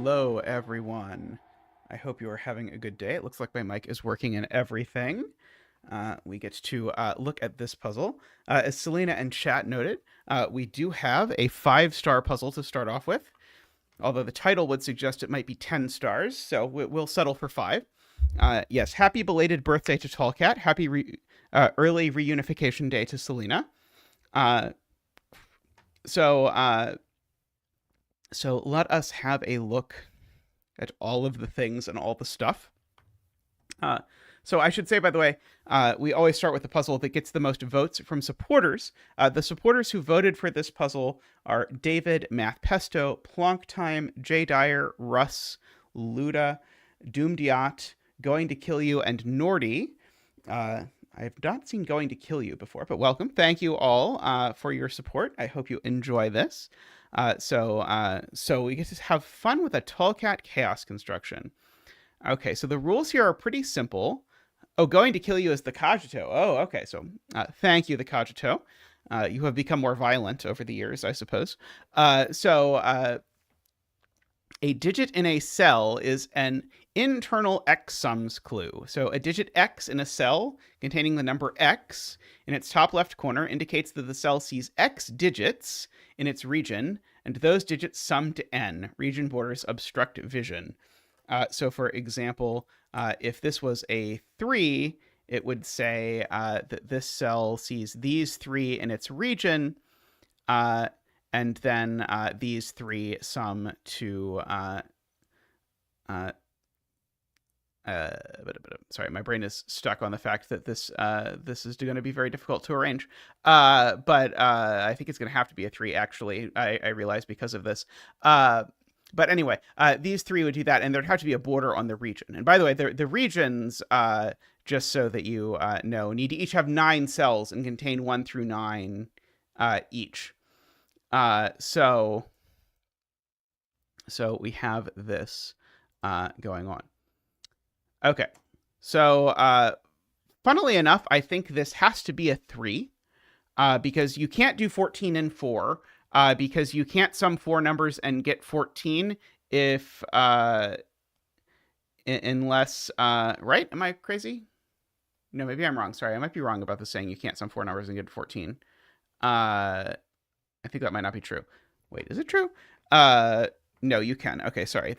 Hello, everyone. I hope you are having a good day. It looks like my mic is working and everything. we get to look at this puzzle. As Selena and chat noted, we do have a 5-star puzzle to start off with, although the title would suggest it might be 10 stars, so we'll settle for 5. Yes, happy belated birthday to Tallcat. Happy early reunification day to Selena. Uh, so, uh, so let us have a look at all of the things and all the stuff. So I should say, by the way, we always start with the puzzle that gets the most votes from supporters. The supporters who voted for this puzzle are David, Math Pesto, Plonktime, Jay Dyer, Russ, Luda, Doomdiat, Going to Kill You, and Nordy. I have not seen Going to Kill You before, but welcome. Thank you all for your support. I hope you enjoy this. So we get to have fun with a Tallcat chaos construction. Okay, so the rules here are pretty simple. Oh, Going to Kill You is the cogito. Oh, okay. So thank you, the cogito. You have become more violent over the years, I suppose. A digit in a cell is an internal X sums clue. So a digit X in a cell containing the number X in its top left corner indicates that the cell sees X digits in its region, and those digits sum to N. Region borders obstruct vision. So for example, if this was a 3, it would say that this cell sees these 3 in its region, and then these 3 sum to sorry, my brain is stuck on the fact that this is going to be very difficult to arrange. But I think it's going to have to be a 3, actually, I realize, because of this. But anyway, these 3 would do that, and there'd have to be a border on the region. And by the way, the regions, just so that you know, need to each have 9 cells and contain 1 through 9 each. So we have this going on. Okay, so funnily enough, I think this has to be a 3 because you can't do 14 and 4. Because you can't sum 4 numbers and get 14 if unless right? Am I crazy? No, maybe I'm wrong. Sorry, I might be wrong about this saying you can't sum 4 numbers and get 14. I think that might not be true. Wait, is it true? No, you can. Okay, sorry.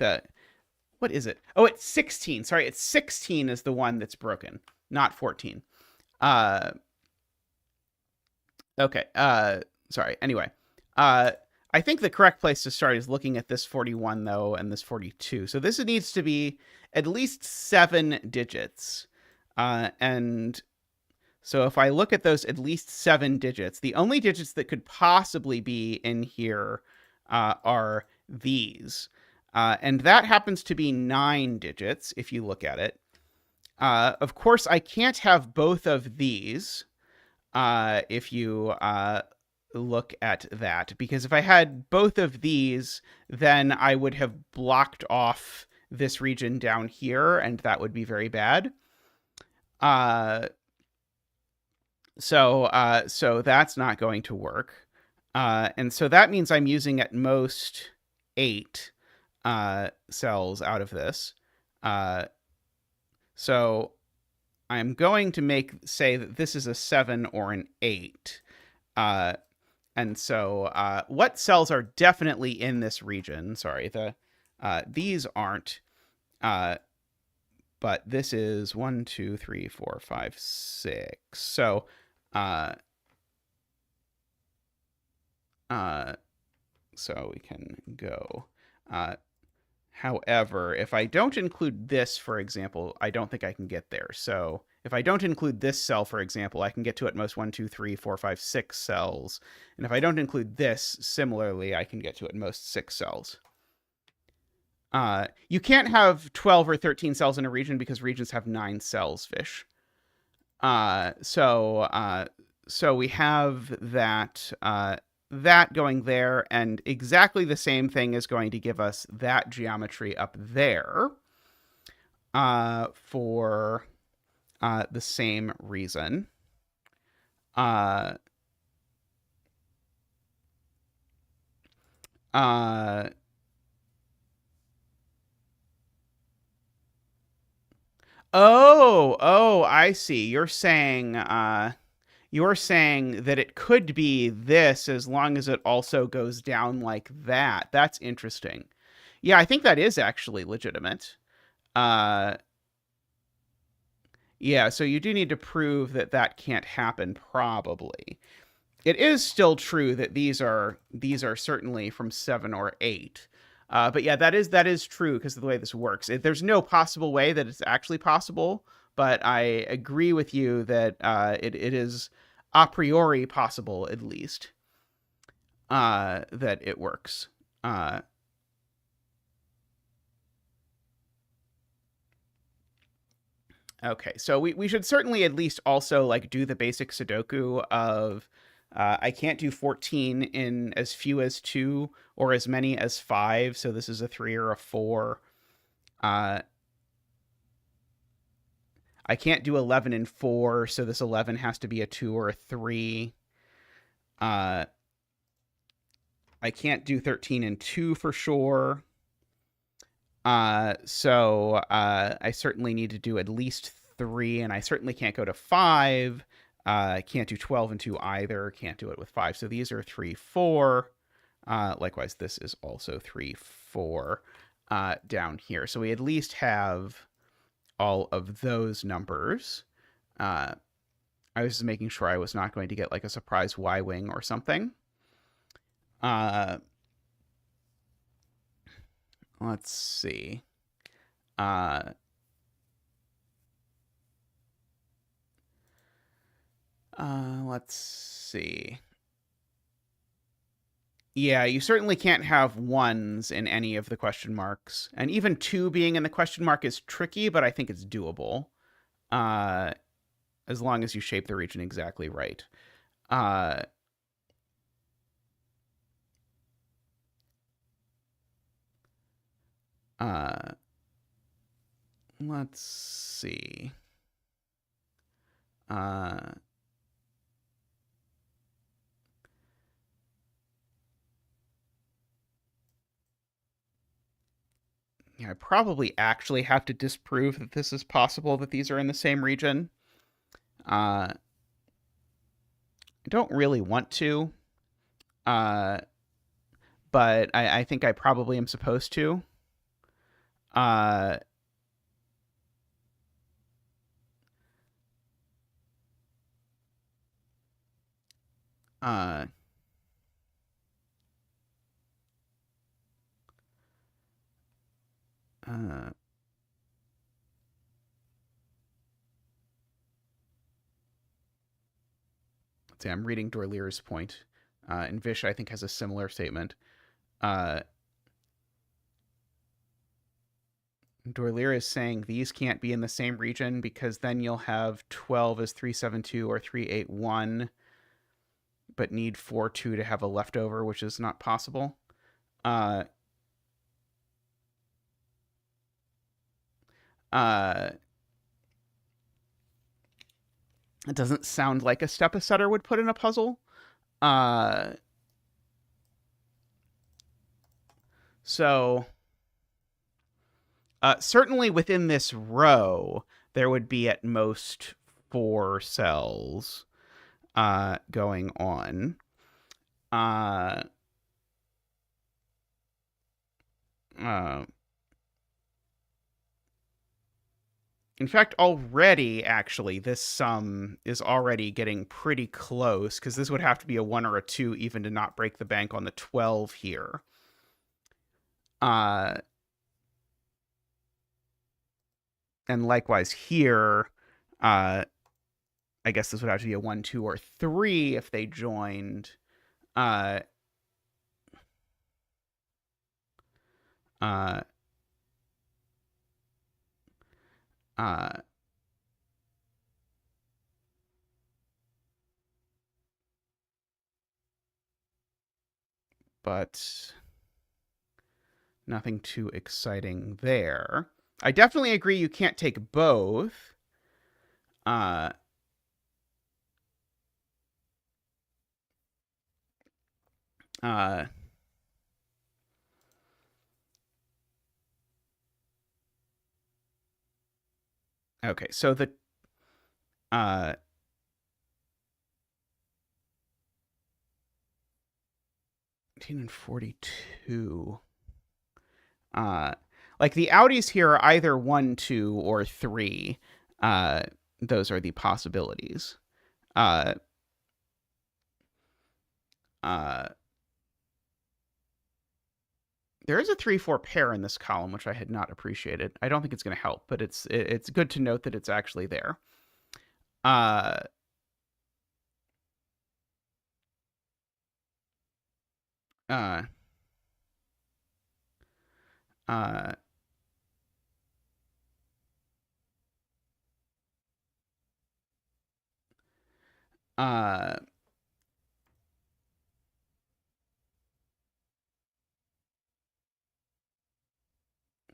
What is it? Oh, it's 16. Sorry, it's 16 is the one that's broken, not 14. Okay. Sorry. Anyway. I think the correct place to start is looking at this 41, though, and this 42. So this needs to be at least 7 digits. And so if I look at those at least 7 digits, the only digits that could possibly be in here are these. And that happens to be 9 digits, if you look at it. Of course, I can't have both of these if you look at that, because if I had both of these, then I would have blocked off this region down here, and that would be very bad. So that's not going to work. And so that means I'm using at most 8 cells out of this. So I'm going to say that this is a 7 or an 8. And so what cells are definitely in this region? Sorry, these aren't. But this is 1, 2, 3, 4, 5, 6. So so we can go. However, if I don't include this, for example, I don't think I can get there. So if I don't include this cell, for example, I can get to at most 1, 2, 3, 4, 5, 6 cells. And if I don't include this, similarly, I can get to at most 6 cells. You can't have 12 or 13 cells in a region because regions have 9 cells, fish. So we have that that going there, and exactly the same thing is going to give us that geometry up there for the same reason. Oh, I see. You're saying that it could be this as long as it also goes down like that. That's interesting. Yeah, I think that is actually legitimate. Uh, yeah, so you do need to prove that that can't happen, probably. It is still true that these are certainly from 7 or 8. But yeah, that is true because of the way this works. There's no possible way that it's actually possible, but I agree with you that it is a priori possible, at least, that it works. Uh, Okay, so we should certainly at least also like do the basic Sudoku of I can't do 14 in as few as 2 or as many as 5, so this is a 3 or a 4. Uh, I can't do 11 in 4, so this 11 has to be a 2 or a 3. Uh, I can't do 13 in 2 for sure. So I certainly need to do at least 3, and I certainly can't go to 5. Can't do 12 and 2 either. Can't do it with 5. So these are 3, 4. Likewise, this is also 3, 4 down here. So we at least have all of those numbers. I was just making sure I was not going to get like a surprise Y wing or something. Uh, let's see. Uh, let's see. Yeah, you certainly can't have ones in any of the question marks. And even 2 being in the question mark is tricky, but I think it's doable. Uh, as long as you shape the region exactly right. Uh, uh, let's see. Uh, yeah, I probably actually have to disprove that this is possible that these are in the same region. I don't really want to, uh, but I think I probably am supposed to. Uh, uh, uh, let's see, I'm reading Dorlier's point. And Vish, I think, has a similar statement. Uh, Dorlier is saying these can't be in the same region because then you'll have 12 as 372 or 381, but need 42 to have a leftover, which is not possible. Uh, uh, it doesn't sound like a step a setter would put in a puzzle. Uh, so certainly within this row, there would be at most 4 cells going on. Uh, uh, in fact, already, actually, this sum is already getting pretty close because this would have to be a 1 or a 2 even to not break the bank on the 12 here. Uh, and likewise here, I guess this would have to be a 1, 2, or 3 if they joined. Uh, uh, uh, but nothing too exciting there. I definitely agree you can't take both. Uh, uh, Okay, so the 18 and 42. Like the outies here are either 1, 2, or 3. Uh, those are the possibilities. Uh, uh, there is a 3-4 pair in this column, which I had not appreciated. I don't think it's going to help, but it's good to note that it's actually there. Uh, uh, uh, uh,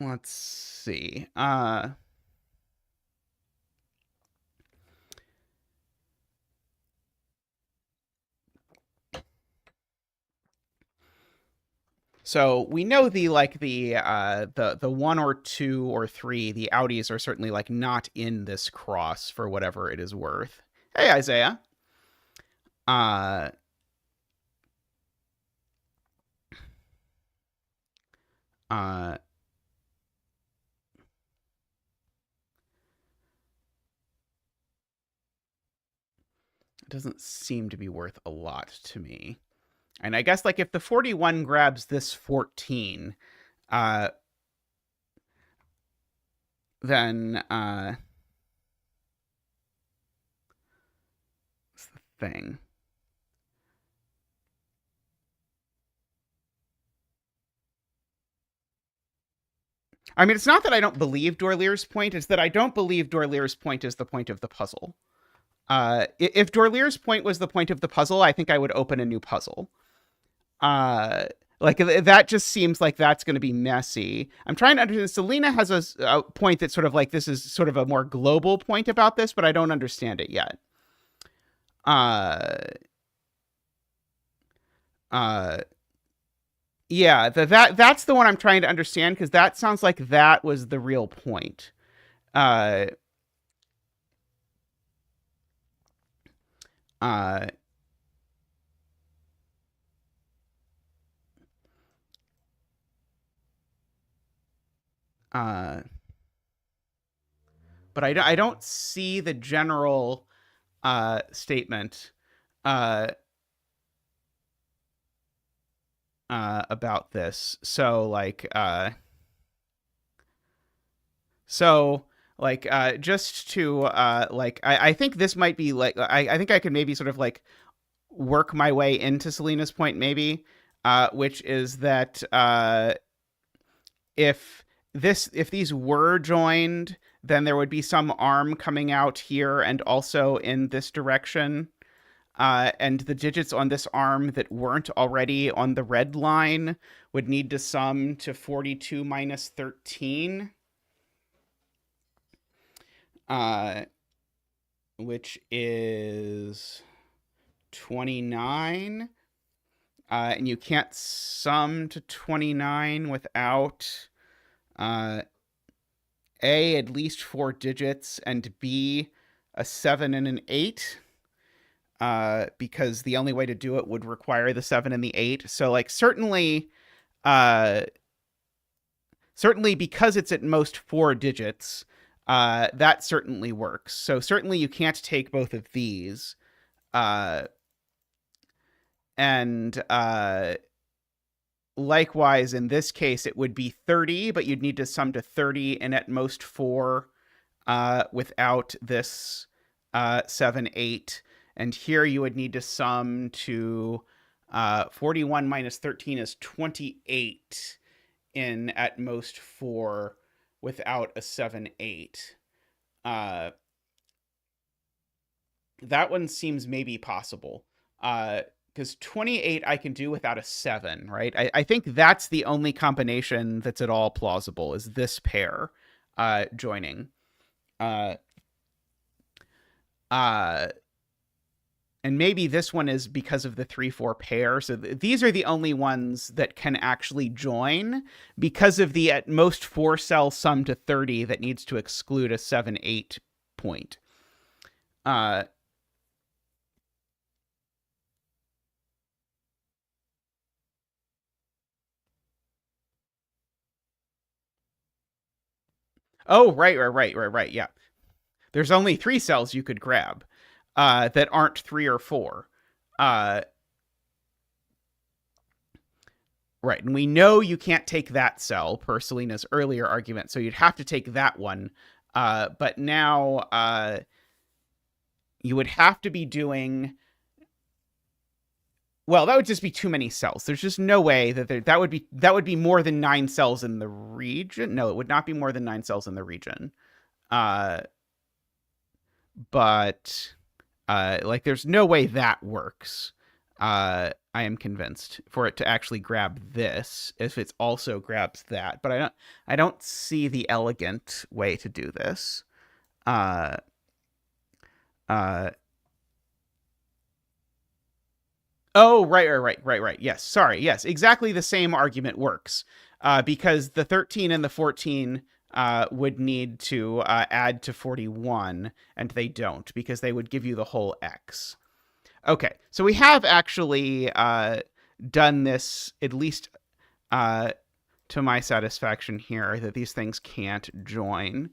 let's see. So we know the 1 or 2 or 3, the outies are certainly like not in this cross for whatever it is worth. Hey, Isaiah. Uh, uh, it doesn't seem to be worth a lot to me. And I guess like if the 41 grabs this 14, then what's the thing? I mean, it's not that I don't believe Dorlier's point, it's that I don't believe Dorlier's point is the point of the puzzle. If Dorlier's point was the point of the puzzle, I think I would open a new puzzle. Like that just seems like that's going to be messy. I'm trying to understand. Selena has a point that's sort of like this is sort of a more global point about this, but I don't understand it yet. Yeah, that's the one I'm trying to understand because that sounds like that was the real point. Uh, uh, uh, but I don't see the general statement uh, about this. Just to I think this might be like I think I could maybe sort of like work my way into Selena's point maybe, which is that if these were joined, then there would be some arm coming out here and also in this direction. And the digits on this arm that weren't already on the red line would need to sum to 42 minus 13, which is 29. And you can't sum to 29 without A, at least 4 digits, and B, a 7 and an 8. Because the only way to do it would require the 7 and the 8. So like certainly because it's at most 4 digits, that certainly works. So certainly you can't take both of these. And likewise, in this case, it would be 30, but you'd need to sum to 30 and at most 4 without this 7, 8. And here you would need to sum to 41 minus 13 is 28 in at most 4 without a 7, 8. That one seems maybe possible. Because 28 I can do without a 7, right? I think that's the only combination that's at all plausible is this pair joining. And And maybe this one is because of the 3-4 pair. So these are the only ones that can actually join because of the at most 4-cell sum to 30 that needs to exclude a 7-8 point. Oh, right. Yeah. There's only 3 cells you could grab that aren't 3 or 4. Right. And we know you can't take that cell per Selena's earlier argument. So you'd have to take that one. But now you would have to be doing. Well, that would just be too many cells. There's just no way that would be more than 9 cells in the region. No, it would not be more than 9 cells in the region. But like there's no way that works. I am convinced for it to actually grab this if it also grabs that. But I don't see the elegant way to do this. Uh, Oh, right. Yes, sorry. Yes, exactly the same argument works because the 13 and the 14 would need to add to 41, and they don't because they would give you the whole x. Okay, so we have actually done this, at least to my satisfaction here, that these things can't join.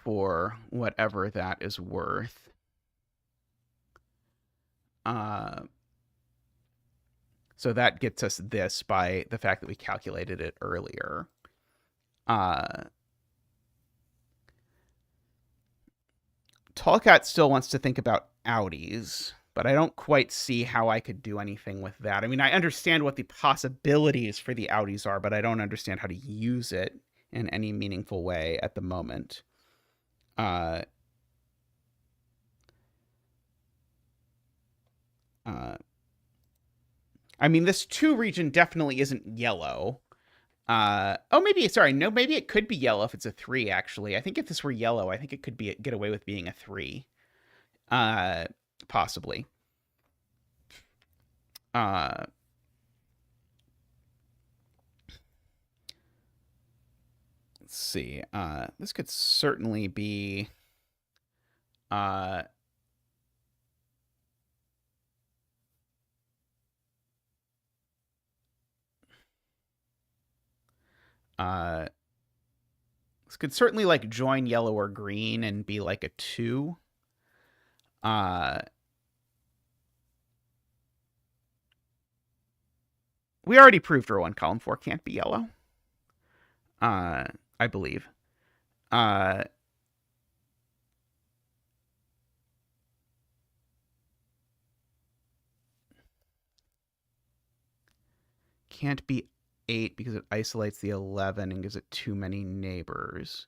For whatever that is worth. So that gets us this by the fact that we calculated it earlier. Tallcat still wants to think about outies, but I don't quite see how I could do anything with that. I mean, I understand what the possibilities for the outies are, but I don't understand how to use it in any meaningful way at the moment. I mean, this 2 region definitely isn't yellow. Maybe it could be yellow if it's a 3, actually. I think if this were yellow, I think it could get away with being a 3. Possibly. Let's see. This could certainly be this could certainly like join yellow or green and be like a 2. We already proved row 1, column 4 can't be yellow. I believe. Can't be 8 because it isolates the 11 and gives it too many neighbors.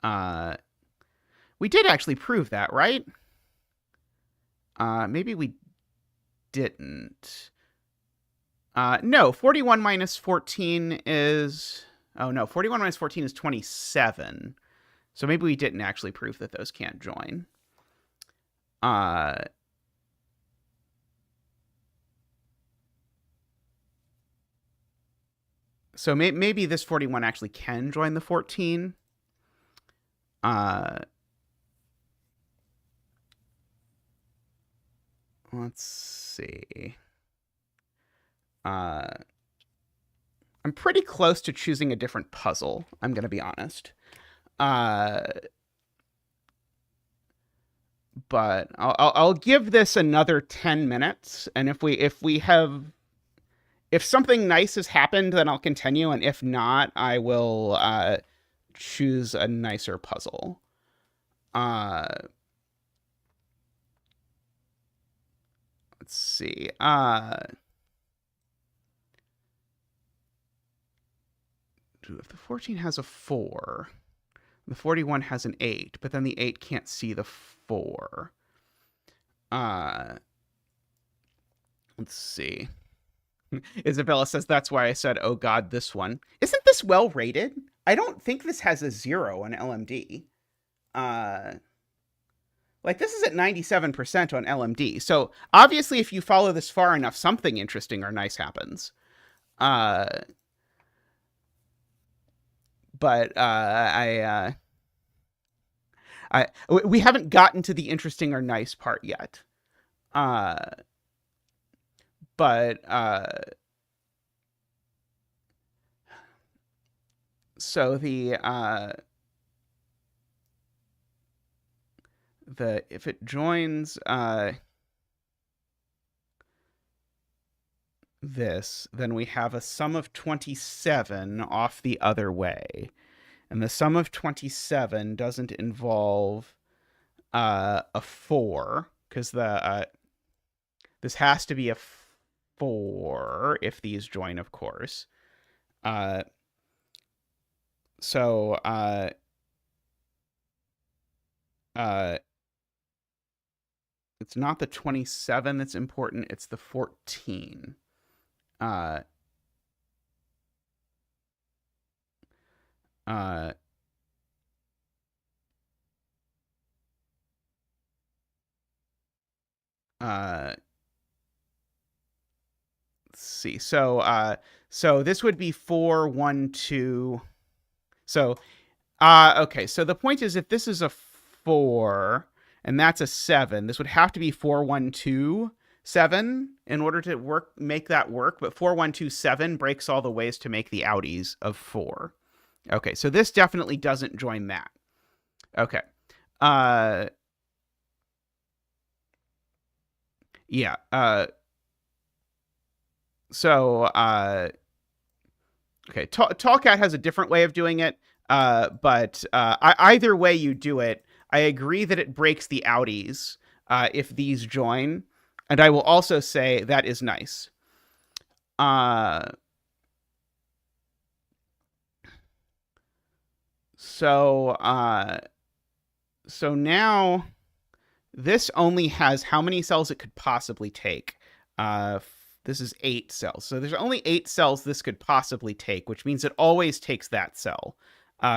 We did actually prove that, right? Maybe we didn't. No, 41 minus 14 is... Oh, no, 41 minus 14 is 27. So maybe we didn't actually prove that those can't join. So maybe this 41 actually can join the 14. Let's see. I'm pretty close to choosing a different puzzle, I'm going to be honest. But I'll give this another 10 minutes, and if something nice has happened, then I'll continue, and if not, I will choose a nicer puzzle. Let's see. If the 14 has a 4, the 41 has an 8, but then the 8 can't see the 4. Let's see. Isabella says, that's why I said, oh God, this one. Isn't this well rated? I don't think this has a 0 on LMD. Like, this is at 97% on LMD. So, obviously, if you follow this far enough, something interesting or nice happens. Uh, but we haven't gotten to the interesting or nice part yet. But so if it joins this, then we have a sum of 27 off the other way. And the sum of 27 doesn't involve a 4, because this has to be a 4 if these join, of course. So it's not the 27 that's important, it's the 14. Let's see. So this would be 4, 1, 2. So okay. So the point is, if this is a 4 and that's a 7, this would have to be 4, 1, 2, 7 in order to make that work. But 4, 1, 2, 7 breaks all the ways to make the outies of 4. Okay, so this definitely doesn't join that. Okay. Yeah. Okay, Tallcat has a different way of doing it, but either way you do it, I agree that it breaks the outies if these join, and I will also say that is nice. So now this only has how many cells it could possibly take. This is 8 cells. So there's only 8 cells this could possibly take, which means it always takes that cell.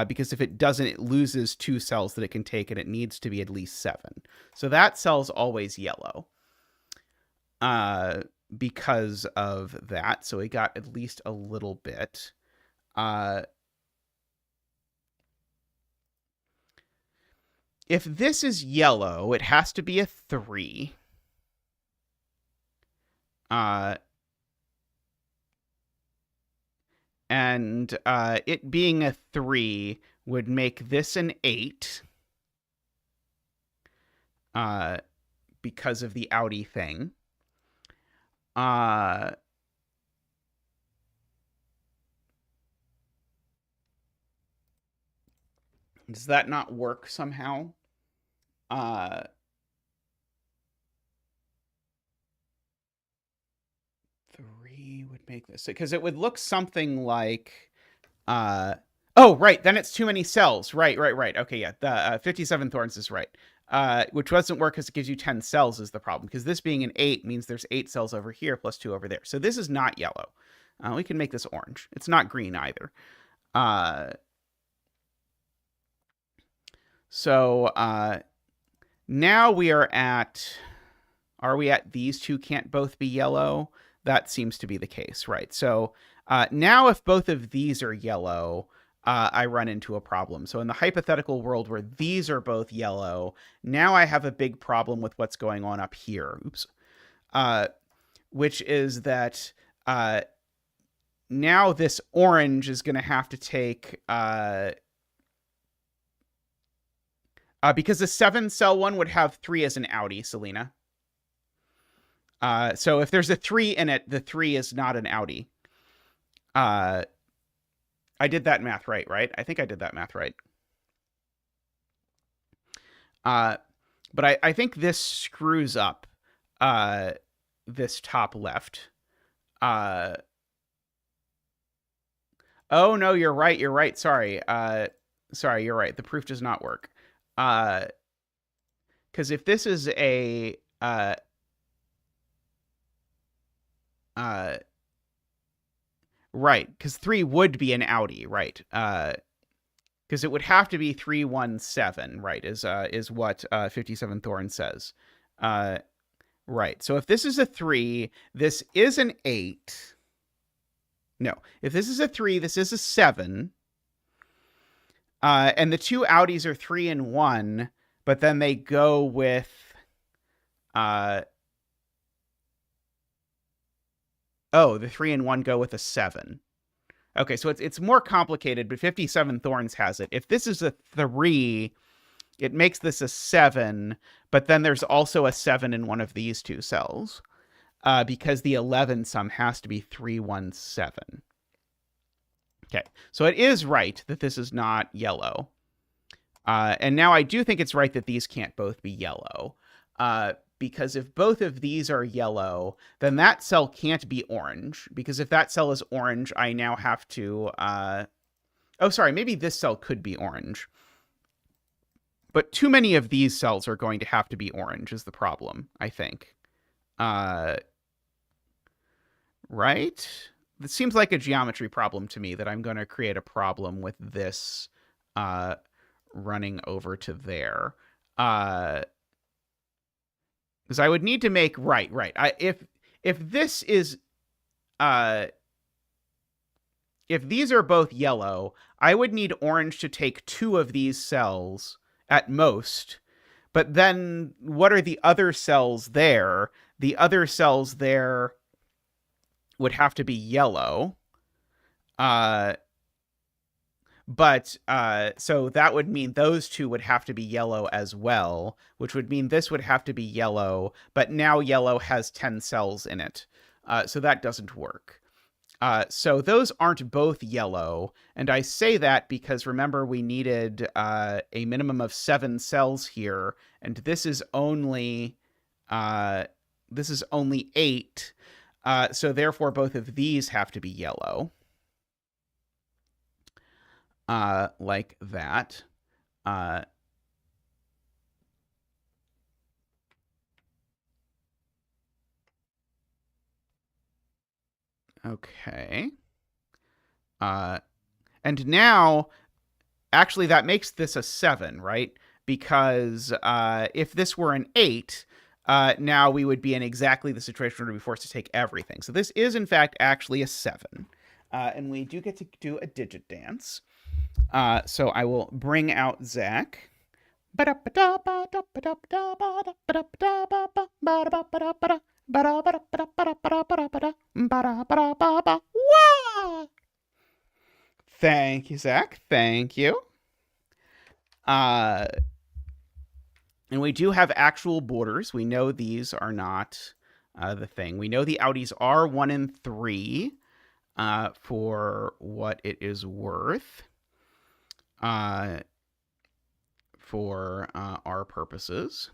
Because if it doesn't, it loses 2 cells that it can take, and it needs to be at least 7. So that cell's always yellow. Because of that. So we got at least a little bit. If this is yellow, it has to be a 3. And it being a 3 would make this an 8. Because of the outie thing. Does that not work somehow? 3 would make this, because it would look something like oh, right, then it's too many cells. Right. Okay, yeah, the 57 thorns is right. Which doesn't work because it gives you 10 cells is the problem, because this being an 8 means there's 8 cells over here plus 2 over there. So this is not yellow. We can make this orange. It's not green either. So now we are at these two can't both be yellow? That seems to be the case, right? So now if both of these are yellow, I run into a problem. So in the hypothetical world where these are both yellow, now I have a big problem with what's going on up here. Oops. Which is that now this orange is going to have to take... because the 7-cell one would have 3 as an outie, Selena. So if there's a 3 in it, the 3 is not an outie. I did that math right? I think I did that math right. But I think this screws up this top left. Oh, no, you're right. Sorry. Sorry, you're right. The proof does not work. Because if this is a Right, because 3 would be an outie, right? Because it would have to be 317, right? Is what 57 Thorn says. Right. So if this is a 3, this is an 8. No, if this is a 3, this is a 7. And the two outies are 3 and 1, but then they go with the 3 and 1 go with a 7. Okay, so it's more complicated, but 57 Thorns has it. If this is a 3, it makes this a 7, but then there's also a 7 in one of these two cells, because the 11 sum has to be 317. Okay, so it is right that this is not yellow. And now I do think it's right that these can't both be yellow. Because if both of these are yellow, then that cell can't be orange. Because if that cell is orange, I now have to... oh, sorry, maybe this cell could be orange. But too many of these cells are going to have to be orange is the problem, I think. Right? This seems like a geometry problem to me, that I'm going to create a problem with this running over to there. Because I would need to make... Right. If this is... if these are both yellow, I would need orange to take 2 of these cells at most. But then what are the other cells there? The other cells there would have to be yellow. But so that would mean those 2 would have to be yellow as well, which would mean this would have to be yellow, but now yellow has 10 cells in it. So that doesn't work. So those aren't both yellow, and I say that because remember we needed a minimum of 7 cells here, and this is only 8. So therefore both of these have to be yellow. Like that. Okay. And now, actually, that makes this a 7, right? Because if this were an 8, now we would be in exactly the situation where we'd be forced to take everything. So this is, in fact, actually a 7. And we do get to do a digit dance. So I will bring out Zach. Thank you, Zach. Thank you. And we do have actual borders. We know these are not the thing. We know the outies are 1 and 3 for what it is worth for our purposes.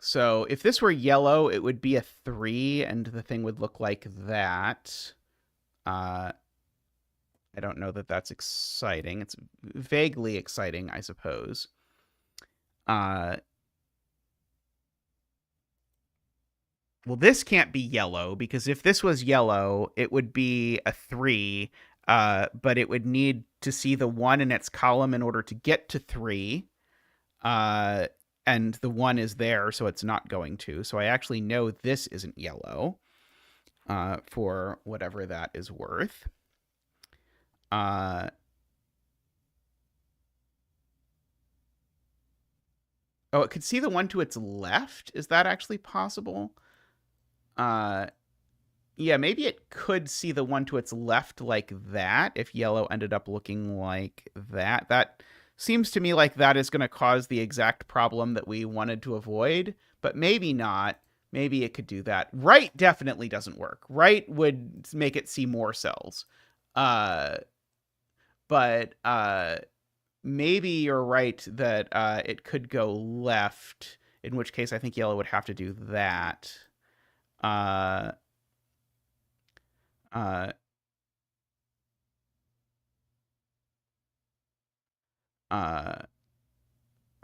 So if this were yellow, it would be a 3, and the thing would look like that. I don't know that that's exciting. It's vaguely exciting, I suppose. Well, this can't be yellow, because if this was yellow, it would be a 3, but it would need to see the 1 in its column in order to get to 3. And the 1 is there, so it's not going to. So I actually know this isn't yellow for whatever that is worth. Oh, it could see the 1 to its left? Is that actually possible? Yeah, maybe it could see the 1 to its left like that if yellow ended up looking like that. That seems to me like that is going to cause the exact problem that we wanted to avoid, but maybe not. Maybe it could do that. Right definitely doesn't work. Right would make it see more cells. But maybe you're right that it could go left, in which case I think yellow would have to do that.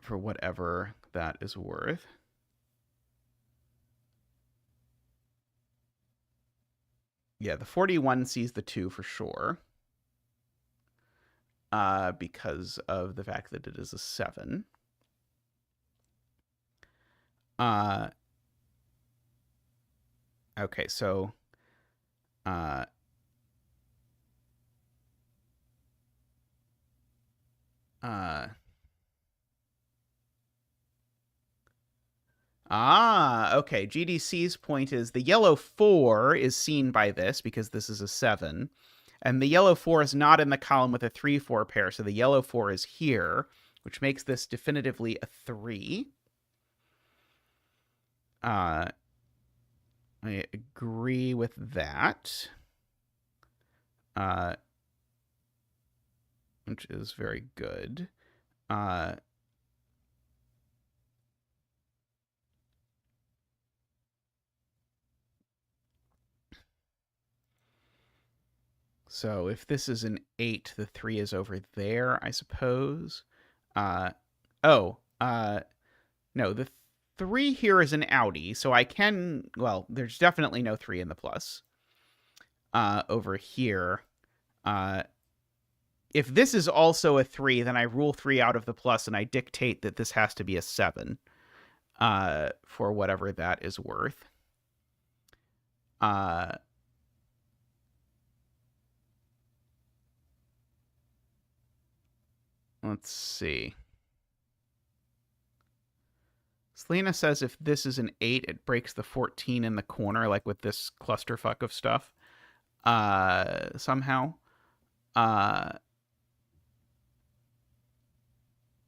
For whatever that is worth. Yeah, the 41 sees the 2 for sure. Because of the fact that it is a 7. Okay, so uh, okay. GDC's point is the yellow 4 is seen by this because this is a 7. And the yellow 4 is not in the column with a 3-4 pair, so the yellow 4 is here, which makes this definitively a 3. I agree with that. Which is very good. So if this is an 8, the 3 is over there, I suppose. No, the 3 here is an outie, so I can, well, there's definitely no 3 in the plus. Over here. If this is also a 3, then I rule 3 out of the plus, and I dictate that this has to be a 7, for whatever that is worth. Let's see. Selena says if this is an 8, it breaks the 14 in the corner, like with this clusterfuck of stuff. Somehow. Let's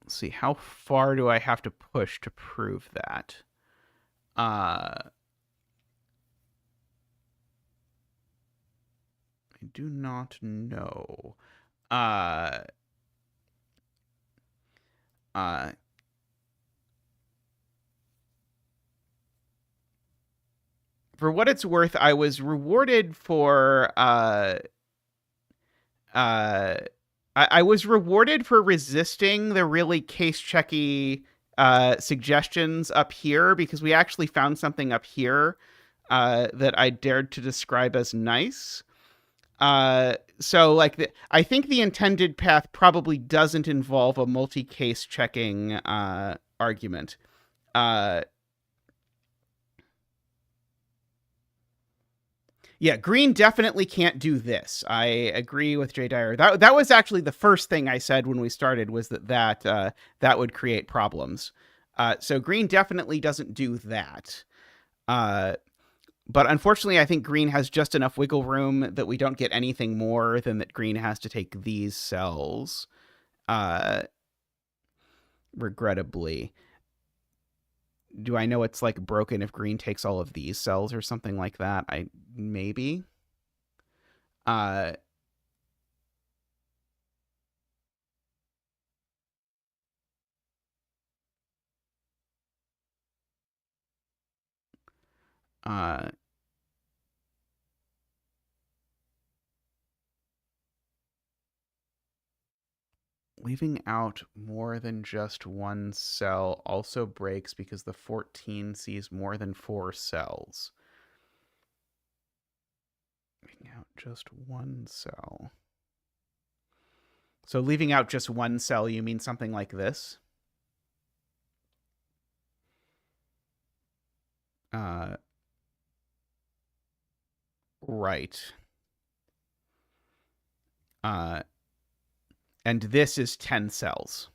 see. How far do I have to push to prove that? I do not know. For what it's worth, I was rewarded for I was rewarded for resisting the really case checky suggestions up here, because we actually found something up here that I dared to describe as nice. So like I think the intended path probably doesn't involve a multi-case checking argument. Yeah, green definitely can't do this. I agree with Jay Dyer. That was actually the first thing I said when we started, was that would create problems. So green definitely doesn't do that. But unfortunately, I think green has just enough wiggle room that we don't get anything more than that green has to take these cells. Regrettably. Do I know it's like broken if green takes all of these cells or something like that? Maybe. Leaving out more than just one cell also breaks because the 14 sees more than 4 cells. Leaving out just one cell. So leaving out just one cell, you mean something like this? Right. And this is 10 cells.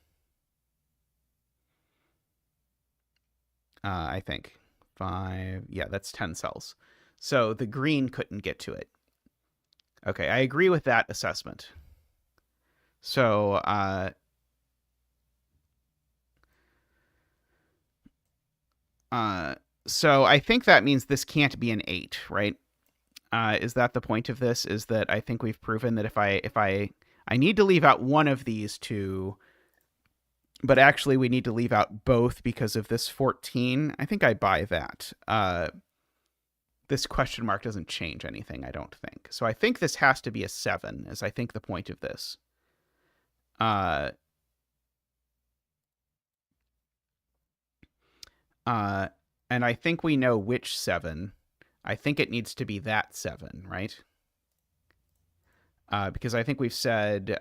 I think. 5. Yeah, that's 10 cells. So the green couldn't get to it. Okay, I agree with that assessment. So, so I think that means this can't be an 8, right? Is that the point of this? Is that I think we've proven that if I need to leave out one of these two, but actually we need to leave out both because of this 14. I think I buy that. This question mark doesn't change anything, I don't think. So I think this has to be a 7, is I think the point of this. And I think we know which 7. I think it needs to be that 7, right? Because I think we've said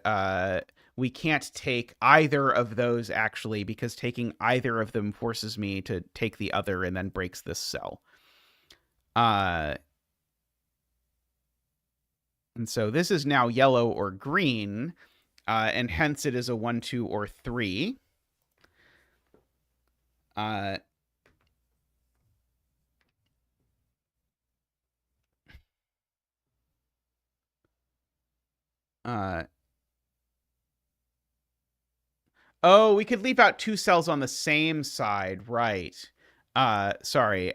we can't take either of those, actually, because taking either of them forces me to take the other and then breaks this cell. And so this is now yellow or green, and hence it is a 1, 2, or 3. Oh, we could leave out 2 cells on the same side, right? Sorry.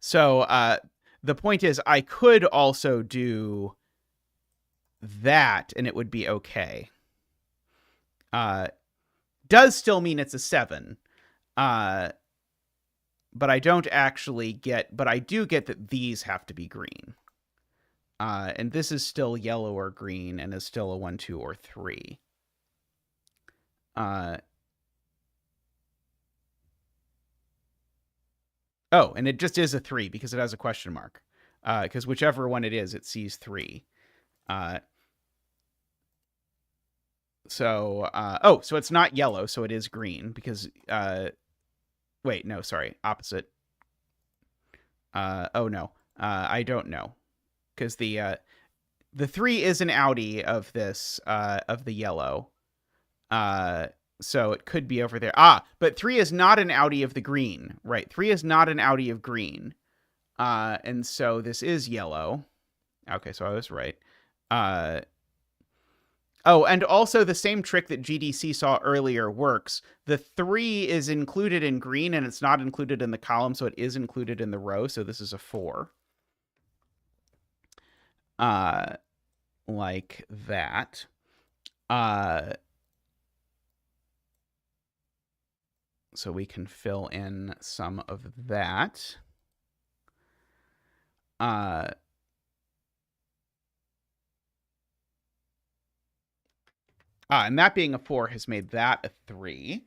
So the point is, I could also do that, and it would be okay. Does still mean it's a 7. But I don't actually get, but I do get that these have to be green. And this is still yellow or green and is still a 1, 2, or 3. Oh, and it just is a 3 because it has a question mark. Because whichever one it is, it sees 3. So it's not yellow, so it is green because, wait, no, sorry, opposite. Oh no, I don't know. Because the 3 is an outie of this, of the yellow. So it could be over there. But 3 is not an outie of the green, right? 3 is not an outie of green. And so this is yellow. Okay, so I was right. Oh, and also the same trick that GDC saw earlier works. The 3 is included in green, and it's not included in the column, so it is included in the row, so this is a 4. Like that. So we can fill in some of that. And that being a 4 has made that a 3.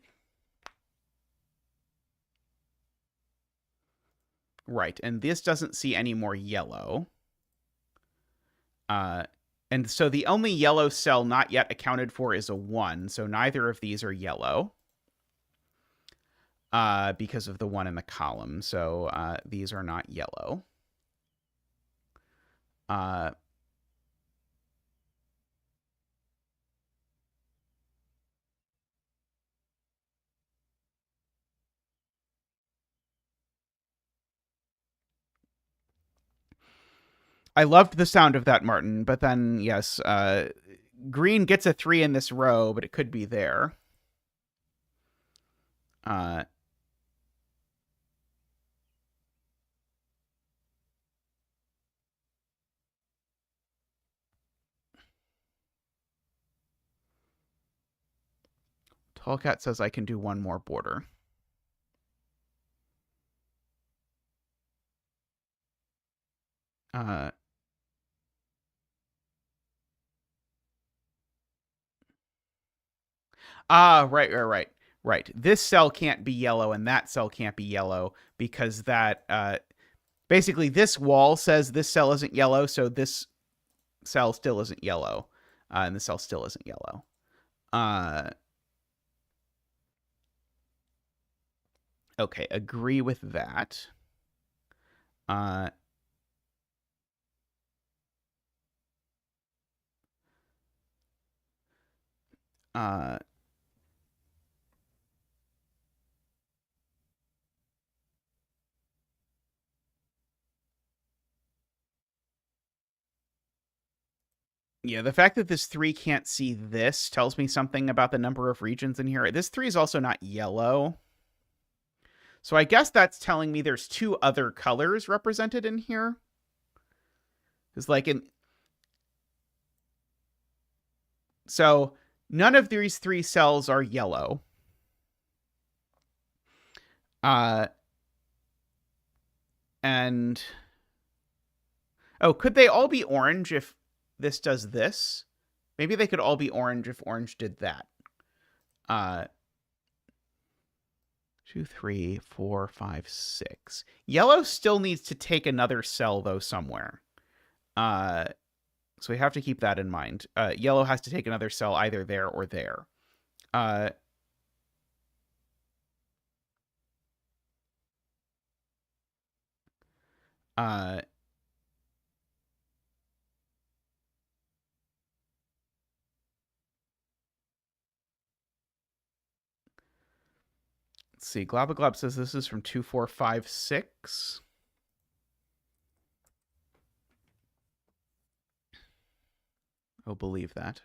Right, and this doesn't see any more yellow. And so the only yellow cell not yet accounted for is a 1, so neither of these are yellow. Because of the 1 in the column, so these are not yellow. I loved the sound of that, Martin, but then, yes, green gets a 3 in this row, but it could be there. Tallcat says I can do one more border. Right. This cell can't be yellow and that cell can't be yellow because that, basically this wall says this cell isn't yellow, so this cell still isn't yellow, and the cell still isn't yellow. Okay, agree with that. Yeah, the fact that this 3 can't see this tells me something about the number of regions in here. This 3 is also not yellow. So I guess that's telling me there's 2 other colors represented in here. It's like so none of these 3 cells are yellow. And could they all be orange if this does this? Maybe they could all be orange if orange did that. 2, 3, 4, 5, 6. Yellow still needs to take another cell, though, somewhere. So we have to keep that in mind. Yellow has to take another cell either there or there. Uh, uh, let's see. Globaglob says this is from 2, 4, 5, 6. Oh, believe that.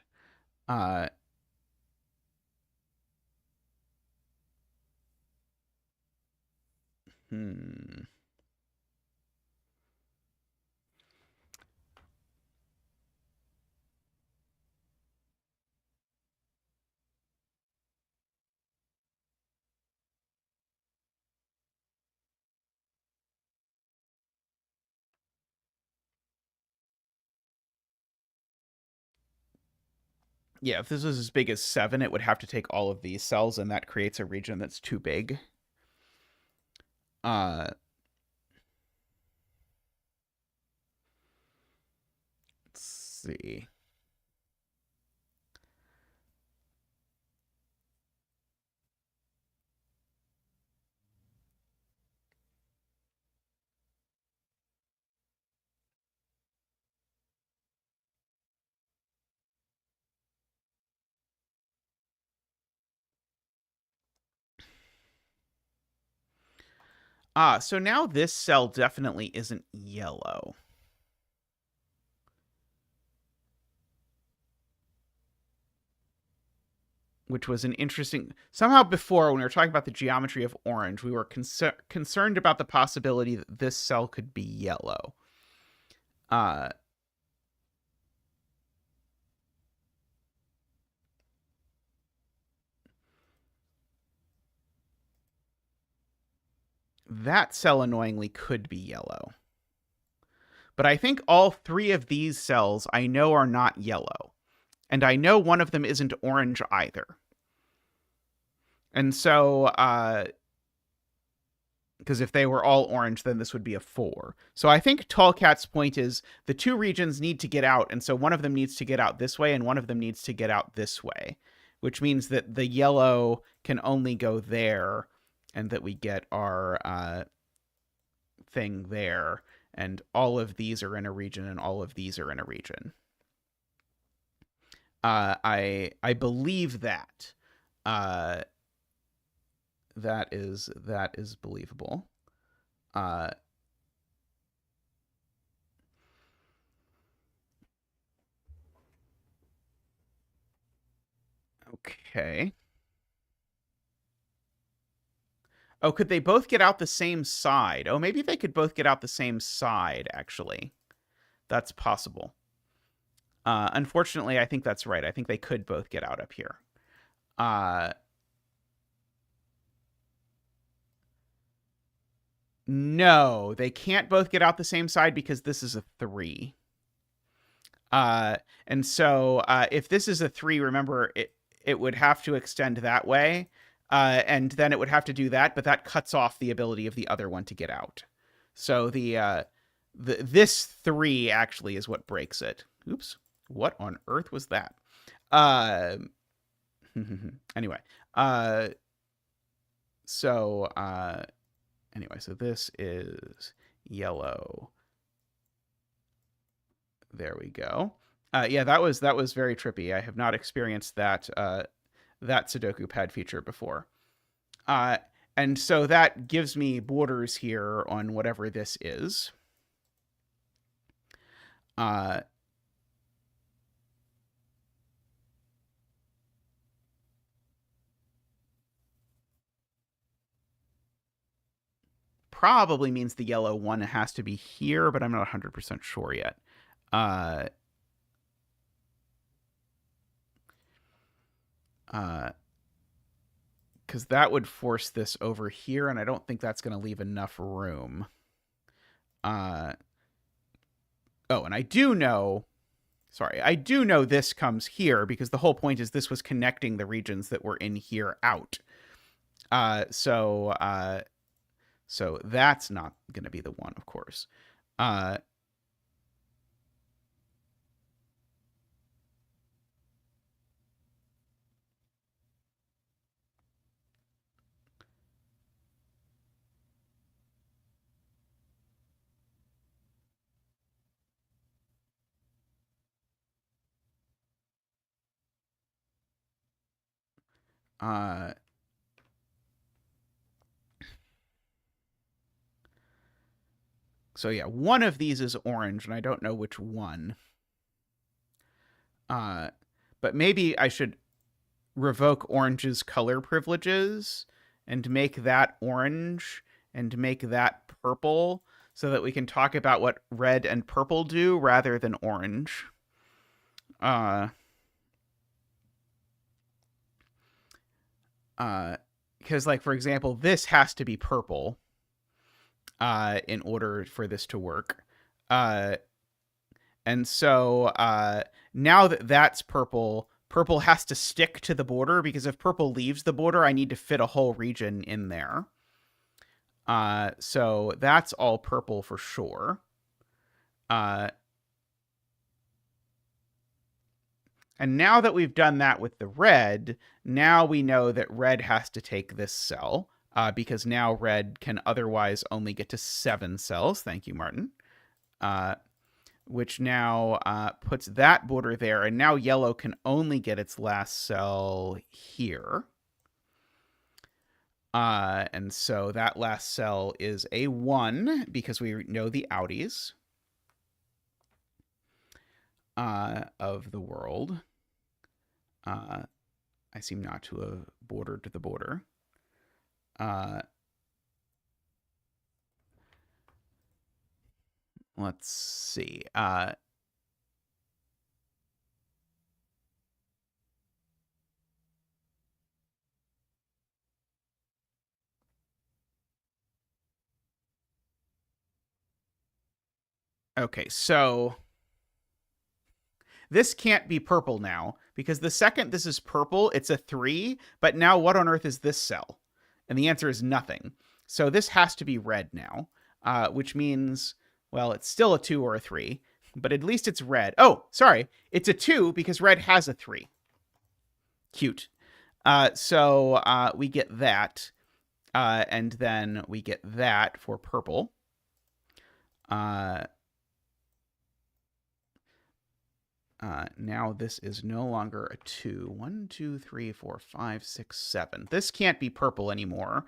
Hmm. Yeah, if this was as big as 7, it would have to take all of these cells, and that creates a region that's too big. Let's see. So now this cell definitely isn't yellow. Which was an interesting... Somehow before, when we were talking about the geometry of orange, we were concerned about the possibility that this cell could be yellow. That cell, annoyingly, could be yellow. But I think all 3 of these cells I know are not yellow. And I know one of them isn't orange either. And so, because if they were all orange, then this would be a 4. So I think Tallcat's point is the 2 regions need to get out, and so one of them needs to get out this way, and one of them needs to get out this way, which means that the yellow can only go there, and that we get our thing there, and all of these are in a region, and all of these are in a region. I believe that. That is believable. Okay. Oh, could they both get out the same side? Oh, maybe they could both get out the same side, actually. That's possible. Unfortunately, I think that's right. I think they could both get out up here. No, they can't both get out the same side because this is a 3. And so if this is a 3, remember, it would have to extend that way. And then it would have to do that, but that cuts off the ability of the other one to get out. So this 3 actually is what breaks it. Oops. What on earth was that? Anyway. So this is yellow. There we go. Yeah, that was very trippy. I have not experienced that Sudoku pad feature before. And so that gives me borders here on whatever this is. Probably means the yellow one has to be here, but I'm not 100% sure yet. Because that would force this over here, and I don't think that's going to leave enough room. Oh, and I do know this comes here because the whole point is this was connecting the regions that were in here out. So that's not going to be the one, of course. Uh, uh, so yeah, one of these is orange, and I don't know which one. Uh, but maybe I should revoke orange's color privileges and make that orange and make that purple so that we can talk about what red and purple do rather than orange. Uh, because like for example, this has to be purple in order for this to work. Uh, and so now that that's purple, purple has to stick to the border because if purple leaves the border, I need to fit a whole region in there. So that's all purple for sure. Uh, and now that we've done that with the red, now we know that red has to take this cell because now red can otherwise only get to 7 cells. Thank you, Martin. Uh, which now puts that border there. And now yellow can only get its last cell here. And so that last cell is a 1 because we know the outies of the world. I seem not to have bordered the border. Let's see. Okay, so this can't be purple now because the second this is purple, it's a 3. But now what on earth is this cell? And the answer is nothing. So this has to be red now, which means, well, it's still a 2 or a 3, but at least it's red. Oh, sorry. It's a 2 because red has a 3. Cute. So we get that. And then we get that for purple. Now this is no longer a 2. 1, 2, 3, 4, 5, 6, 7. This can't be purple anymore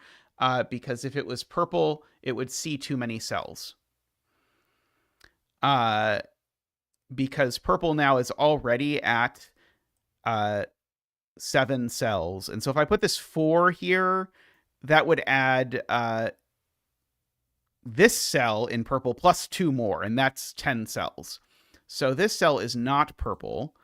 because if it was purple, it would see too many cells. Because purple now is already at 7 cells. And so if I put this 4 here, that would add this cell in purple plus 2 more, and that's 10 cells. So this cell is not purple,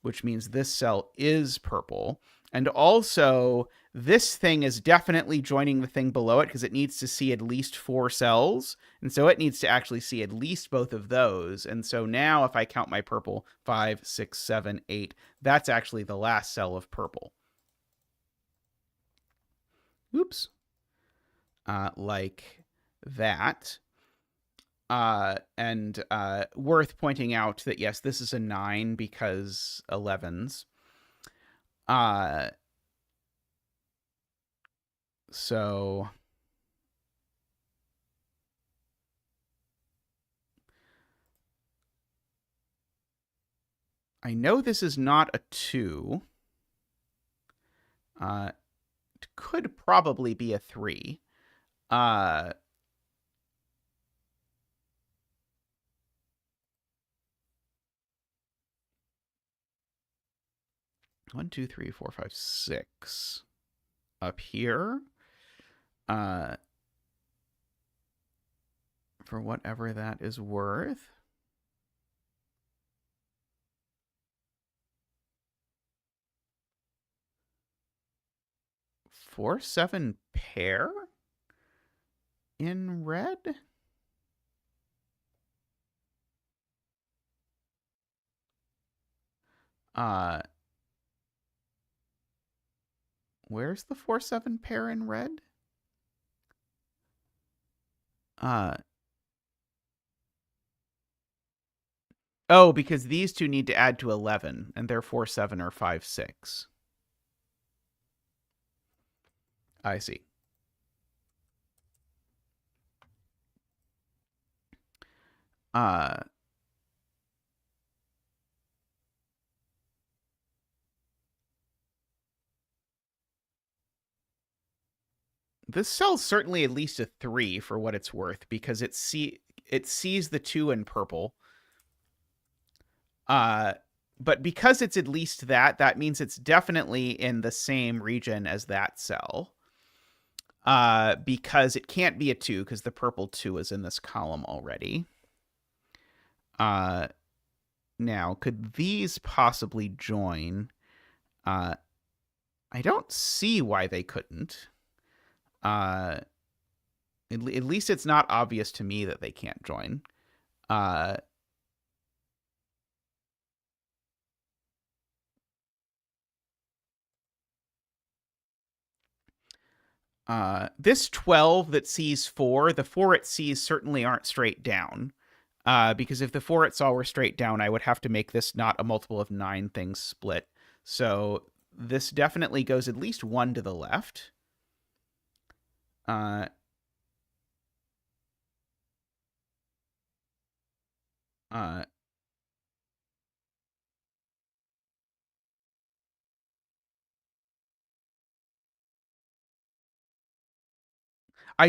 which means this cell is purple. And also, this thing is definitely joining the thing below it because it needs to see at least 4 cells. And so it needs to actually see at least both of those. And so now if I count my purple, 5, 6, 7, 8, that's actually the last cell of purple. Oops. Like that. And worth pointing out that, yes, this is a 9 because 11s. So I know this is not a 2. It could probably be a 3. 1, 2, 3, 4, 5, 6 up here. For whatever that is worth. 4, 7 pair in red. Where's the 4-7 pair in red? Oh, because these two need to add to 11, and they're 4-7 or 5-6. I see. This cell's certainly at least a 3 for what it's worth, because it sees the 2 in purple. But because it's at least that means it's definitely in the same region as that cell. Because it can't be a 2, because the purple 2 is in this column already. Now, could these possibly join? I don't see why they couldn't. At least it's not obvious to me that they can't join. This 12 that sees 4, the 4 it sees certainly aren't straight down. Because if the 4 it saw were straight down, I would have to make this not a multiple of 9 things split. So this definitely goes at least 1 to the left. I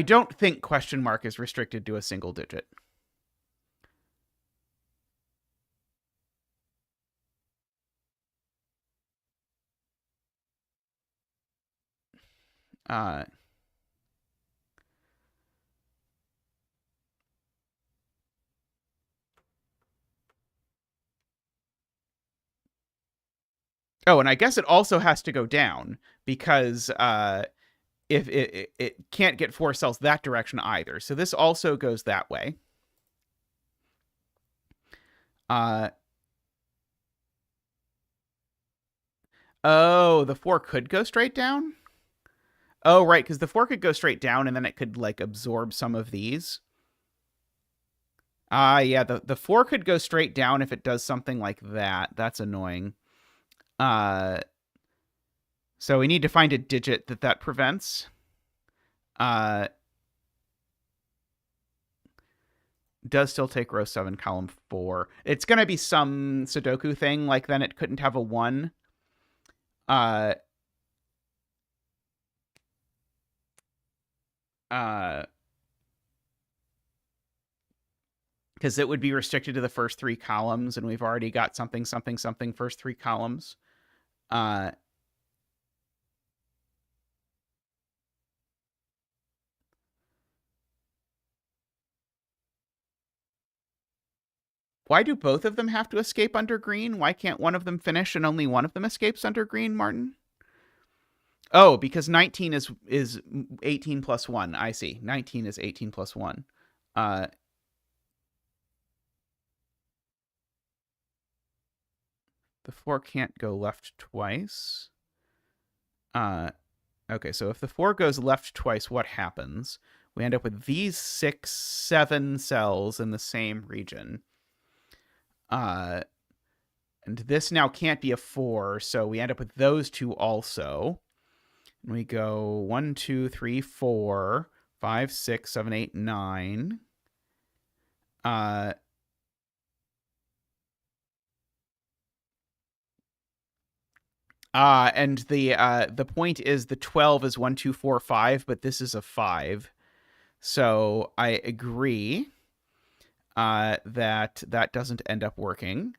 don't think question mark is restricted to a single digit. Oh, and I guess it also has to go down, because if it can't get 4 cells that direction either. So this also goes that way. Oh, the 4 could go straight down? Oh, right, because the 4 could go straight down, and then it could, like, absorb some of these. Yeah, the 4 could go straight down if it does something like that. That's annoying. So we need to find a digit that prevents. Does still take row 7, column 4. It's going to be some Sudoku thing, like then it couldn't have a 1. Because it would be restricted to the first 3 columns, and we've already got something, something, something first 3 columns. Why do both of them have to escape under green? Why can't one of them finish and only one of them escapes under green, Martin? Oh, because 19 is 18 plus 1. I see. 19 is 18 plus 1. The 4 can't go left twice. Okay, so if the 4 goes left twice, what happens? We end up with these 6, 7 cells in the same region. And this now can't be a 4, so we end up with those 2 also. And we go 1, 2, 3, 4, 5, 6, 7, 8, 9. And the point is the 12 is 1, 2, 4, 5, but this is a 5. So I agree that doesn't end up working.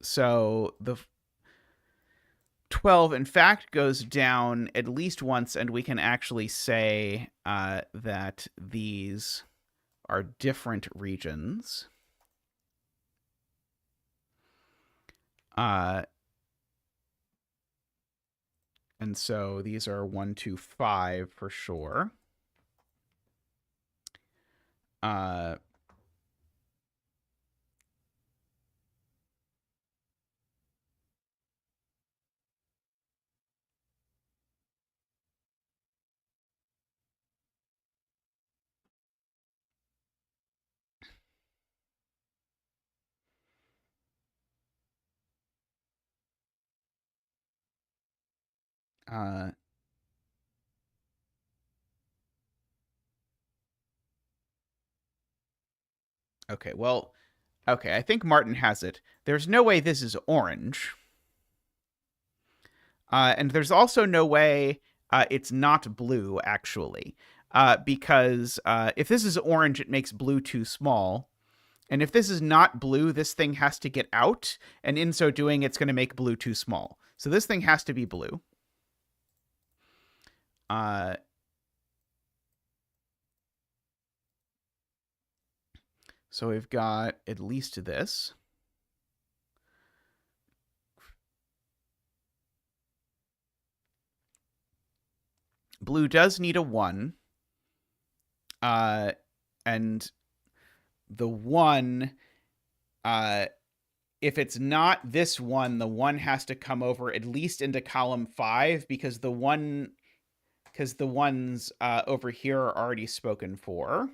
So the 12, in fact, goes down at least once, and we can actually say that these are different regions. And so these are 1, 2, 5 for sure. Uh, okay, well, okay, I think Martin has it. There's no way this is orange. And there's also no way it's not blue, actually. Because if this is orange, it makes blue too small. And if this is not blue, this thing has to get out. And in so doing, it's going to make blue too small. So this thing has to be blue. So we've got at least this. Blue does need a 1. And the 1, if it's not this 1, the 1 has to come over at least into column 5 because the ones over here are already spoken for.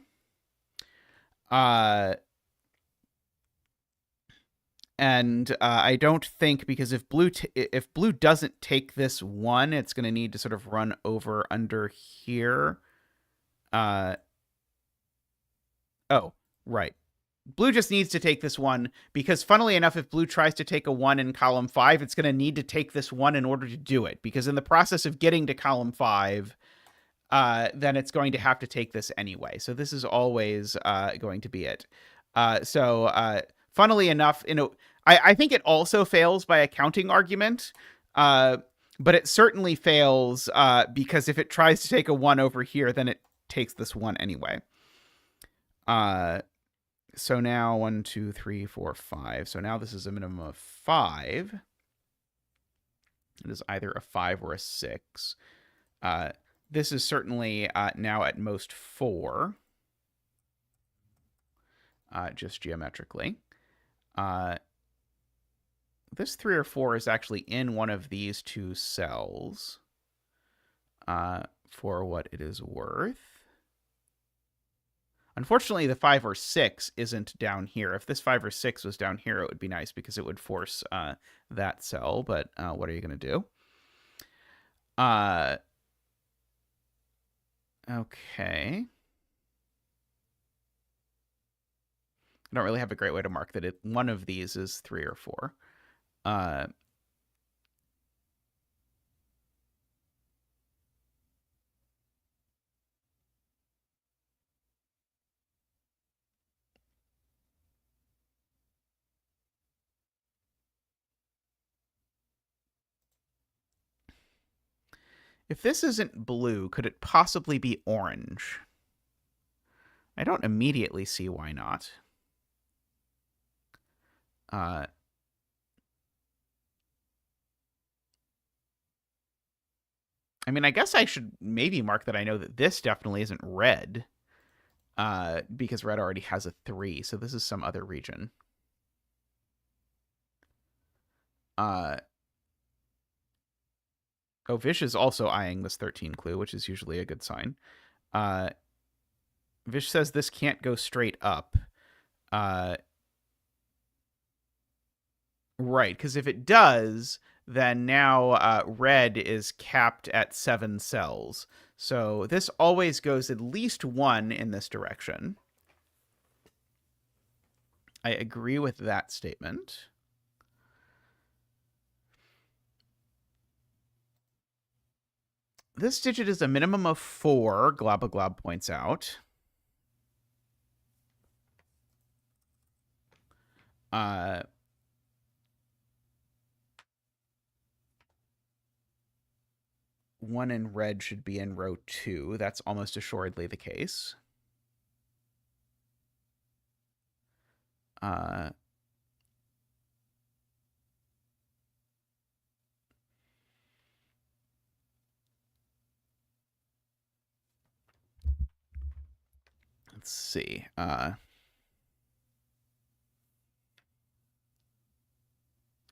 And I don't think, because if blue doesn't take this 1, it's going to need to sort of run over under here. Oh, right. Blue just needs to take this 1 because, funnily enough, if blue tries to take a 1 in column 5, it's going to need to take this 1 in order to do it, because in the process of getting to column 5, then it's going to have to take this anyway. So this is always going to be it. Funnily enough, I think it also fails by a counting argument, but it certainly fails because if it tries to take a 1 over here, then it takes this 1 anyway. So now 1, 2, 3, 4, 5. So now this is a minimum of 5. It is either a 5 or a 6. This is certainly now at most 4, just geometrically. This 3 or 4 is actually in one of these 2 cells for what it is worth. Unfortunately, the 5 or 6 isn't down here. If this 5 or 6 was down here, it would be nice because it would force that cell, but what are you going to do? Okay. I don't really have a great way to mark that one of these is 3 or 4. If this isn't blue, could it possibly be orange? I don't immediately see why not. I mean, I guess I should maybe mark that I know that this definitely isn't red, because red already has a 3, so this is some other region. Oh, Vish is also eyeing this 13 clue, which is usually a good sign. Vish says this can't go straight up. Right, because if it does, then now red is capped at 7 cells. So this always goes at least 1 in this direction. I agree with that statement. This digit is a minimum of 4, Globaglob points out. One in red should be in row 2. That's almost assuredly the case. Let's see.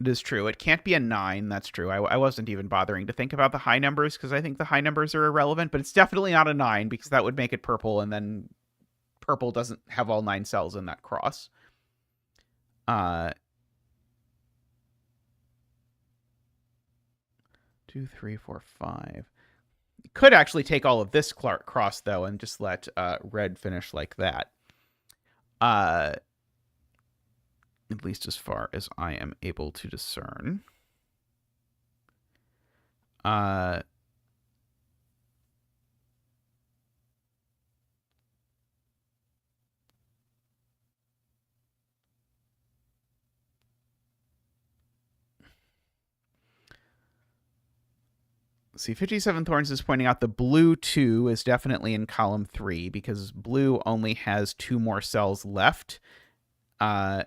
It is true. It can't be a 9. That's true. I wasn't even bothering to think about the high numbers because I think the high numbers are irrelevant, but it's definitely not a 9 because that would make it purple, and then purple doesn't have all 9 cells in that cross. 2, 3, 4, 5. Could actually take all of this cross, though, and just let red finish like that. At least as far as I am able to discern. See, 57 Thorns is pointing out the blue 2 is definitely in column 3 because blue only has 2 more cells left. So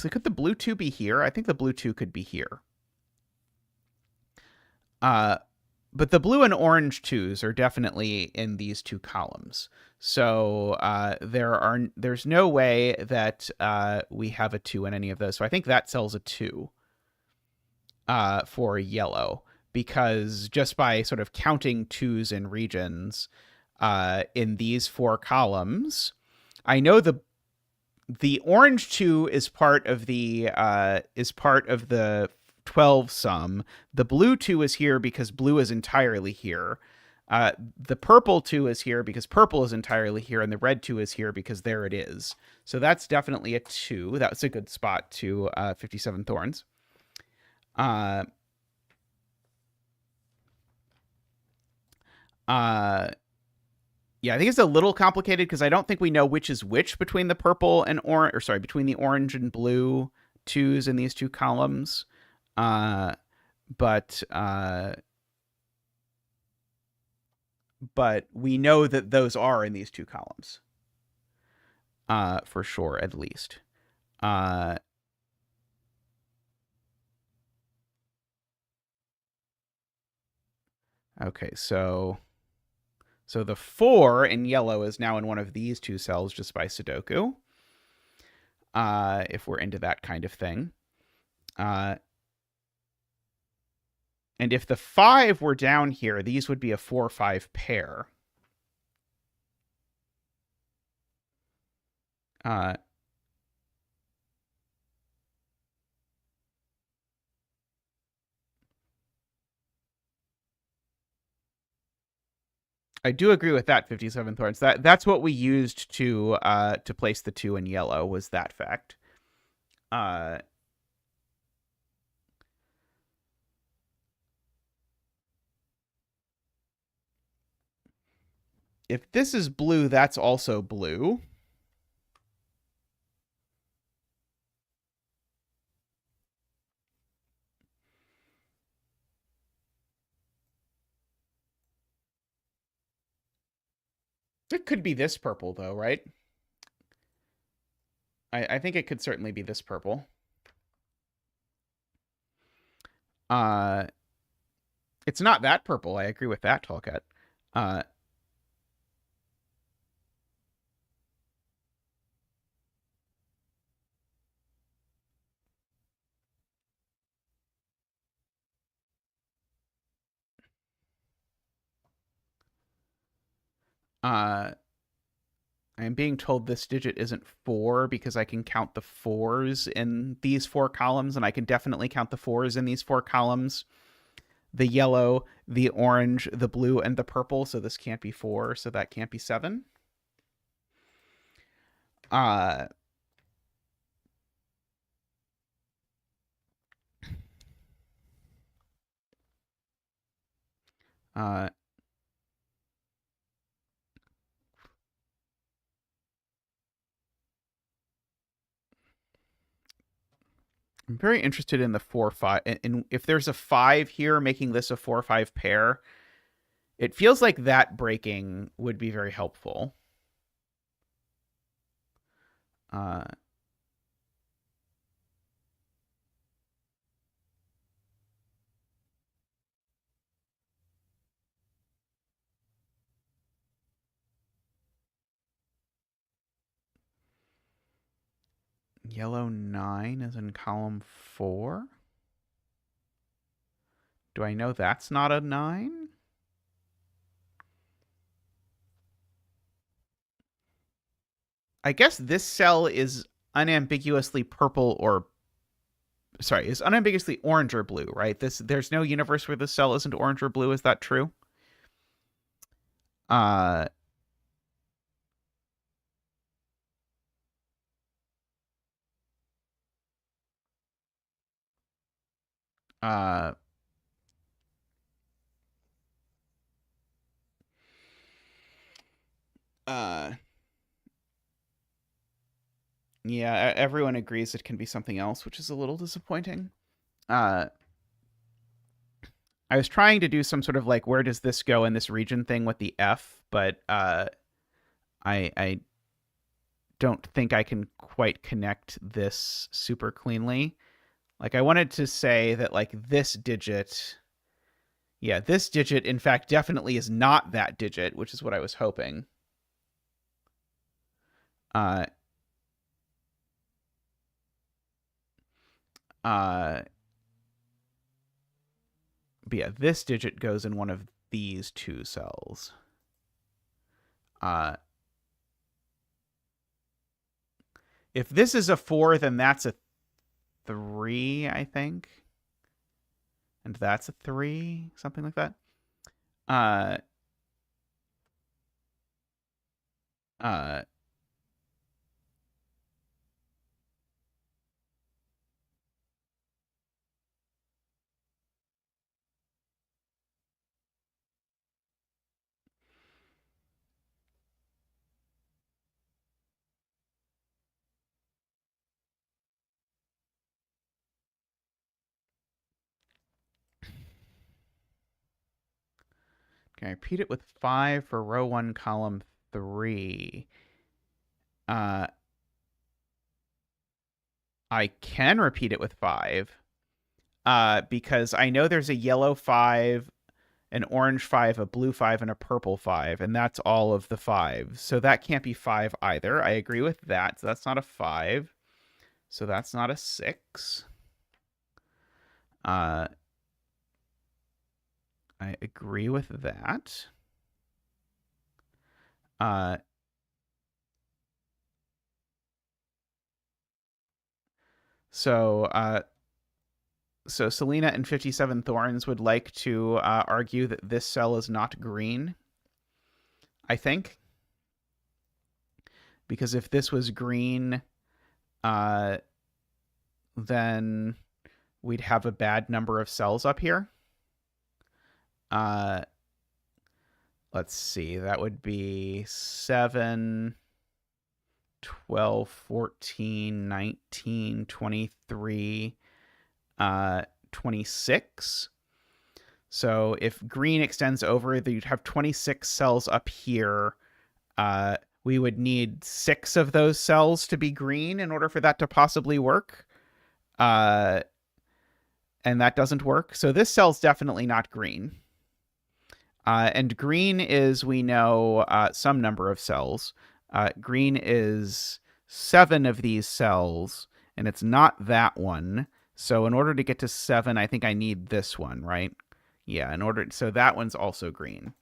could the blue 2 be here? I think the blue 2 could be here. But the blue and orange 2s are definitely in these 2 columns. So there's no way that we have a 2 in any of those. So I think that cell's a 2. For yellow, because just by sort of counting 2s in regions in these 4 columns, I know the orange 2 is part of the 12 sum. The blue 2 is here because blue is entirely here. The purple 2 is here because purple is entirely here, and the red 2 is here because there it is. So that's definitely a 2. That's a good spot to 57 Thorns. Yeah, I think it's a little complicated because I don't think we know which is which between the purple and orange, or sorry, between the orange and blue 2s in these 2 columns. But we know that those are in these 2 columns. For sure, at least. Okay, so the 4 in yellow is now in one of these 2 cells just by sudoku. If we're into that kind of thing. And if the 5 were down here, these would be a 4-5 pair. I do agree with that, 57 Thorns. That's what we used to place the 2 in yellow, was that fact. If this is blue, that's also blue. It could be this purple, though, right? I think it could certainly be this purple. It's not that purple. I agree with that, Tallcat. I'm being told this digit isn't 4 because I can count the 4s in these 4 columns, and I can definitely count the 4s in these 4 columns. The yellow, the orange, the blue, and the purple, so this can't be 4, so that can't be 7. I'm very interested in the 4-5. And if there's a 5 here, making this a 4-5 pair, it feels like that breaking would be very helpful. Yellow 9 is in column 4. Do I know that's not a 9? I guess this cell is unambiguously purple or sorry, is unambiguously orange or blue, right? There's no universe where the cell isn't orange or blue. Is that true? Uh, uh, uh, yeah, everyone agrees it can be something else, which is a little disappointing. Uh, I was trying to do some sort of like where does this go in this region thing with the F, but I don't think I can quite connect this super cleanly. Like I wanted to say that like this digit, yeah, this digit in fact definitely is not that digit, which is what I was hoping. Uh, uh, but yeah, this digit goes in one of these two cells. If this is a 4, then that's a 3, I think. And that's a 3, something like that. Uh, uh, can I repeat it with 5 for row 1, column 3? Uh, I can repeat it with 5. Because I know there's a yellow 5, an orange 5, a blue 5, and a purple 5, and that's all of the 5. So that can't be 5 either. I agree with that. So that's not a 5. So that's not a 6. I agree with that. Uh, so so Selena and 57 Thorns would like to argue that this cell is not green, I think. Because if this was green, then we'd have a bad number of cells up here. Let's see. That would be 7, 12, 14, 19, 23, 26. So if green extends over, you'd have 26 cells up here. We would need 6 of those cells to be green in order for that to possibly work. And that doesn't work. So this cell's definitely not green. And green is, we know, some number of cells. Green is 7 of these cells, and it's not that one. So in order to get to 7, I think I need this one, right? Yeah, so that one's also green.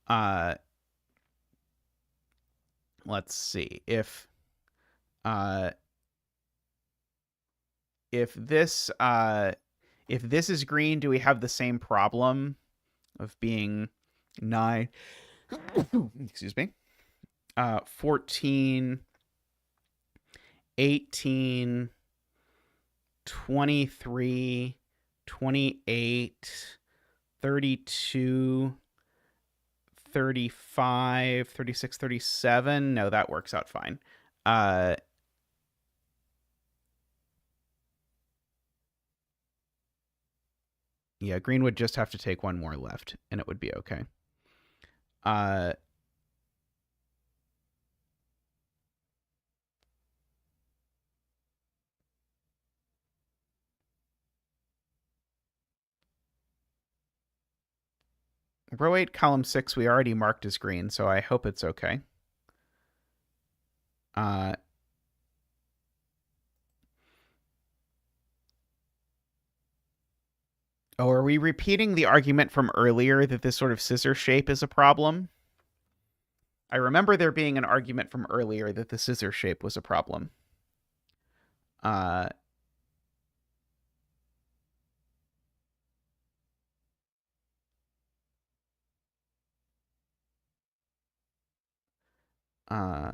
Let's see. If this is green, do we have the same problem of being 9? Excuse me. 14, 18, 23, 28, 32, 35, 36, 37. No, that works out fine. Yeah, green would just have to take one more left, and it would be okay. Row 8, column 6, we already marked as green, so I hope it's okay. Oh, are we repeating the argument from earlier that this sort of scissor shape is a problem? I remember there being an argument from earlier that the scissor shape was a problem. Uh,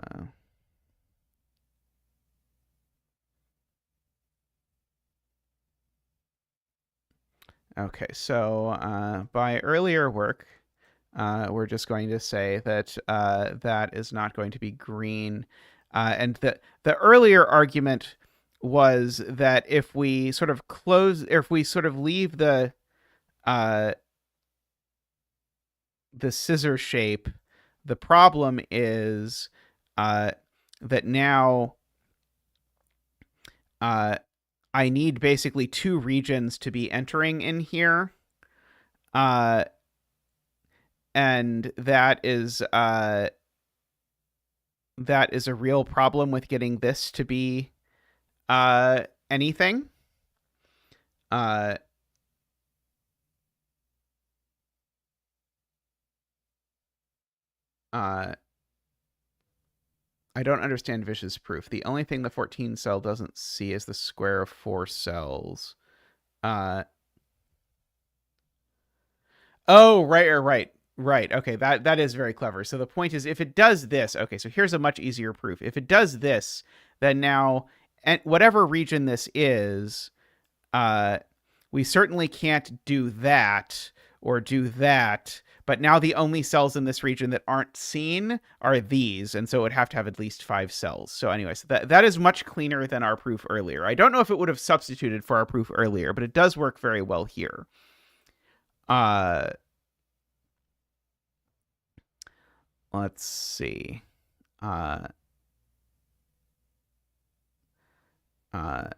okay, so by earlier work, we're just going to say that that is not going to be green. And the earlier argument was that if we sort of if we sort of leave uh, the scissor shape, the problem is uh, that now uh, I need basically two regions to be entering in here. Uh, and that is a real problem with getting this to be anything. Uh, uh, I don't understand Vish's proof. The only thing the 14 cell doesn't see is the square of 4 cells. Uh, oh, right. Okay, that is very clever. So the point is, if it does this, okay, so here's a much easier proof. If it does this, then now, and whatever region this is, uh, we certainly can't do that or do that. But now the only cells in this region that aren't seen are these, and so it would have to have at least 5 cells. So anyway, so that is much cleaner than our proof earlier. I don't know if it would have substituted for our proof earlier, but it does work very well here. Uh, let's see. Uh, uh,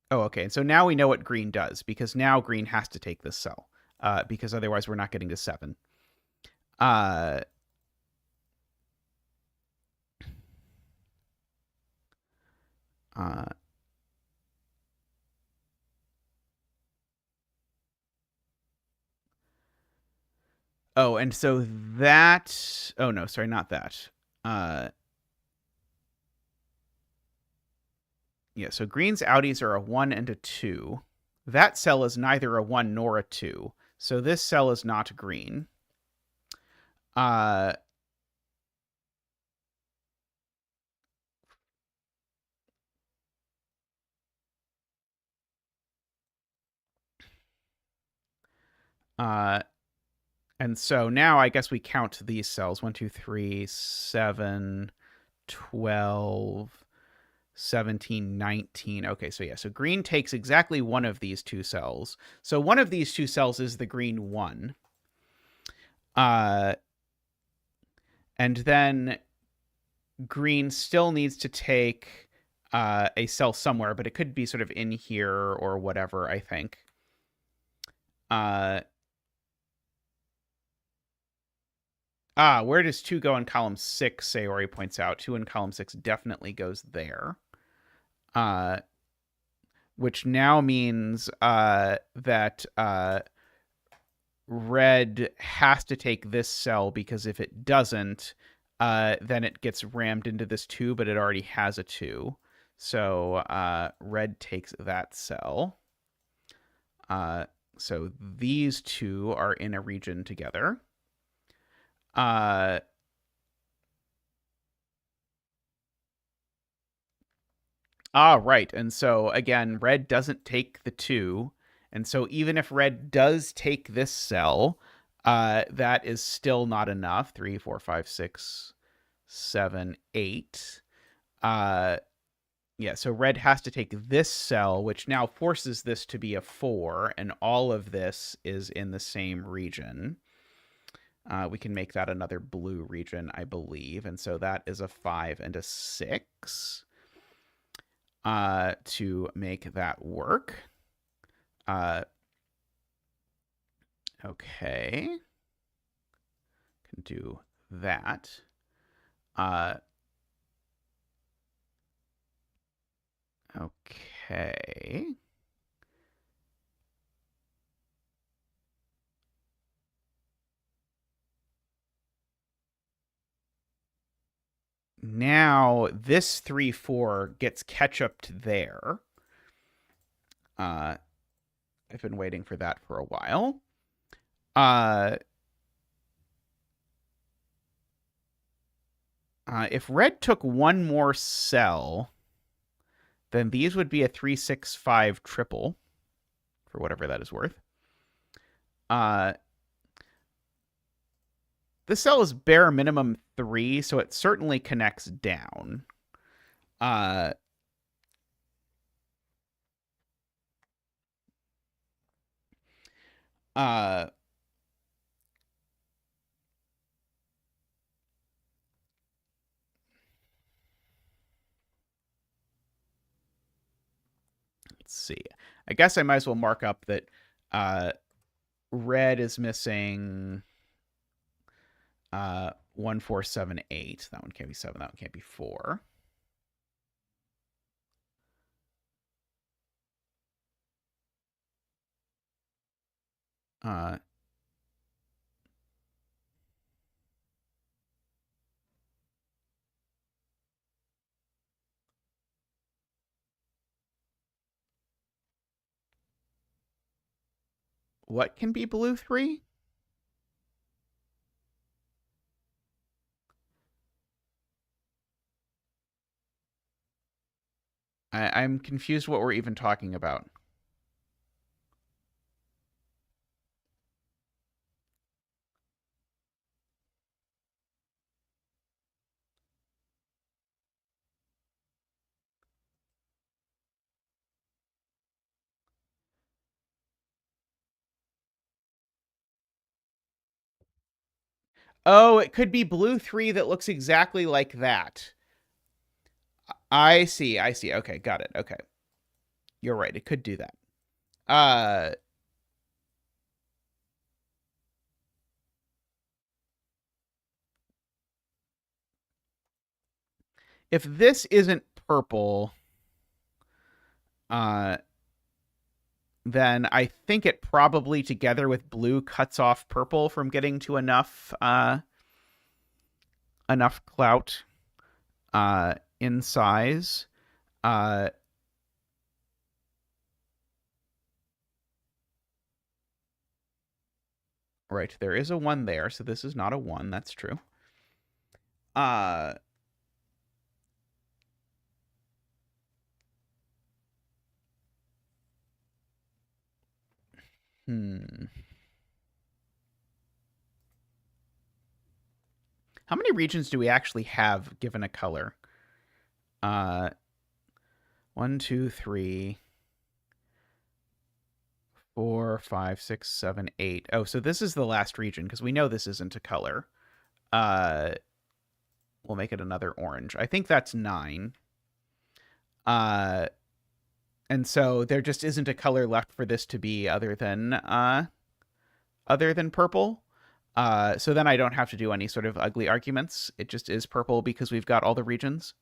oh, okay. And so now we know what green does, because now green has to take this cell, because otherwise we're not getting to 7. Uh, uh, oh, and so that. Oh no, sorry, not that. Uh, yeah. So green's outies are a 1 and a 2. That cell is neither a 1 nor a 2. So this cell is not green. Uh, uh, and so now I guess we count these cells 1, 2, 3, 7, 12, 17, 19. Okay, so yeah, so green takes exactly one of these two cells. So one of these two cells is the green one. And then green still needs to take a cell somewhere, but it could be sort of in here or whatever, I think. Where does 2 go in column 6, Sayori points out. 2 in column 6 definitely goes there. Which now means that red has to take this cell, because if it doesn't, then it gets rammed into this 2, but it already has a 2. So red takes that cell. So these two are in a region together. Right. And so again, red doesn't take the 2. And so even if red does take this cell, that is still not enough. 3, 4, 5, 6, 7, 8. Yeah, so red has to take this cell, which now forces this to be a 4, and all of this is in the same region. We can make that another blue region, I believe. And so that is a 5 and a 6 to make that work. Okay. Can do that. Okay. Now this 3, 4 gets ketchuped there. I've been waiting for that for a while. If red took one more cell, then these would be a 3-6-5 triple, for whatever that is worth. This cell is bare minimum 3, so it certainly connects down. Let's see. I guess I might as well mark up that red is missing 1, 4, 7, 8. That one can't be 7. That one can't be 4. What can be blue 3? I'm confused what we're even talking about. Oh, it could be blue 3 that looks exactly like that. I see. Okay, got it. Okay. You're right. It could do that. If this isn't purple, then I think it probably, together with blue, cuts off purple from getting to enough clout in size. Right, there is a 1 there, so this is not a 1. That's true. How many regions do we actually have given a color? 1, 2, 3, 4, 5, 6, 7, 8. Oh, so this is the last region, because we know this isn't a color. We'll make it another orange. I think that's 9. And so there just isn't a color left for this to be other than purple. So then I don't have to do any sort of ugly arguments. It just is purple because we've got all the regions.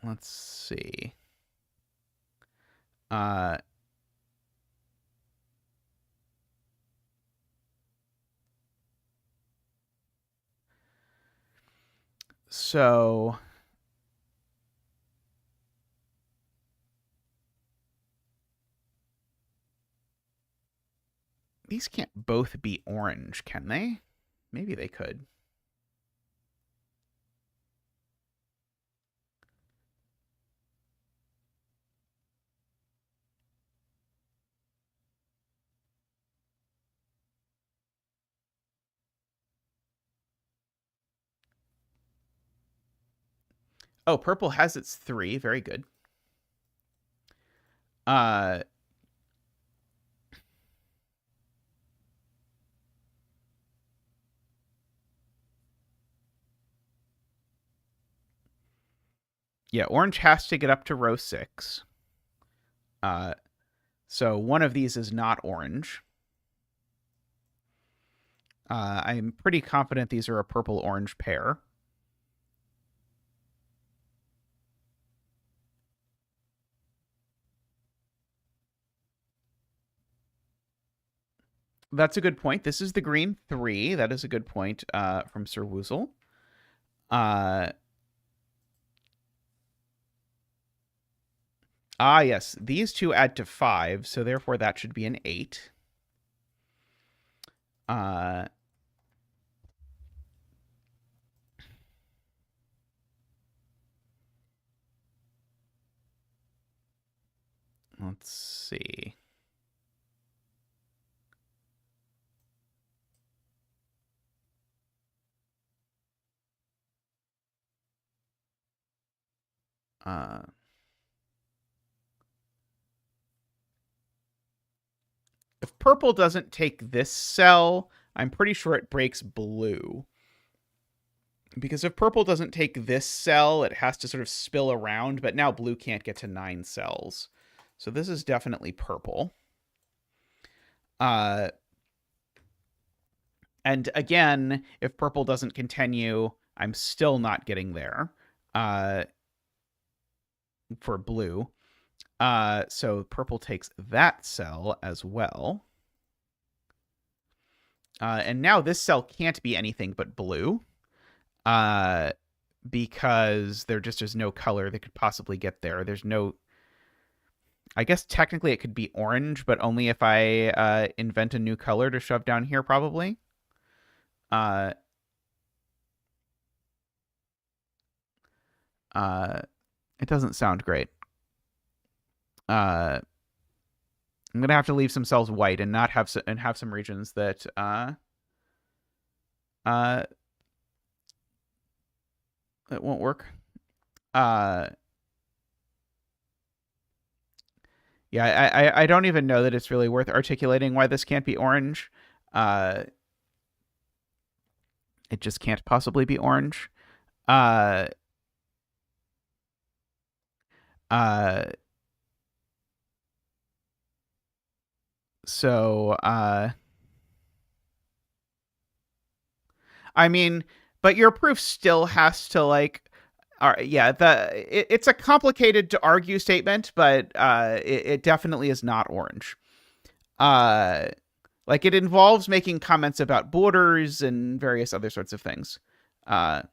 Let's see. So these can't both be orange, can they? Maybe they could. Oh, purple has its 3. Very good. Yeah, orange has to get up to row 6. So one of these is not orange. I'm pretty confident these are a purple-orange pair. That's a good point. This is the green 3. That is a good point from Sir Woozle. Yes, these two add to 5, so therefore that should be an 8. Let's see. If purple doesn't take this cell, I'm pretty sure it breaks blue. Because if purple doesn't take this cell, it has to sort of spill around, but now blue can't get to 9 cells. So this is definitely purple. And again, if purple doesn't continue, I'm still not getting there for blue. So purple takes that cell as well. And now this cell can't be anything but blue. Because there just is no color that could possibly get there. There's no... I guess technically it could be orange, but only if I invent a new color to shove down here, probably. It doesn't sound great. I'm gonna have to leave some cells white and not have some regions that that won't work. Yeah, I don't even know that it's really worth articulating why this can't be orange. It just can't possibly be orange. So I mean, but your proof still has to like yeah, it's a complicated to argue statement, but it definitely is not orange. Like it involves making comments about borders and various other sorts of things. I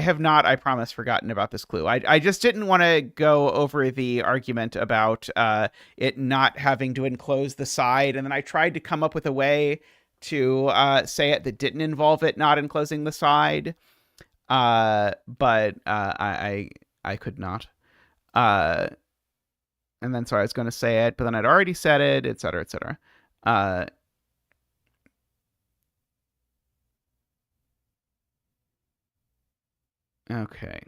have not, I promise, forgotten about this clue. I just didn't want to go over the argument about it not having to enclose the side, and then I tried to come up with a way to say it that didn't involve it not enclosing the side. But I could not. And then sorry, I was going to say it, but then I'd already said it, etc., etc. Okay.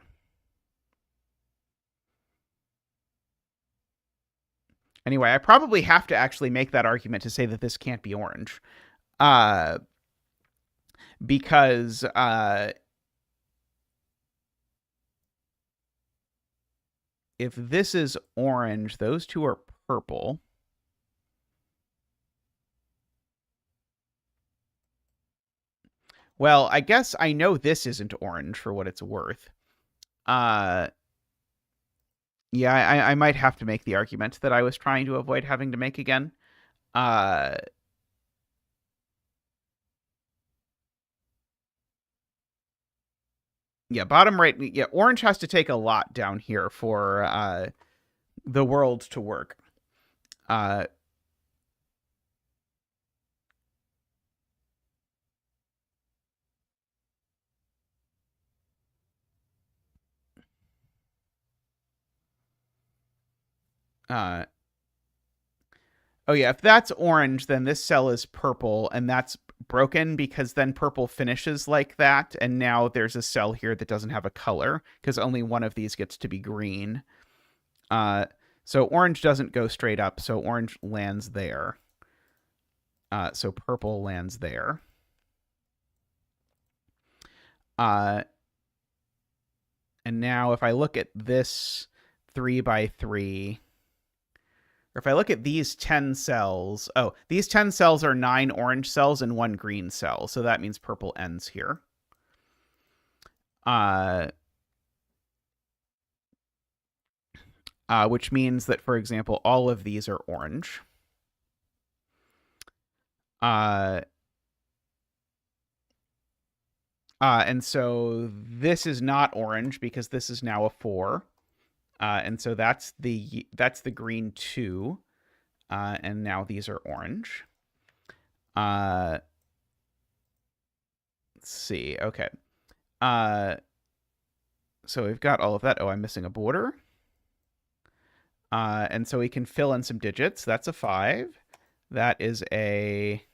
Anyway, I probably have to actually make that argument to say that this can't be orange. Because if this is orange, those two are purple. Well, I guess I know this isn't orange for what it's worth. Yeah, I might have to make the argument that I was trying to avoid having to make again. Yeah, bottom right. Yeah, orange has to take a lot down here for the world to work. Oh yeah, if that's orange, then this cell is purple, and that's broken because then purple finishes like that, and now there's a cell here that doesn't have a color because only one of these gets to be green. So orange doesn't go straight up, so orange lands there. So purple lands there. And now if I look at this 3x3, or if I look at these 10 cells, these 10 cells are 9 orange cells and 1 green cell. So that means purple ends here. Which means that, for example, all of these are orange. And so this is not orange because this is now a 4. And so that's the green 2. And now these are orange. Let's see. Okay. So we've got all of that. Oh, I'm missing a border. And so we can fill in some digits. That's a 5. That is a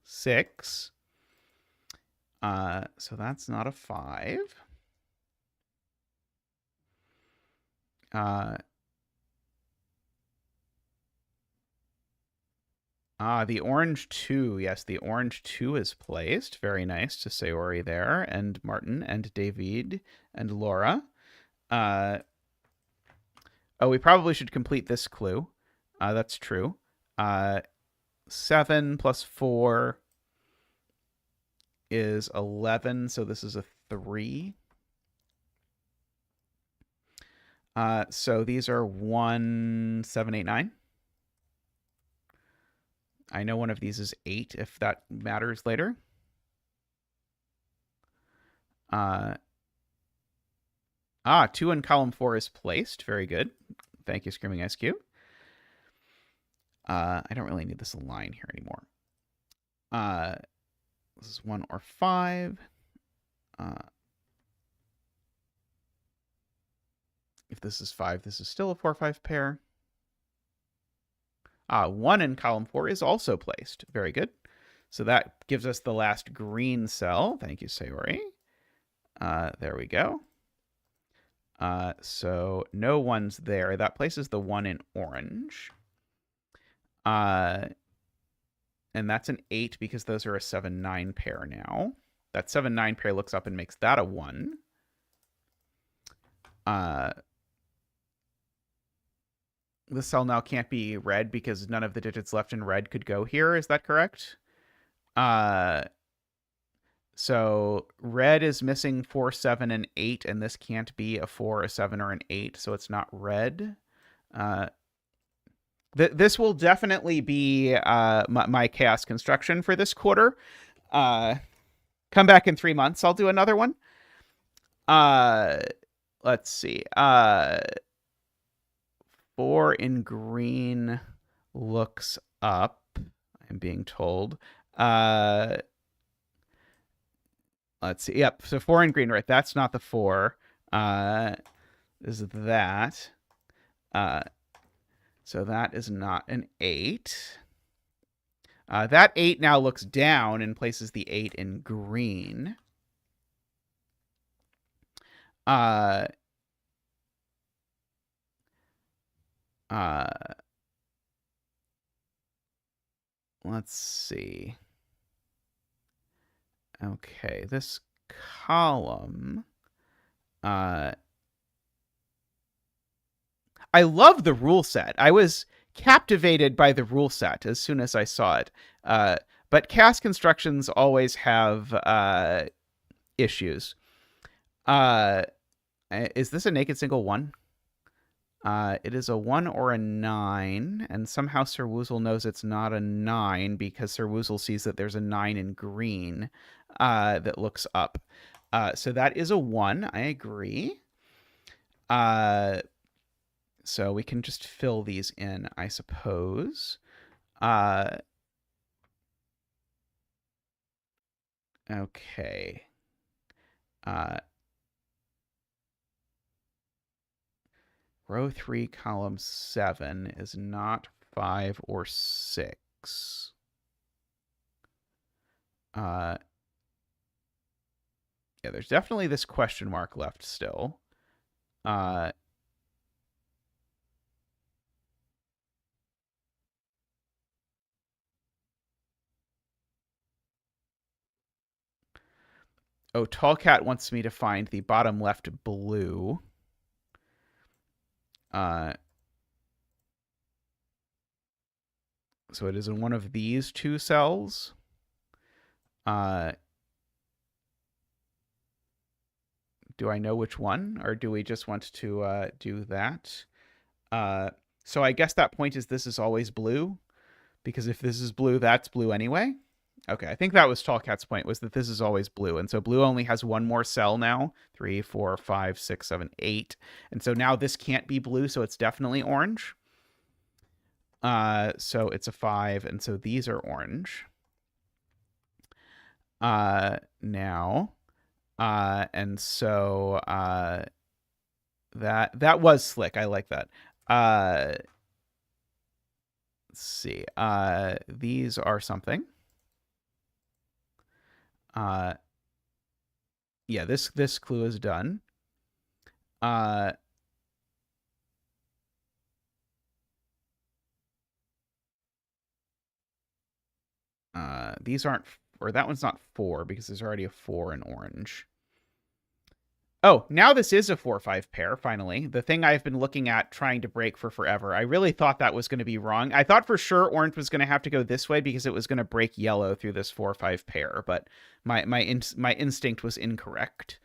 6. So that's not a 5. The orange 2. Yes, the orange 2 is placed. Very nice to Sayori there, and Martin, and David, and Laura. Oh, we probably should complete this clue. That's true. 7 plus 4 is 11, so this is a 3. So these are 1, 7, 8, 9. I know one of these is 8, if that matters later. 2 in column 4 is placed. Very good. Thank you, Screaming Ice Cube. I don't really need this line here anymore. This is 1 or 5. If this is 5, this is still a 4-5 pair. 1 in column 4 is also placed. Very good. So that gives us the last green cell. Thank you, Sayori. There we go. So no one's there. That places the 1 in orange. And that's an 8 because those are a 7-9 pair now. That 7-9 pair looks up and makes that a 1. This cell now can't be red because none of the digits left in red could go here. Is that correct? So red is missing 4, 7, and 8, and this can't be a 4, a 7, or an 8, so it's not red. This will definitely be my chaos construction for this quarter. Come back in 3 months. I'll do another one. Let's see. 4 in green looks up. I'm being told. Let's see. Yep. So 4 in green, right? That's not the 4. Is that? So that is not an 8. That 8 now looks down and places the 8 in green. Let's see. Okay, this column. I love the rule set. I was captivated by the rule set as soon as I saw it. But cast constructions always have issues. Is this a naked single 1? It is a 1 or a 9, and somehow Sir Woozle knows it's not a 9 because Sir Woozle sees that there's a 9 in green that looks up. So that is a 1. I agree. So we can just fill these in, I suppose. Okay. Row 3, column 7 is not 5 or 6. Yeah, there's definitely this question mark left still. Oh, Tallcat wants me to find the bottom left blue. So it is in one of these 2 cells. Do I know which one, or do we just want to do that? So I guess that point is this is always blue, because if this is blue, that's blue anyway. Okay, I think that was Tallcat's point, was that this is always blue. And so blue only has one more cell now. 3, 4, 5, 6, 7, 8. And so now this can't be blue, so it's definitely orange. So it's a 5, and so these are orange. Now. And so that was slick. I like that. Let's see. These are something. Yeah, this clue is done. These aren't, or that one's not 4 because there's already a 4 in orange. Oh, now this is a 4-5 pair, finally. The thing I've been looking at trying to break for forever. I really thought that was going to be wrong. I thought for sure orange was going to have to go this way because it was going to break yellow through this 4-5 pair, but my instinct was incorrect.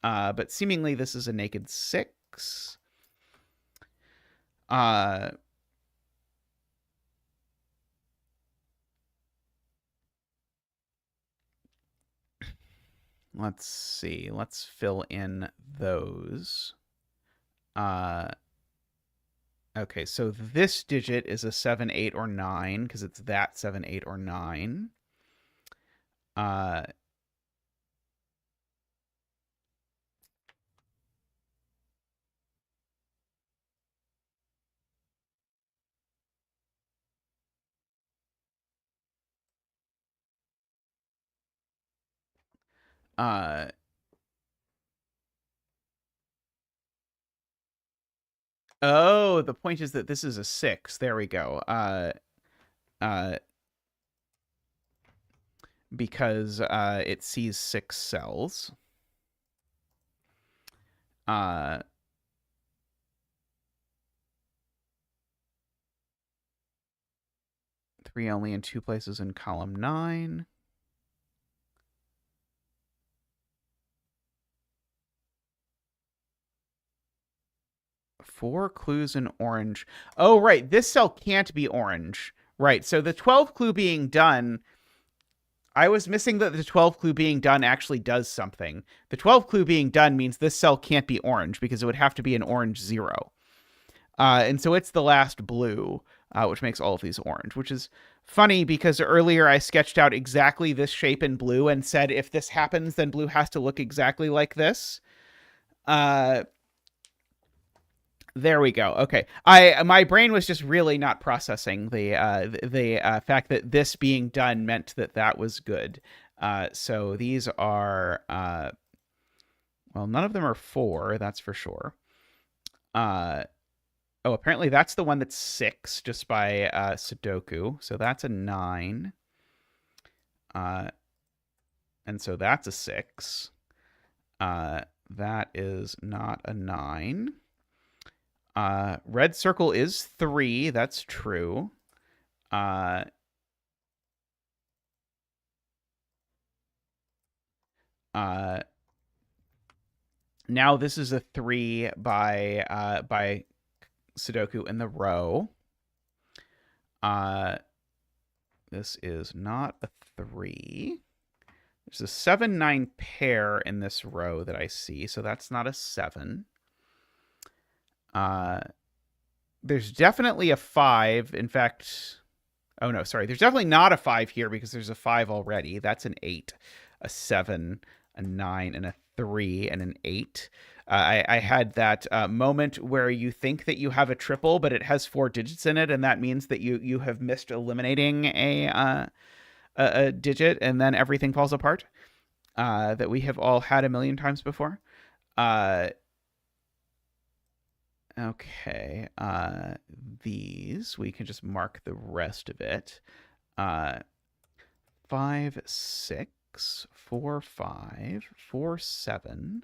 But seemingly this is a naked 6. Let's see. Let's fill in those. Okay, so this digit is a 7, 8, or 9 because it's that 7, 8, or 9. Oh, the point is that this is a 6. There we go. Because it sees 6 cells. 3 only in 2 places in column 9. Four clues in orange. Oh, right. This cell can't be orange. Right. So the 12 clue being done, I was missing that the 12 clue being done actually does something. The 12 clue being done means this cell can't be orange because it would have to be an orange 0. And so it's the last blue, which makes all of these orange, which is funny because earlier I sketched out exactly this shape in blue and said if this happens, then blue has to look exactly like this. There we go. Okay, my brain was just really not processing the fact that this being done meant that was good. So these are well, none of them are 4, that's for sure. Oh, apparently that's the one that's 6 just by sudoku. So that's a 9. And so that's a 6. That is not a 9. Red circle is 3. That's true. Now this is a 3 by sudoku in the row. This is not a 3. There's a 7, 9 pair in this row that I see, so that's not a 7. There's definitely a 5. In fact, oh no, sorry. There's definitely not a 5 here because there's a 5 already. That's an 8, a 7, a 9, and a 3, and an 8. I had that moment where you think that you have a triple, but it has 4 digits in it, and that means that you have missed eliminating a digit, and then everything falls apart. That we have all had a million times before. Okay, these, we can just mark the rest of it. 5, 6, 4, 5, 4, 7,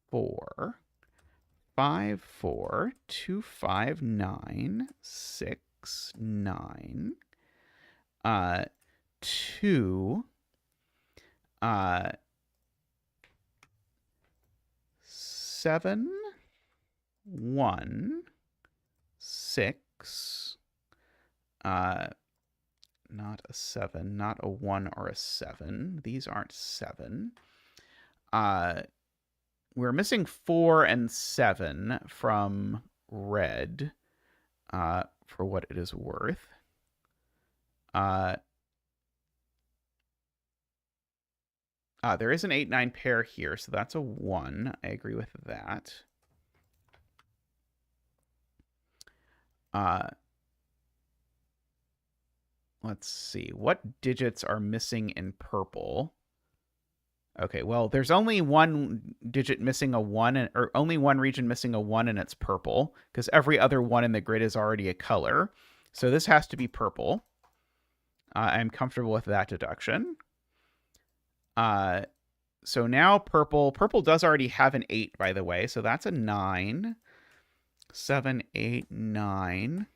4, 5, 4, 2, 5, 9, 6, 9, 2, 7, 1, 6, not a 7, not a 1 or a 7. These aren't 7. We're missing 4 and 7 from red, for what it is worth. There is an 8-9 pair here, so that's a 1. I agree with that. Let's see. What digits are missing in purple? Okay, well, there's only one digit missing a 1, or only one region missing a 1, and it's purple, because every other 1 in the grid is already a color. So this has to be purple. I'm comfortable with that deduction. So now purple does already have an 8, by the way, so that's a 9. 7, 8, 9.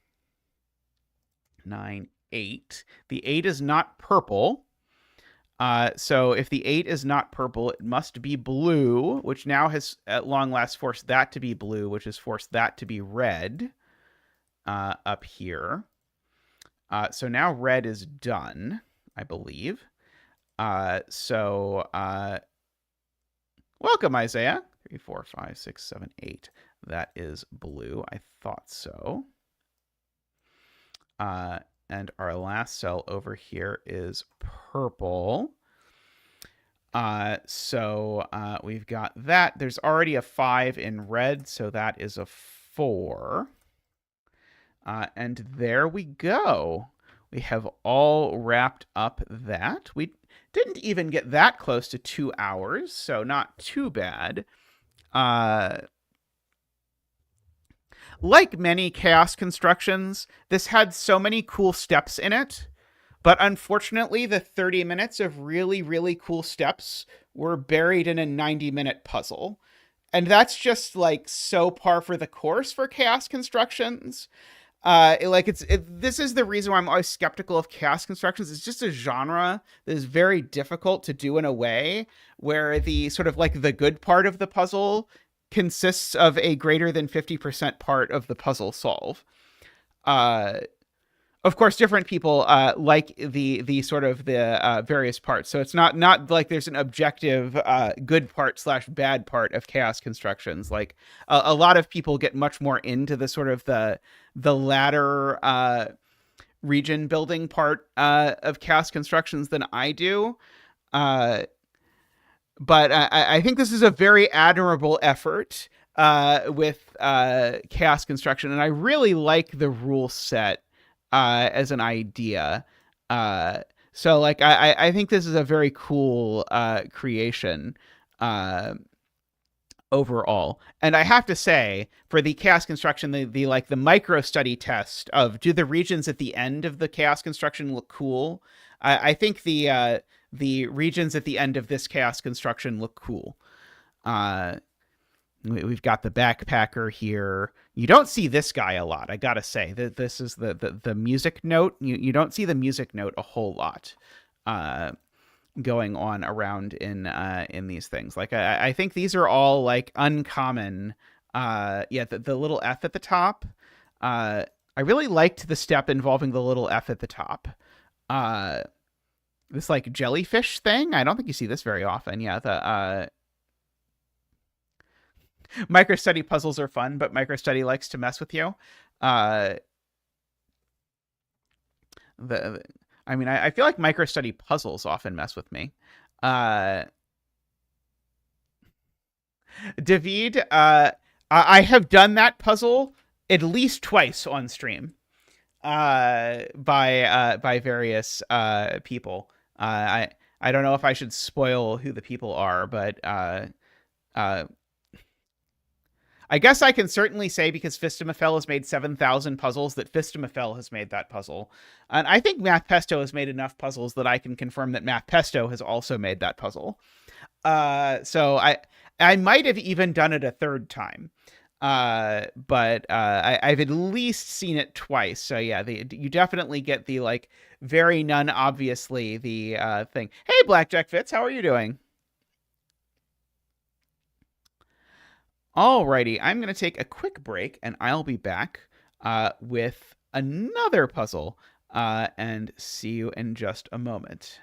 9, 8. The 8 is not purple. So if the 8 is not purple, it must be blue, which now has at long last forced that to be blue, which has forced that to be red up here. So now red is done, I believe. Welcome, Isaiah. 3, 4, 5, 6, 7, 8. That is blue. I thought so. And our last cell over here is purple. So we've got that. There's already a 5 in red, so that is a 4. And there we go. We have all wrapped up that. We didn't even get that close to 2 hours, so not too bad. Like many chaos constructions, this had so many cool steps in it, but unfortunately the 30 minutes of really, really cool steps were buried in a 90-minute puzzle. And that's just like so par for the course for chaos constructions. This is the reason why I'm always skeptical of chaos constructions. It's just a genre that is very difficult to do in a way where the sort of like the good part of the puzzle consists of a greater than 50% part of the puzzle solve. Of course, different people like the sort of the various parts. So it's not like there's an objective good part / bad part of chaos constructions. Like a lot of people get much more into the sort of the latter region building part of chaos constructions than I do. But I think this is a very admirable effort with chaos construction, and I really like the rule set as an idea. So like I think this is a very cool creation overall. And I have to say, for the chaos construction, the micro study test of do the regions at the end of the chaos construction look cool? I think the regions at the end of this chaos construction look cool. We've got the backpacker here. You don't see this guy a lot, I gotta say. This is the music note. You don't see the music note a whole lot going on around in these things. Like I think these are all like uncommon. The little F at the top. I really liked the step involving the little F at the top. This like jellyfish thing. I don't think you see this very often. Yeah, the microstudy puzzles are fun, but microstudy likes to mess with you. I feel like microstudy puzzles often mess with me. David, I have done that puzzle at least twice on stream by various people. I don't know if I should spoil who the people are, but I guess I can certainly say, because Fistamafel has made 7,000 puzzles, that Fistamafel has made that puzzle. And I think Math Pesto has made enough puzzles that I can confirm that Math Pesto has also made that puzzle. So I might have even done it a third time. But I've at least seen it twice. So yeah, you definitely get the like very non-obviously the thing. Hey, Blackjack Fitz, how are you doing? Alrighty, I'm going to take a quick break, and I'll be back with another puzzle. and see you in just a moment.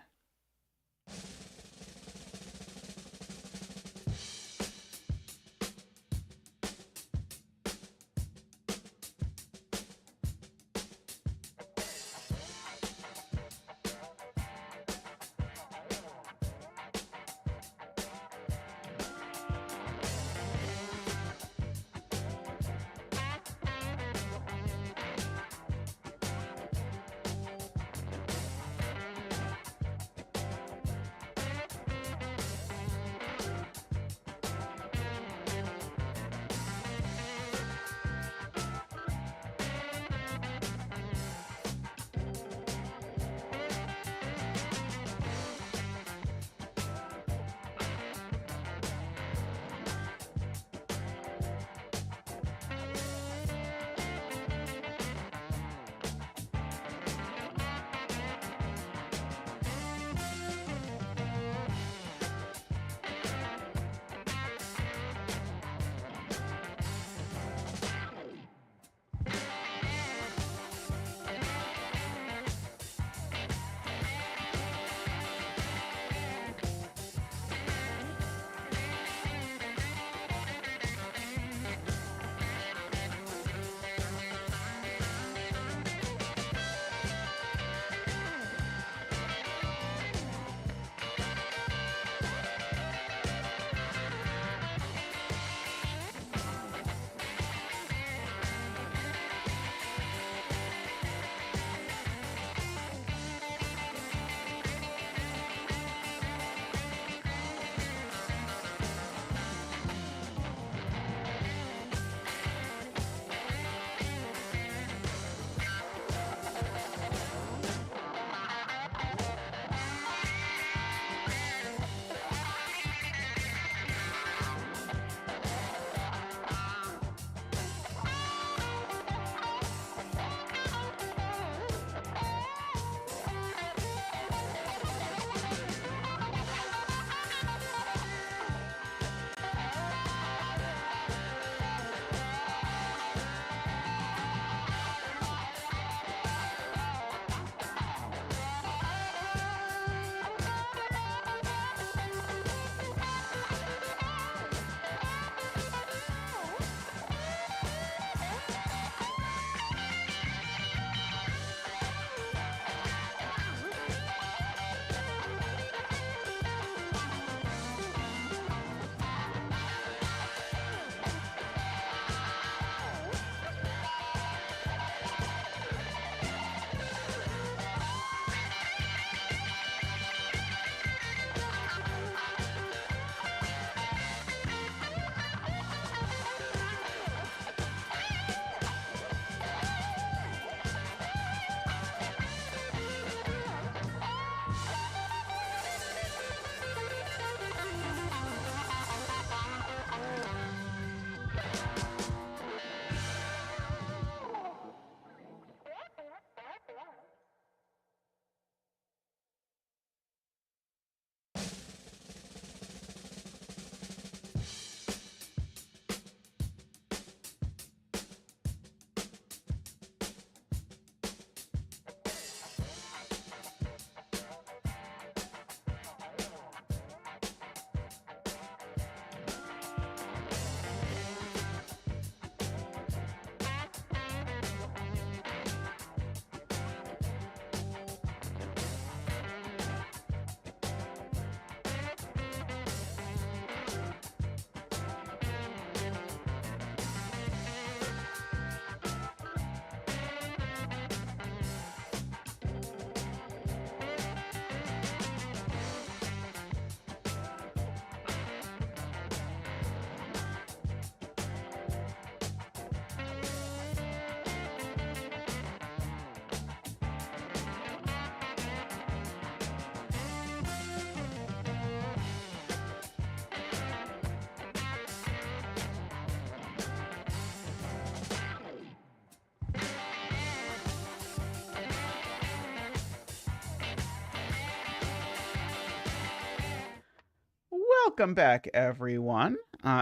welcome back, everyone.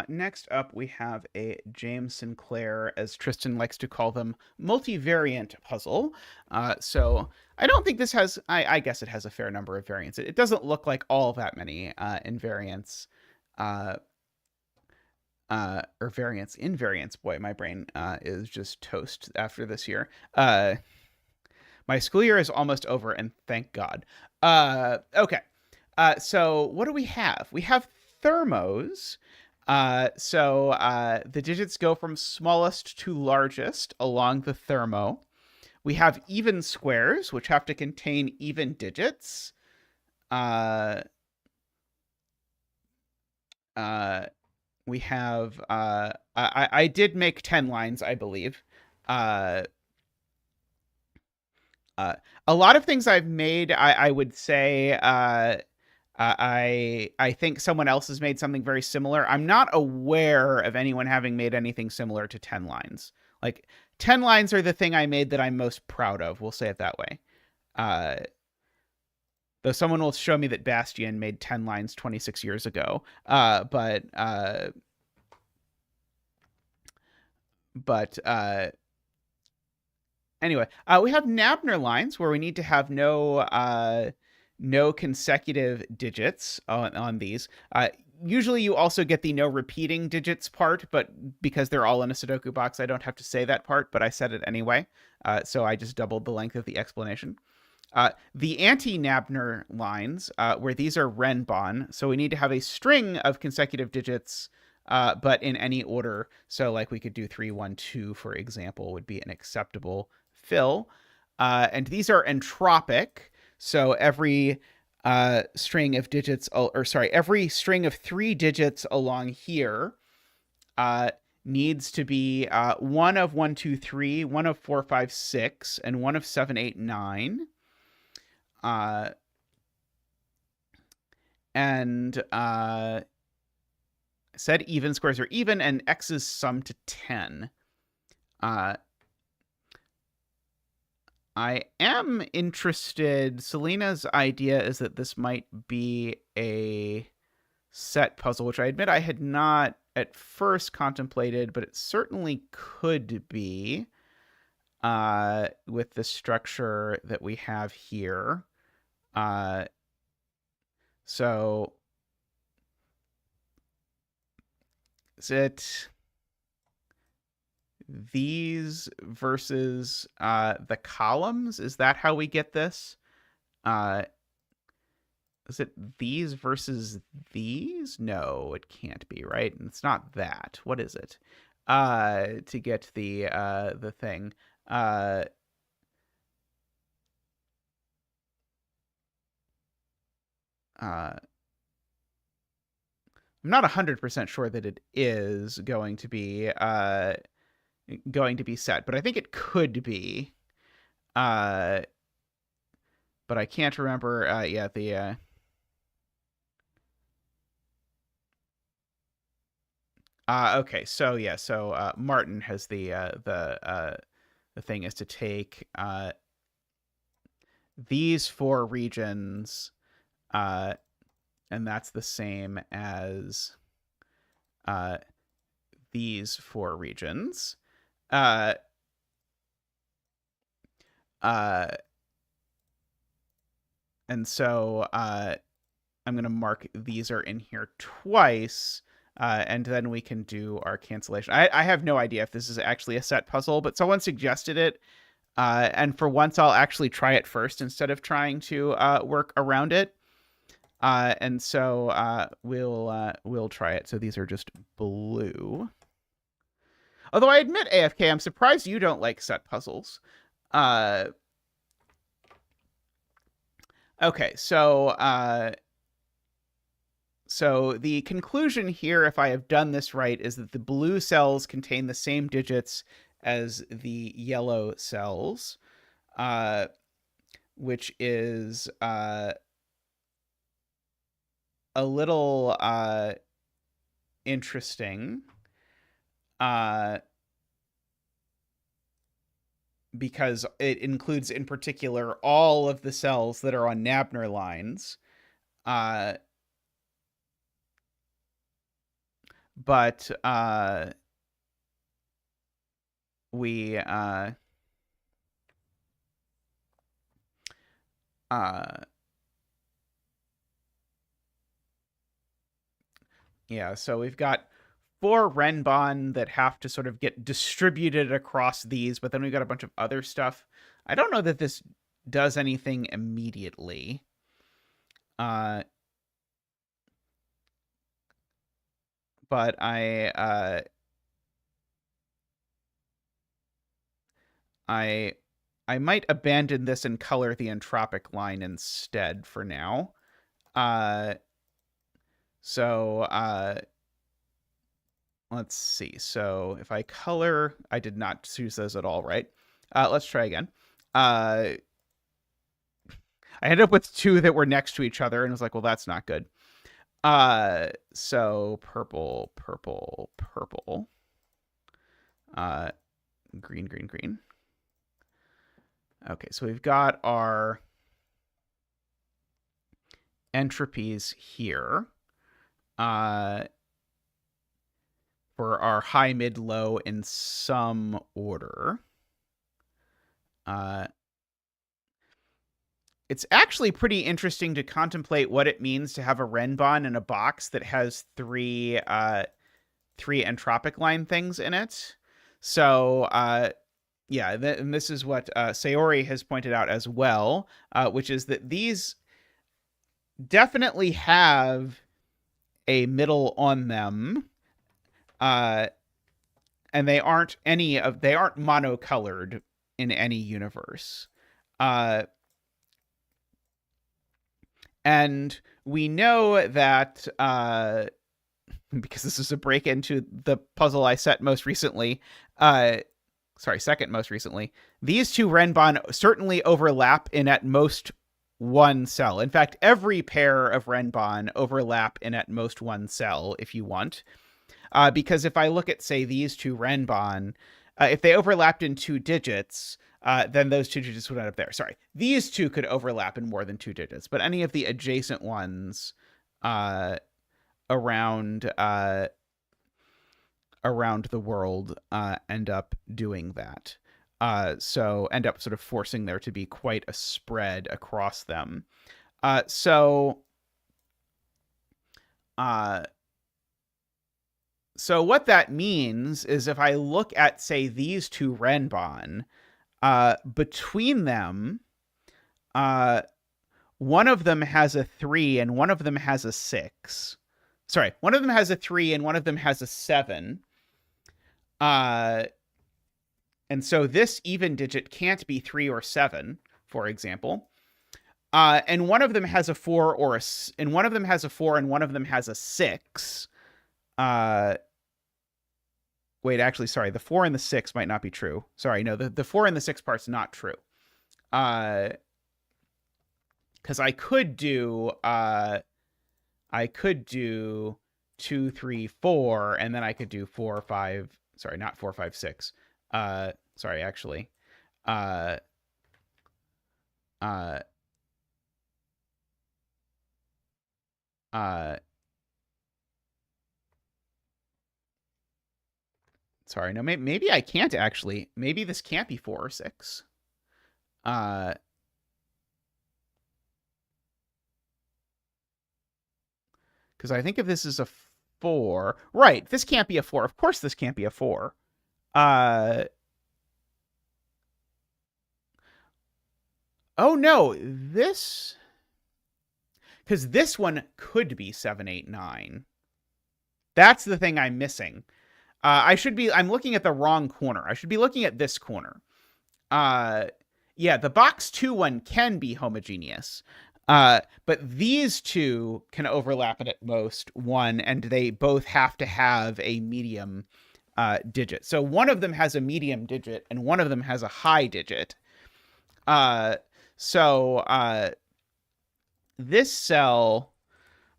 Next up, we have a James Sinclair, as Tristan likes to call them, multivariant puzzle. So I don't think this has, I guess it has a fair number of variants. It doesn't look like all that many invariants. Or variants, invariants. Boy, my brain is just toast after this year. My school year is almost over, and thank God. Okay. So what do we have? We have thermos. The digits go from smallest to largest along the thermo. We have even squares, which have to contain even digits. We have I did make 10 lines, I believe. A lot of things I've made, I would say, I think someone else has made something very similar. I'm not aware of anyone having made anything similar to 10 lines. Like 10 lines are the thing I made that I'm most proud of. We'll say it that way. Though someone will show me that Bastian made 10 lines 26 years ago. But anyway, we have Nabner lines where we need to have no consecutive digits on these. Usually you also get the no repeating digits part, but because they're all in a Sudoku box, I don't have to say that part, but I said it anyway. So I just doubled the length of the explanation. The anti-Nabner lines, where these are Renbon, so we need to have a string of consecutive digits, but in any order. So like we could do 3, 1, 2, for example, would be an acceptable fill. And these are entropic, so every string of digits, every string of 3 digits along here needs to be 1 of 1, 2, 3, 1 of 4, 5, 6, and 1 of 7, 8, 9. Said even squares are even, and x's sum to 10. I am interested. Selena's idea is that this might be a set puzzle, which I admit I had not at first contemplated, but it certainly could be with the structure that we have here. So is it these versus the columns? Is that how we get this? Is it these versus these? No, it can't be, right? And it's not that. What is it? To get the thing. I'm not 100% sure that it is going to be set, but I think it could be. But I can't remember. Okay, so Martin has the thing is to take these 4 regions, and that's the same as these 4 regions. And so I'm going to mark these are in here twice, and then we can do our cancellation. I have no idea if this is actually a set puzzle, but someone suggested it, and for once I'll actually try it first instead of trying to work around it. And so we'll try it. So these are just blue. Although I admit, AFK, I'm surprised you don't like set puzzles. Okay, so the conclusion here, if I have done this right, is that the blue cells contain the same digits as the yellow cells, which is a little interesting. Because it includes, in particular, all of the cells that are on Nabner lines. but we yeah, so we've got 4 Renbon that have to sort of get distributed across these, but then we've got a bunch of other stuff. I don't know that this does anything immediately. But I might abandon this and color the entropic line instead for now. So let's see. So if I color, I did not choose those at all, right? Let's try again. I ended up with 2 that were next to each other and was like, well, that's not good. So purple, purple, purple. Green, green, green. Okay, so we've got our entropies here. For our high, mid, low in some order. It's actually pretty interesting to contemplate what it means to have a Renbon in a box that has 3 entropic line things in it. So, yeah, and this is what Sayori has pointed out as well, which is that these definitely have a middle on them. And they aren't monocolored in any universe. And we know that because this is a break into the puzzle I set most recently, second most recently, these 2 Renbon certainly overlap in at most 1 cell. In fact, every pair of Renbon overlap in at most 1 cell if you want. Because if I look at, say, these 2 Renbon, if they overlapped in 2 digits, then those 2 digits would end up there. Sorry, these 2 could overlap in more than 2 digits, but any of the adjacent ones around the world end up doing that. So end up sort of forcing there to be quite a spread across them. So what that means is if I look at, say, these 2 Renbon, between them, one of them has a 3 and one of them has a 6. Sorry, one of them has a 3 and one of them has a 7. And so this even digit can't be 3 or 7, for example. And one of them has a 4 and one of them has a 4 and one of them has a 6. Wait, actually, sorry. The 4 and the 6 might not be true. Sorry, no, the 4 and the 6 part's not true. Because I could do 2, 3, 4, and then I could do 4, 5. Sorry, not 4, 5, 6. Sorry, actually. Sorry, no, maybe I can't actually. Maybe this can't be 4 or 6. Because I think if this is a 4, right? This can't be a 4. Of course, this can't be a 4. Oh no, this, because this one could be 7, 8, 9. That's the thing I'm missing. I'm looking at the wrong corner. I should be looking at this corner. Yeah, the box 2 one can be homogeneous. But these 2 can overlap at most 1, and they both have to have a medium digit. So one of them has a medium digit, and one of them has a high digit. So this cell,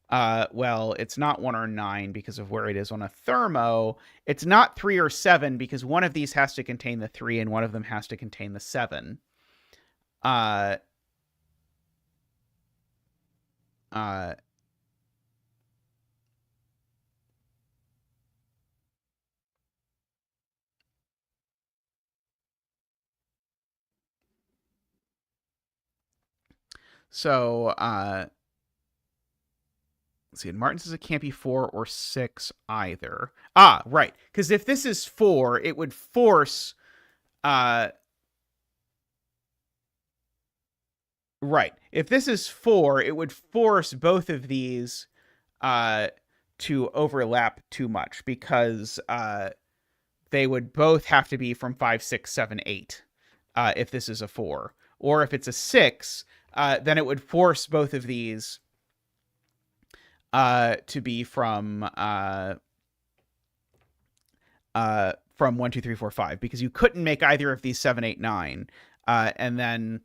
well, it's not 1 or 9 because of where it is on a thermo. It's not 3 or 7 because one of these has to contain the 3 and one of them has to contain the 7. So, let's see. Martin says it can't be 4 or 6 either. Ah, right. Because if this is 4, it would force. Right. If this is 4, it would force both of these to overlap too much because they would both have to be from 5, 6, 7, 8 if this is a 4. Or if it's a 6, then it would force both of these to be from 1, 2, 3, 4, 5 because you couldn't make either of these 7, 8, 9. And then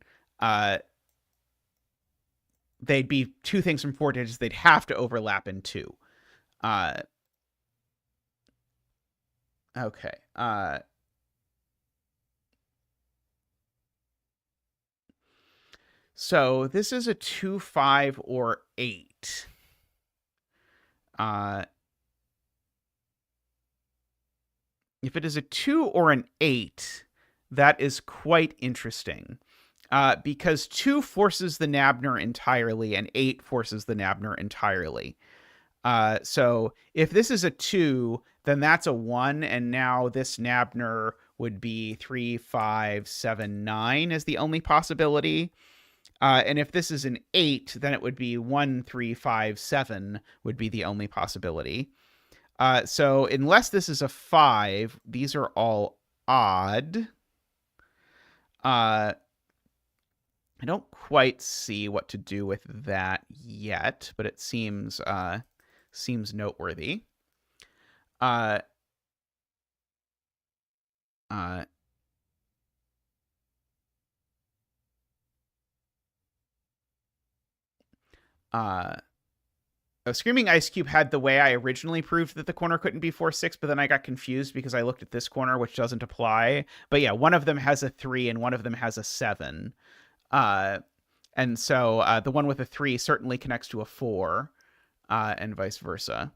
they'd be two things from 4 digits. They'd have to overlap in 2. Okay. So this is a 2, 5, or 8. If it is a 2 or an 8, that is quite interesting. Because 2 forces the Nabner entirely and 8 forces the Nabner entirely. So if this is a 2, then that's a 1, and now this Nabner would be 3, 5, 7, 9 as the only possibility. And if this is an 8, then it would be 1, 3, 5, 7 would be the only possibility. So unless this is a 5, these are all odd. I don't quite see what to do with that yet, but it seems noteworthy. Screaming Ice Cube had the way I originally proved that the corner couldn't be 4, 6, but then I got confused because I looked at this corner, which doesn't apply. But yeah, one of them has a 3 and one of them has a 7. And so the one with a 3 certainly connects to a 4, and vice versa.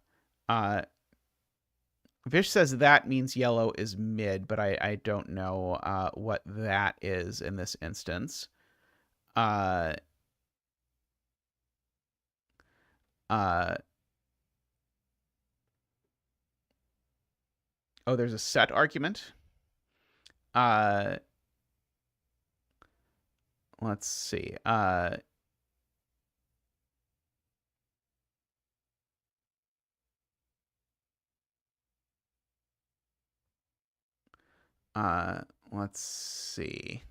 Vish says that means yellow is mid, but I don't know what that is in this instance. Oh, there's a set argument. Let's see. Let's see.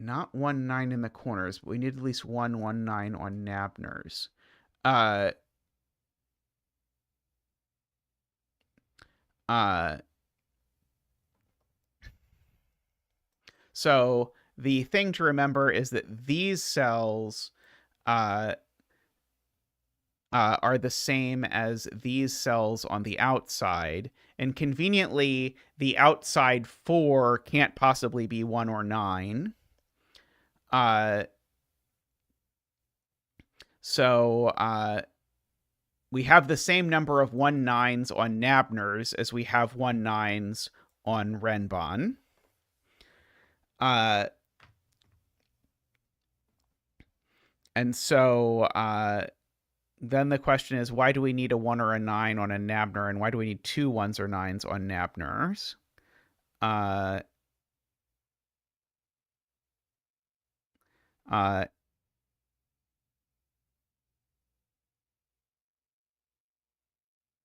Not 1, 9 in the corners, but we need at least 1, 1, 9 on Nabners. So the thing to remember is that these cells are the same as these cells on the outside. And conveniently, the outside 4 can't possibly be 1 or 9. So we have the same number of 1 9s on Nabners as we have 1 9s on Renbon. And so then the question is, why do we need a 1 or a 9 on a Nabner, and why do we need 2 1s or 9s on Nabners?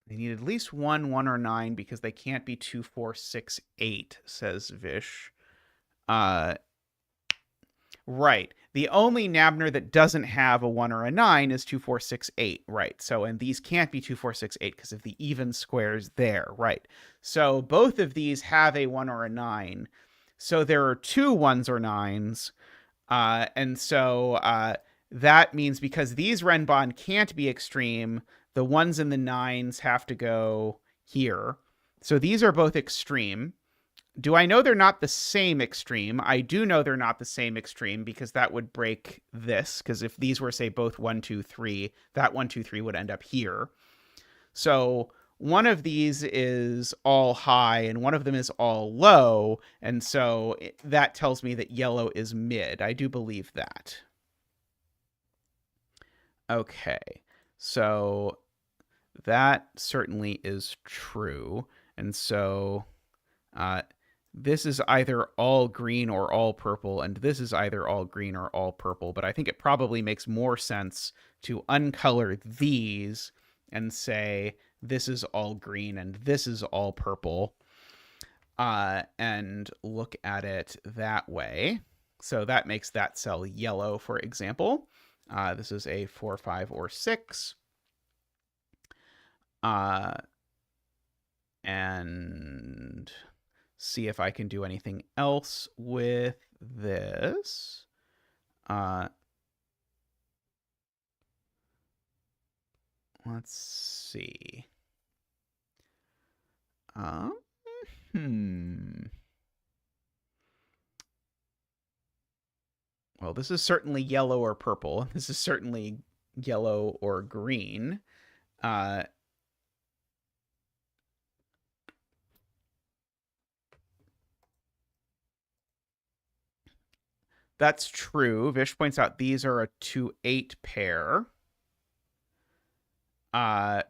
They need at least 1, 1, or 9 because they can't be 2, 4, 6, 8, says Vish. Right. The only Nabner that doesn't have a 1 or a 9 is 2, 4, 6, 8. Right. So, and these can't be 2, 4, 6, 8 because of the even squares there. Right. So both of these have a 1 or a 9. So there are 2 1s or 9s. And so that means because these Renbon can't be extreme, the 1s and the 9s have to go here. So these are both extreme. Do I know they're not the same extreme? I do know they're not the same extreme because that would break this. Because if these were, say, both 1, 2, 3, that 1, 2, 3 would end up here. So one of these is all high and one of them is all low, and so that tells me that yellow is mid. I do believe that. Okay, so that certainly is true, and so uh, this is either all green or all purple, and this is either all green or all purple, but I think it probably makes more sense to uncolor these and say this is all green and this is all purple, and look at it that way. So that makes that cell yellow, for example. This is a 4, 5, or 6. And see if I can do anything else with this. Let's see. Well, this is certainly yellow or purple. This is certainly yellow or green. That's true. Vish points out these are a 2-8 pair.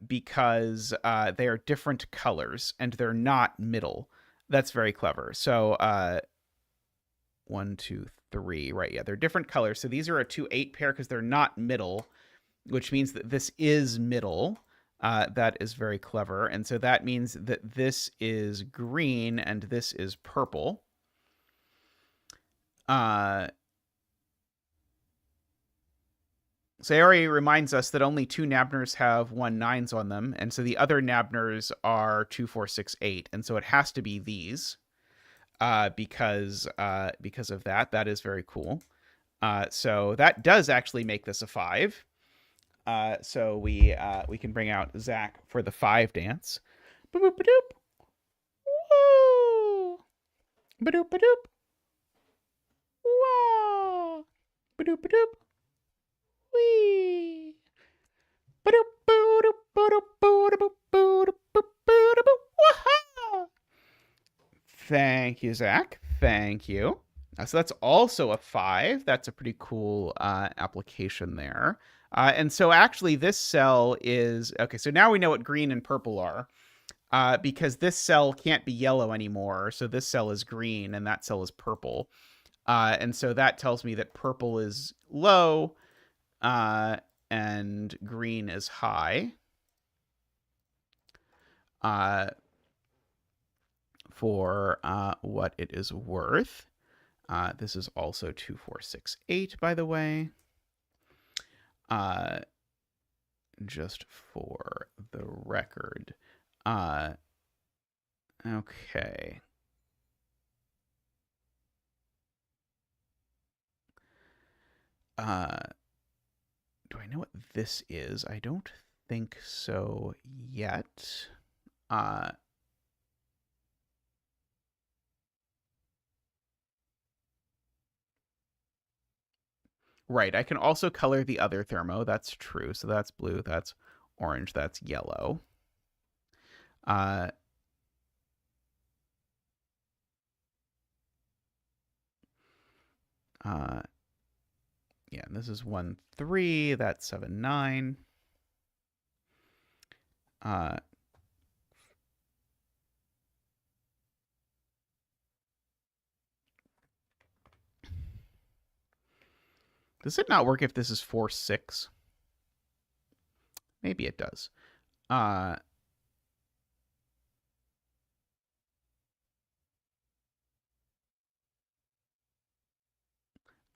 Because they are different colors and they're not middle. That's very clever. So 1, 2, 3. Right. Yeah, they're different colors. So these are a 2-8 pair because they're not middle, which means that this is middle. That is very clever. And so that means that this is green and this is purple. Sayori reminds us that only 2 Nabners have 1 9s on them, and so the other Nabners are 2, 4, 6, 8, and so it has to be these because of that. That is very cool. So that does actually make this a 5. So we can bring out Zach for the 5 dance. Boop boop doop. Woo! Ba-doop ba-doop. Wah! Ba-doop ba-doop. Wee! Thank you, Zach. Thank you. So that's also a 5. That's a pretty cool application there. And so actually this cell is, okay, so now we know what green and purple are because this cell can't be yellow anymore. So this cell is green and that cell is purple. And so that tells me that purple is low and green is high. For what it is worth. This is also 2, 4, 6, 8, by the way. Just for the record. Okay. Do I know what this is? I don't think so yet. Right, I can also color the other thermo. That's true. So that's blue, that's orange, that's yellow. Yeah, and this is 1, 3, that's 7, 9. Does it not work if this is 4, 6? Maybe it does.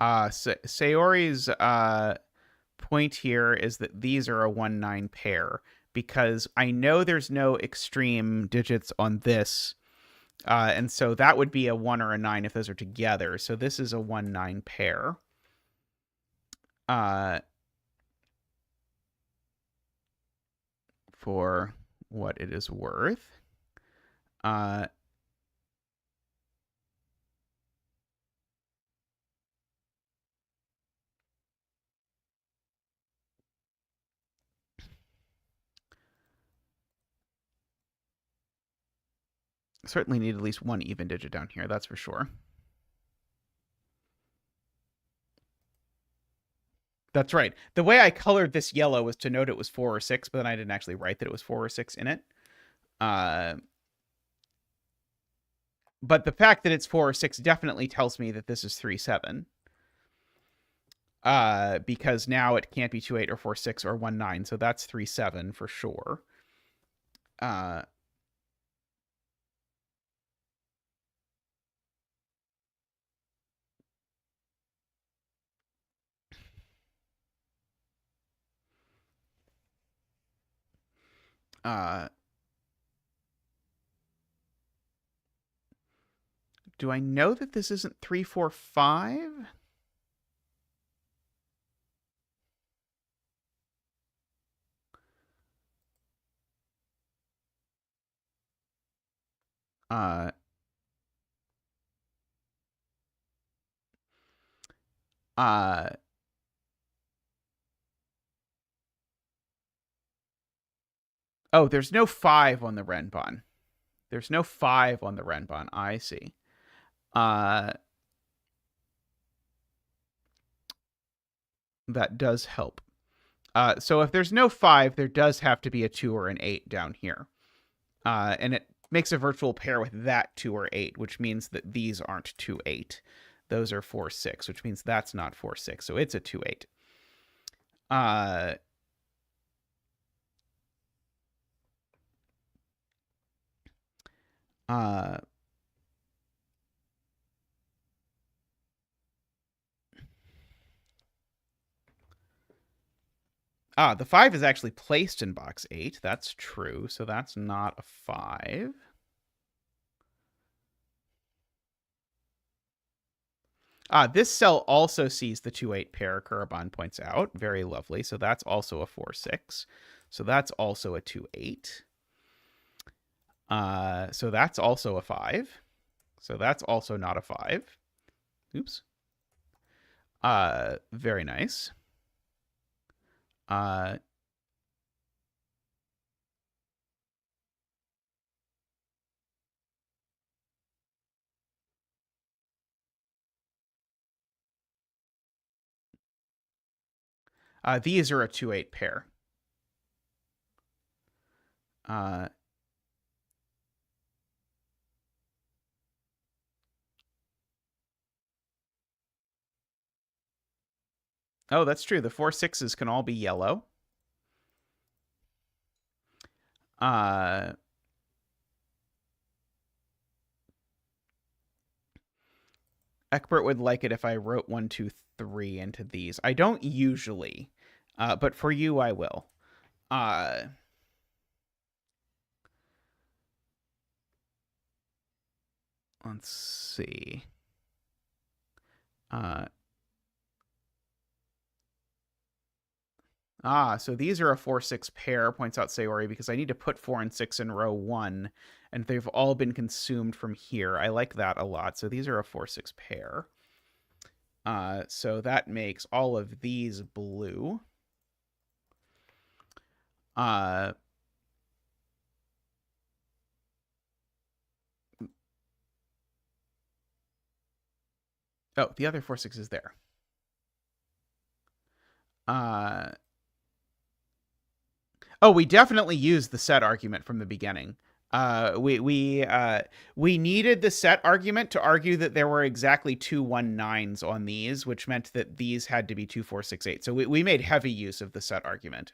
Sayori's point here is that these are a 1, 9 pair because I know there's no extreme digits on this. And so that would be a 1 or a 9 if those are together. So this is a 1, 9 pair. For what it is worth. Certainly need at least one even digit down here, that's for sure. That's right. The way I colored this yellow was to note it was 4 or 6, but then I didn't actually write that it was 4 or 6 in it. But the fact that it's 4 or 6 definitely tells me that this is 3-7. Because now it can't be 2-8 or 4-6 or 1-9, so that's 3-7 for sure. Do I know that this isn't 3-4-5? Oh, there's no 5 on the Renbon. There's no 5 on the Renbon. I see. That does help. So if there's no 5, there does have to be a 2 or an 8 down here. And it makes a virtual pair with that 2 or 8, which means that these aren't 2-8. Those are 4-6, which means that's not 4-6. So it's a 2-8. The 5 is actually placed in box 8. That's true. So that's not a 5. This cell also sees the 2-8 pair, Kurabon points out. Very lovely. So that's also a 4-6. So that's also a 2-8. So that's also a 5. So that's also not a 5. Oops. Very nice. These are a 2-8 pair. Oh, that's true. The 4-6s can all be yellow. Eckbert would like it if I wrote 1, 2, 3 into these. I don't usually, but for you, I will. Let's see. So these are a 4-6 pair, points out Sayori, because I need to put 4 and 6 in row 1, and they've all been consumed from here. I like that a lot. So these are a 4-6 pair. So that makes all of these blue. Oh, the other 4-6 is there. Oh, we definitely used the set argument from the beginning. We needed the set argument to argue that there were exactly 2 1-9s on these, which meant that these had to be 2 4 6 8. So we made heavy use of the set argument.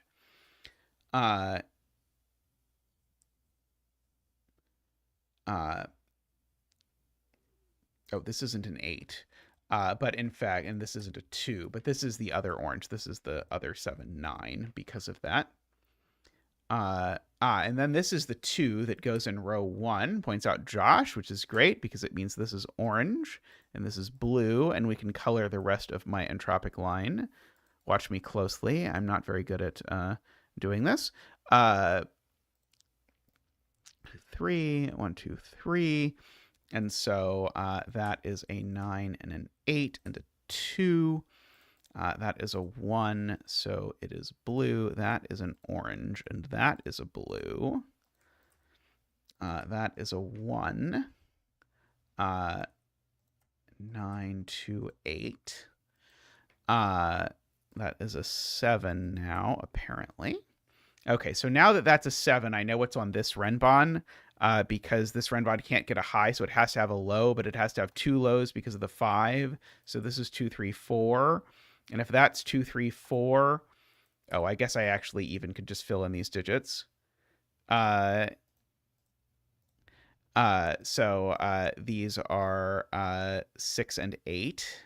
Oh, this isn't an 8. But in fact, and this isn't a 2, but this is the other orange. This is the other 7-9 because of that. And then this is the 2 that goes in row 1, points out Josh, which is great because it means this is orange and this is blue, and we can color the rest of my entropic line. Watch me closely. I'm not very good at doing this. 3, 1, 2, 3. And so that is a 9 and an 8 and a 2. That is a 1, so it is blue. That is an orange, and that is a blue. That is a 1. 9 to 8. That is a 7 now, apparently. Okay, so now that that's a 7, I know what's on this Renbon, because this Renbon can't get a high, so it has to have a low, but it has to have 2 lows because of the 5. So this is 2, 3, 4. And if that's 2, 3, 4, oh, I guess I actually even could just fill in these digits. So these are 6 and 8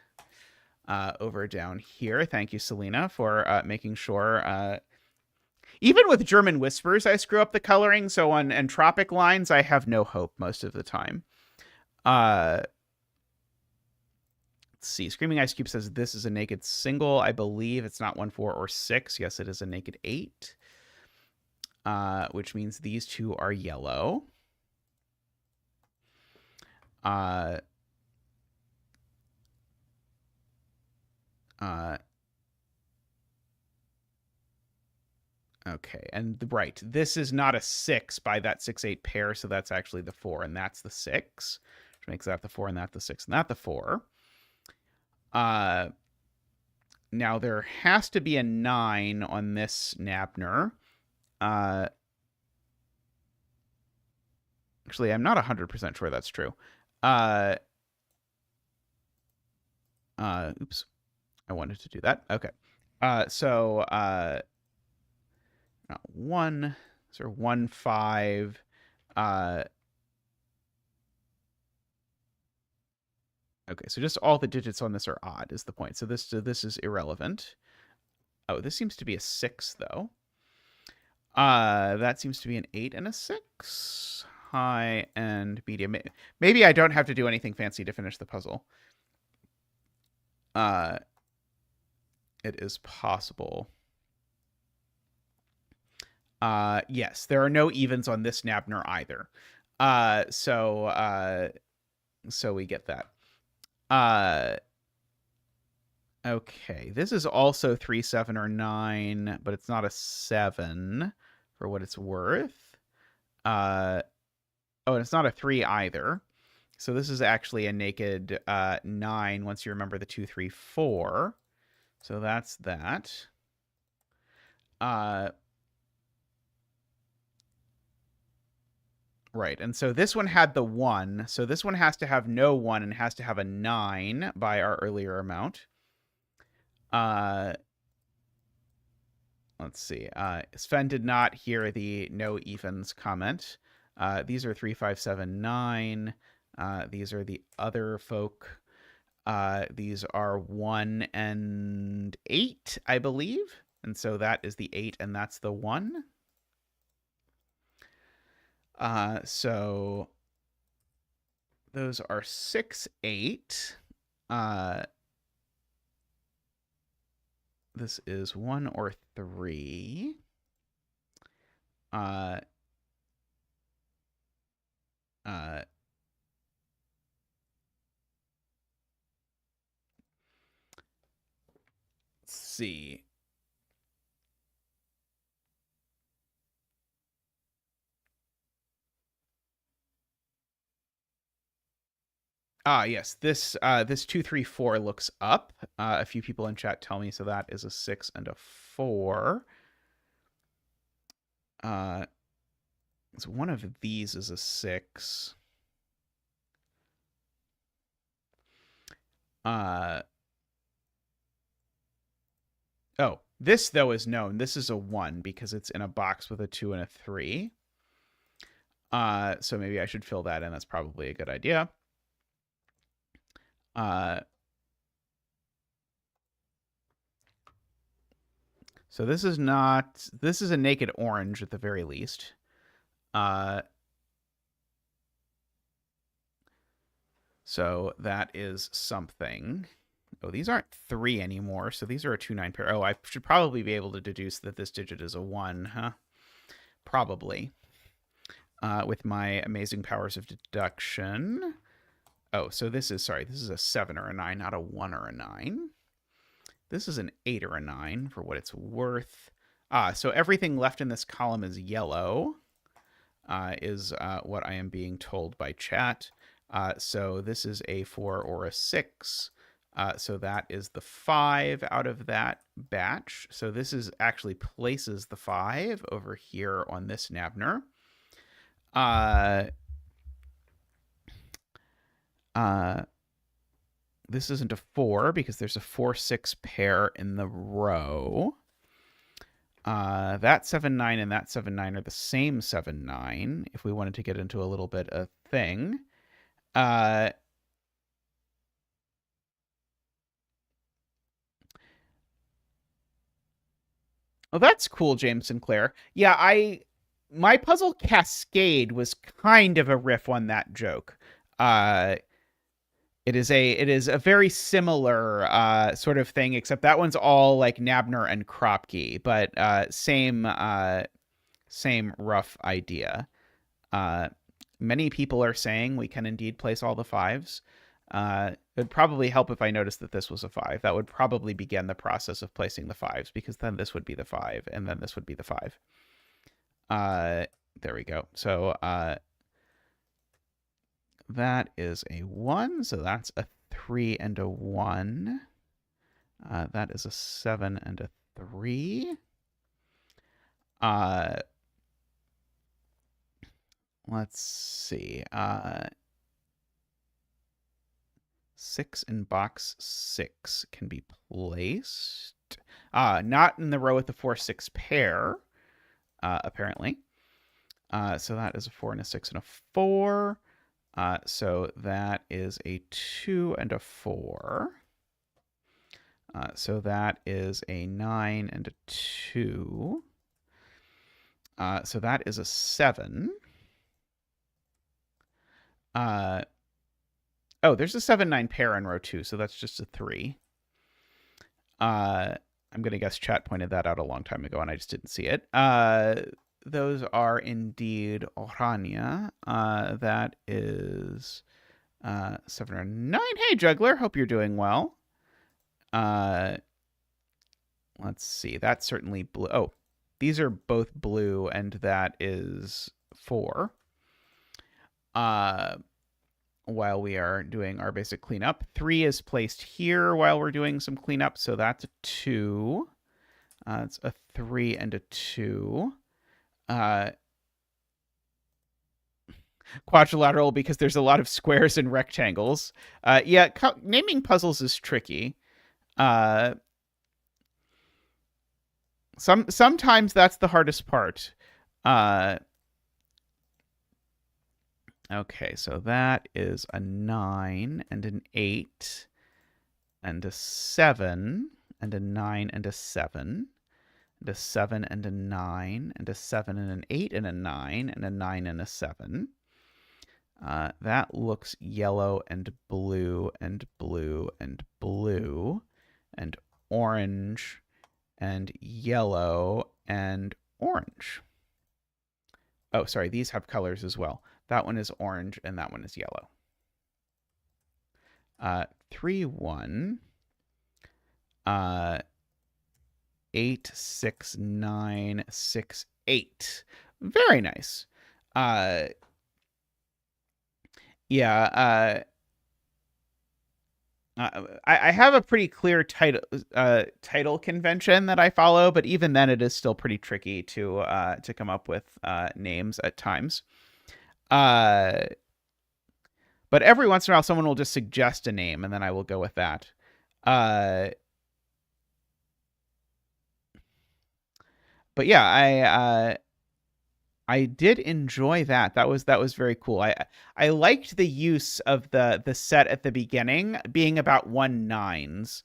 over down here. Thank you, Selena, for making sure. Even with German whispers, I screw up the coloring. So on entropic lines, I have no hope most of the time. Let's see. Screaming Ice Cube says this is a naked single. I believe it's not 1, 4, or 6. Yes, it is a naked 8, which means these two are yellow. Okay, and right, this is not a 6 by that 6-8 pair, so that's actually the 4, and that's the 6, which makes that the 4, and that the 6, and that the 4. Now there has to be a 9 on this Nabner. Actually, I'm not 100% sure that's true. Oops. I wanted to do that. Okay. So 1, so 1, 5. Okay, so just all the digits on this are odd is the point. So this is irrelevant. Oh, this seems to be a 6 though. That seems to be an 8 and a 6. High and medium. Maybe I don't have to do anything fancy to finish the puzzle. It is possible. Yes, there are no evens on this Nabner either. So we get that. Okay, this is also 3, 7, or 9, but it's not a 7 for what it's worth. Oh, and it's not a 3 either. So this is actually a naked 9 once you remember the 2, 3, 4. So that's that. Right, and so this one had the 1. So this one has to have no 1 and has to have a 9 by our earlier amount. Let's see. Sven did not hear the no evens comment. These are 3, 5, 7, 9. These are the other folk. These are 1 and 8, I believe. And so that is the 8, and that's the 1. So those are 6, 8. This is 1 or 3. Let's see. Yes, this 2, 3, 4 looks up. A few people in chat tell me, so that is a 6 and a 4. So one of these is a 6. Oh, this though is known. This is a 1 because it's in a box with a 2 and a 3. So maybe I should fill that in. That's probably a good idea. So this is not, this is a naked orange at the very least. So that is something. Oh, these aren't 3 anymore, so these are a 2, 9 pair. Oh, I should probably be able to deduce that this digit is a 1, huh? Probably. With my amazing powers of deduction. Oh, so this is, sorry, this is a 7 or a 9, not a 1 or a 9. This is an 8 or a 9 for what it's worth. So everything left in this column is yellow. is what I am being told by chat. So this is a 4 or a 6. So that is the 5 out of that batch. So this is actually places the 5 over here on this Nabner. This isn't a 4 because there's a 4-6 pair in the row. That 7-9 and that 7-9 are the same 7-9, if we wanted to get into a little bit of thing. Oh, that's cool, James Sinclair. Yeah, my puzzle Cascade was kind of a riff on that joke. It is a very similar sort of thing, except that one's all like Nabner and Kropke, but same rough idea. Many people are saying we can indeed place all the 5s. It would probably help if I noticed that this was a 5. That would probably begin the process of placing the 5s, because then this would be the 5, and then this would be the 5. There we go. So that is a 1, so that's a 3 and a 1. That is a 7 and a 3. Let's see. 6 in box 6 can be placed. Not in the row with the 4-6 pair, apparently. So that is a 4 and a 6 and a 4. So that is a 2 and a 4. So that is a 9 and a 2. So that is a 7. Oh, there's a 7-9 pair in row 2, so that's just a 3. I'm going to guess chat pointed that out a long time ago, and I just didn't see it. Those are indeed Orania. That is 7 or 9. Hey, Juggler, hope you're doing well. Let's see. That's certainly blue. Oh, these are both blue, and that is 4. While we are doing our basic cleanup. 3 is placed here while we're doing some cleanup, so that's a 2. It's a 3 and a 2. Quadrilateral because there's a lot of squares and rectangles. Yeah, naming puzzles is tricky. Sometimes that's the hardest part. Okay, so that is a 9 and an 8 and a 7 and a 9 and a 7 and a 7 and a 9 and a 7 and an 8 and a 9 and a 9 and a 7. That looks yellow and blue and blue and blue and orange and yellow and orange. Oh, sorry, these have colors as well. That one is orange and that one is yellow. 3, 1. 8, 6, 9, 6, 8. Very nice. Yeah. I have a pretty clear title convention that I follow, but even then, it is still pretty tricky to come up with names at times. But every once in a while, someone will just suggest a name, and then I will go with that. But yeah, I did enjoy that. That was very cool. I liked the use of the set at the beginning being about 1-9s.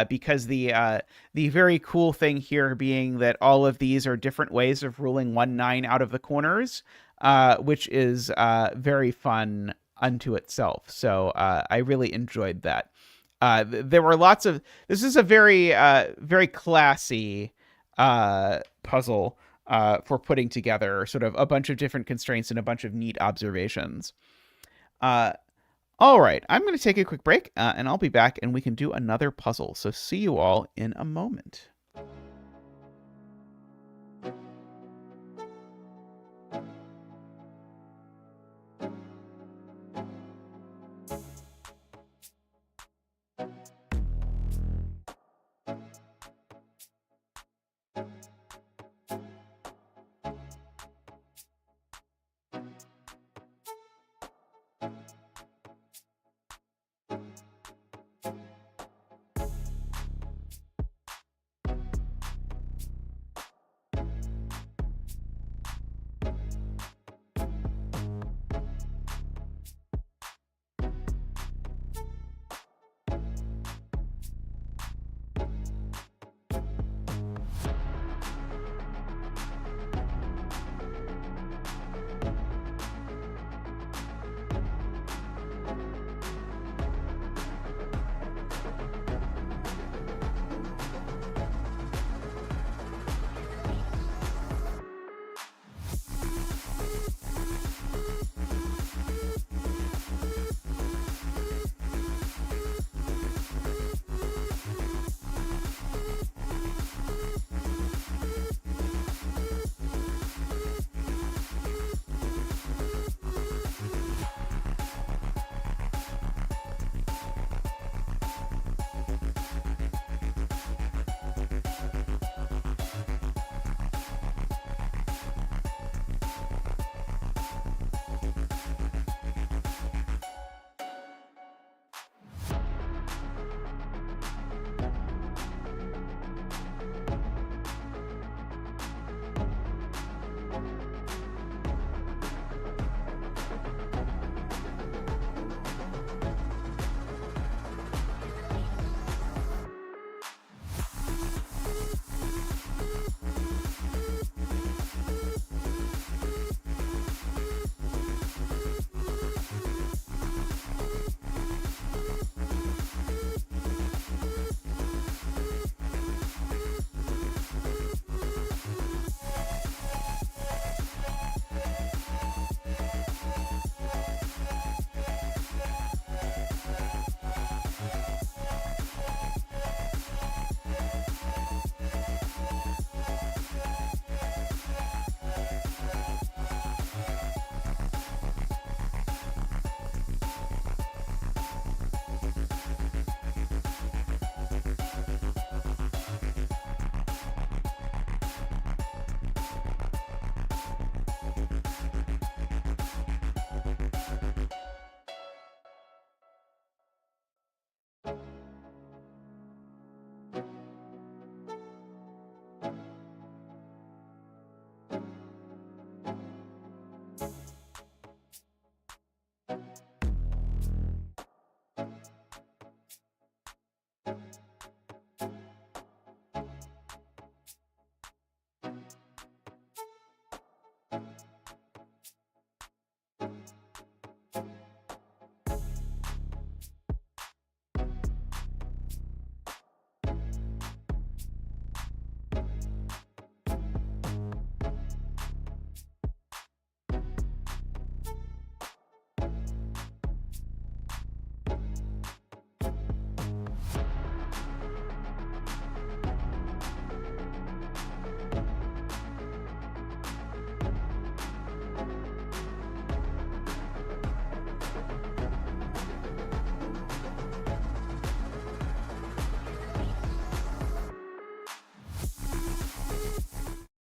Because the very cool thing here being that all of these are different ways of ruling 1-9 out of the corners, which is very fun unto itself. So I really enjoyed that. There were lots of. This is a very very classy puzzle for putting together sort of a bunch of different constraints and a bunch of neat observations. All right, I'm going to take a quick break, and I'll be back, and we can do another puzzle. So see you all in a moment.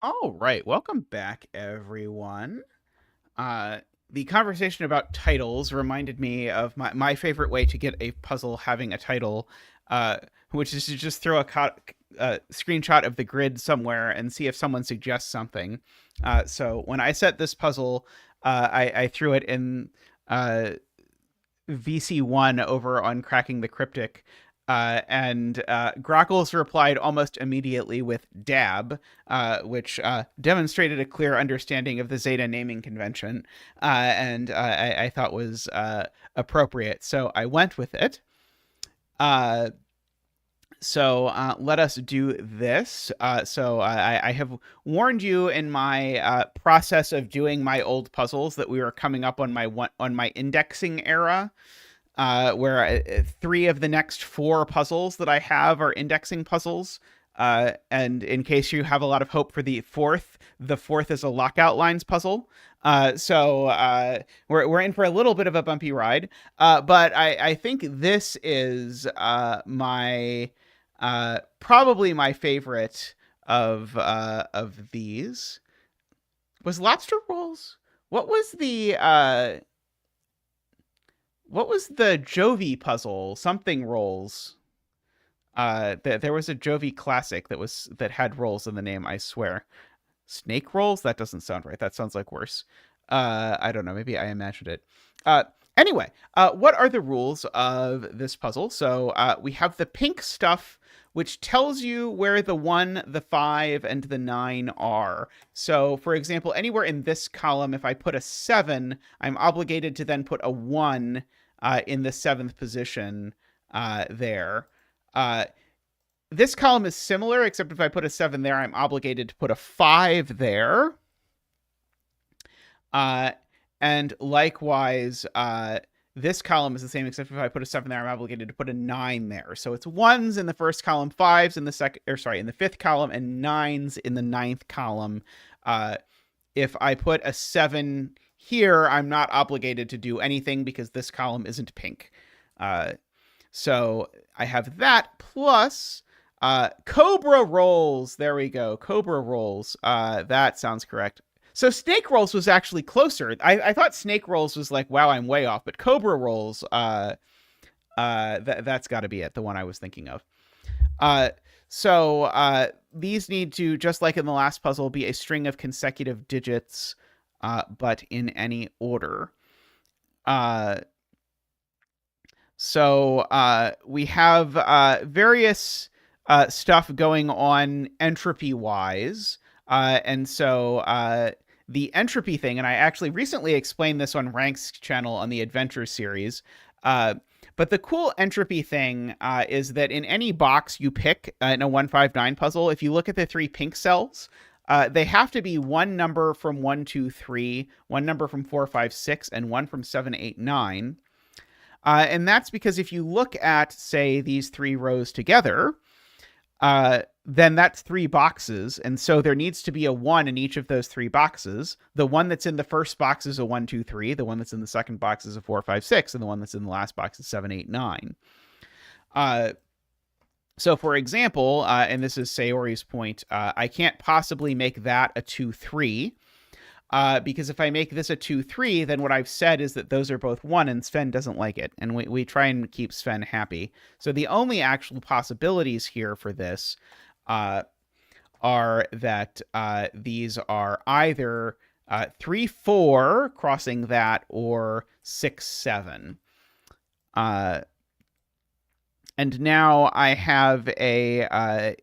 All right, welcome back, everyone. Uh, the conversation about titles reminded me of my favorite way to get a puzzle having a title, uh, which is to just throw a screenshot of the grid somewhere and see if someone suggests something. So when I set this puzzle, I threw it in VC1 over on Cracking the Cryptic. And Grockles replied almost immediately with dab, which demonstrated a clear understanding of the Zeta naming convention, and I thought was appropriate. So I went with it. So let us do this. So I have warned you in my process of doing my old puzzles that we were coming up on my indexing era, where 3 of the next 4 puzzles that I have are indexing puzzles. And in case you have a lot of hope for the fourth is a lockout lines puzzle. So we're in for a little bit of a bumpy ride. But I think this is my probably my favorite of these. Was lobster rolls? What was the Jovi puzzle? Something rolls. There was a Jovi classic that had rolls in the name, I swear. Snake rolls? That doesn't sound right. That sounds like worse. I don't know. Maybe I imagined it. Anyway, what are the rules of this puzzle? So we have the pink stuff, which tells you where the 1, the 5, and the 9 are. So, for example, anywhere in this column, if I put a 7, I'm obligated to then put a 1 in the 7th position there. This column is similar, except if I put a 7 there, I'm obligated to put a 5 there. And likewise, this column is the same, except if I put a 7 there, I'm obligated to put a 9 there. So it's 1s in the first column, 5s in the in the 5th column, and 9s in the 9th column. If I put a 7 here, I'm not obligated to do anything because this column isn't pink. So I have that plus Cobra rolls. There we go. Cobra rolls. That sounds correct. So snake rolls was actually closer. I thought snake rolls was like, wow, I'm way off. But Cobra rolls, that's got to be it. The one I was thinking of. So these need to, just like in the last puzzle, be a string of consecutive digits, but in any order. So we have various stuff going on entropy-wise. And so the entropy thing, and I actually recently explained this on Rank's channel on the Adventure series, but the cool entropy thing is that in any box you pick in a 159 puzzle, if you look at the 3 pink cells, they have to be 1 number from 1, 2, 3, 1 number from 4, 5, 6, and 1 from 7, 8, 9. And that's because if you look at, say, these 3 rows together, then that's 3 boxes. And so there needs to be a 1 in each of those 3 boxes. The one that's in the first box is a 1, 2, 3. The one that's in the second box is a 4, 5, 6. And the one that's in the last box is 7, 8, 9. So for example, and this is Sayori's point, I can't possibly make that a 2, 3. Because if I make this a 2, 3, then what I've said is that those are both 1, and Sven doesn't like it. And we try and keep Sven happy. So the only actual possibilities here for this are that these are either 3, 4, crossing that, or 6, 7. And now I have a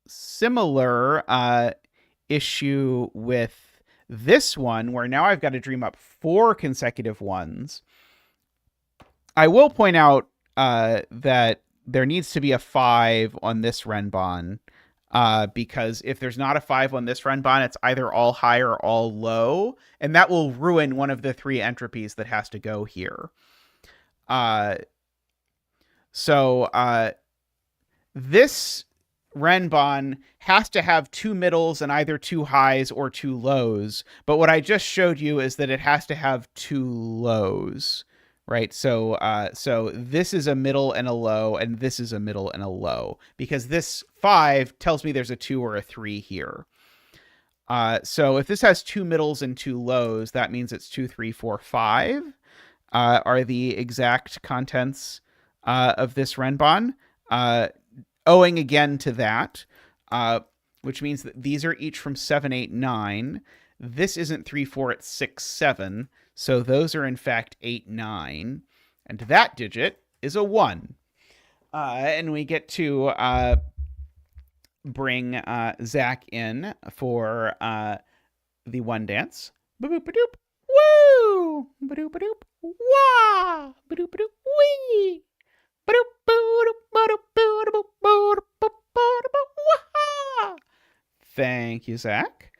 similar issue with this one, where now I've got to dream up 4 consecutive ones. I will point out that there needs to be a 5 on this Renbon, because if there's not a 5 on this Renbon, it's either all high or all low, and that will ruin one of the 3 entropies that has to go here. So this Renbon has to have 2 middles and either 2 highs or 2 lows. But what I just showed you is that it has to have 2 lows, right? So this is a middle and a low, and this is a middle and a low, because this 5 tells me there's a 2 or a 3 here. So if this has 2 middles and 2 lows, that means it's 2, 3, 4, 5 are the exact contents of this renbon. Owing again to that, which means that these are each from 7, 8, 9. This isn't 3, 4, it's 6, 7. So those are in fact 8, 9. And that digit is a 1. And we get to bring Zach in for the one dance. Ba-boop-a-doop. Woo! Ba-doop-a-doop. Wah! Ba-doop-a-doop. Wee! Thank you, Zach.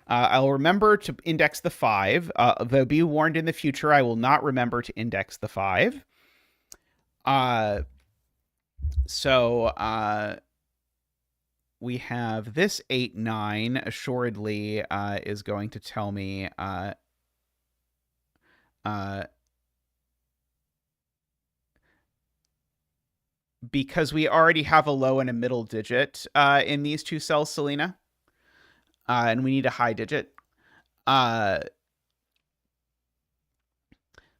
I'll remember to index the 5. Though be warned in the future, I will not remember to index the 5. So we have this 8, 9 assuredly is going to tell me because we already have a low and a middle digit in these two cells, Selena, and we need a high digit.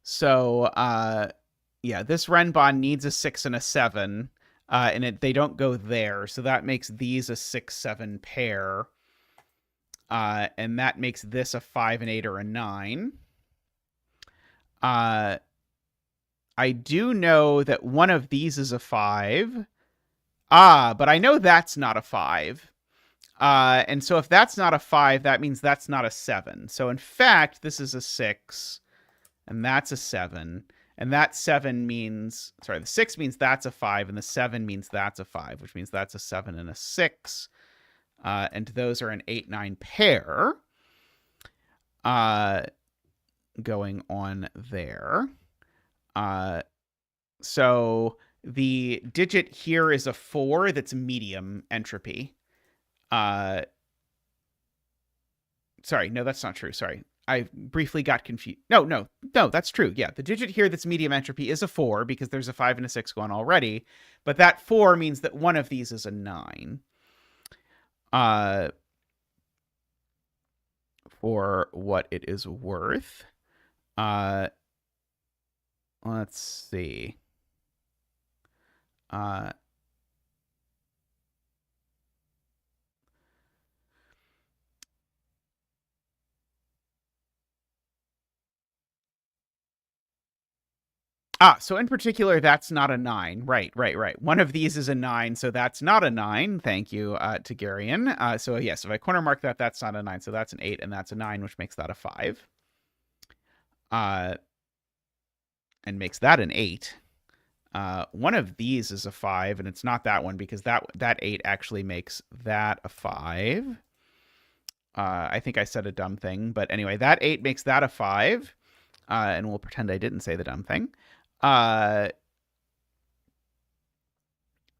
So yeah, this renbon needs a 6 and a 7, and they don't go there, so that makes these a 6, 7 pair, and that makes this a 5, an 8, or a 9. I do know that one of these is a 5. But I know that's not a 5. And so if that's not a 5, that means that's not a 7. So in fact, this is a 6, and that's a 7. And that 7 means, sorry, the 6 means that's a 5, and the 7 means that's a 5, which means that's a 7 and a 6. And those are an 8, 9 pair going on there. So the digit here is a 4 that's medium entropy. Sorry, no, that's not true. Sorry. I briefly got confused. No, that's true. Yeah, the digit here that's medium entropy is a 4 because there's a 5 and a 6 going already. But that 4 means that one of these is a 9. For what it is worth. Let's see. So in particular, that's not a 9. Right. One of these is a 9, so that's not a 9. Thank you, Tegarian. So yes, if I corner mark that, that's not a 9. So that's an 8, and that's a 9, which makes that a 5. And makes that an 8. One of these is a 5, and it's not that one because that 8 actually makes that a 5. I think I said a dumb thing, but anyway, that 8 makes that a 5. And we'll pretend I didn't say the dumb thing.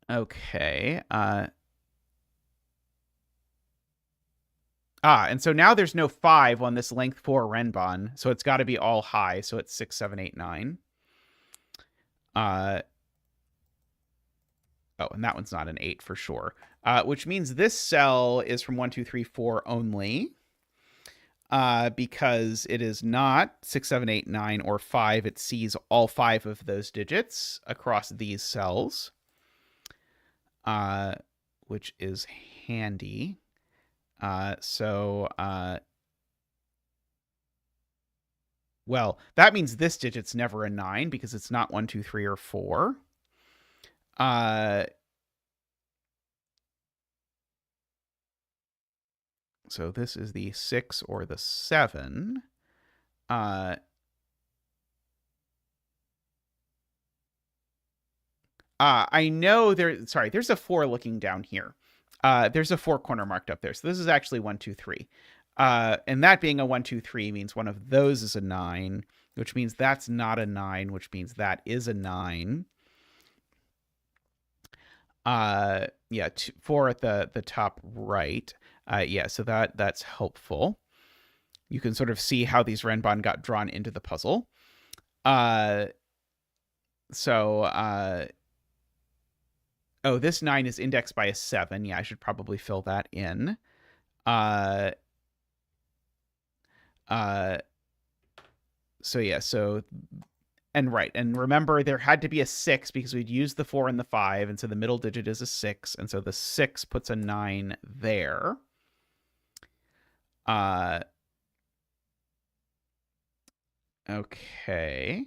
Okay. And so now there's no 5 on this length 4 renbon, so it's got to be all high, so it's 6, 7, 8, 9. Oh, and that one's not an 8 for sure. Which means this cell is from 1, 2, 3, 4 only. Because it is not 6, 7, 8, 9, or 5. It sees all 5 of those digits across these cells, which is handy. Well, that means this digit's never a 9 because it's not 1, 2, 3, or 4. So this is the 6 or the 7. I know there's a 4 looking down here. There's a 4 corner marked up there. So this is actually 1, 2, 3. And that being a 1, 2, 3 means one of those is a 9, which means that's not a 9, which means that is a 9. Yeah, 4 at the top right. Yeah, so that's helpful. You can sort of see how these renbon got drawn into the puzzle. Oh, this 9 is indexed by a 7. Yeah, I should probably fill that in. So yeah, so and right, and remember there had to be a 6 because we'd used the 4 and the 5, and so the middle digit is a 6, and so the 6 puts a 9 there. Okay.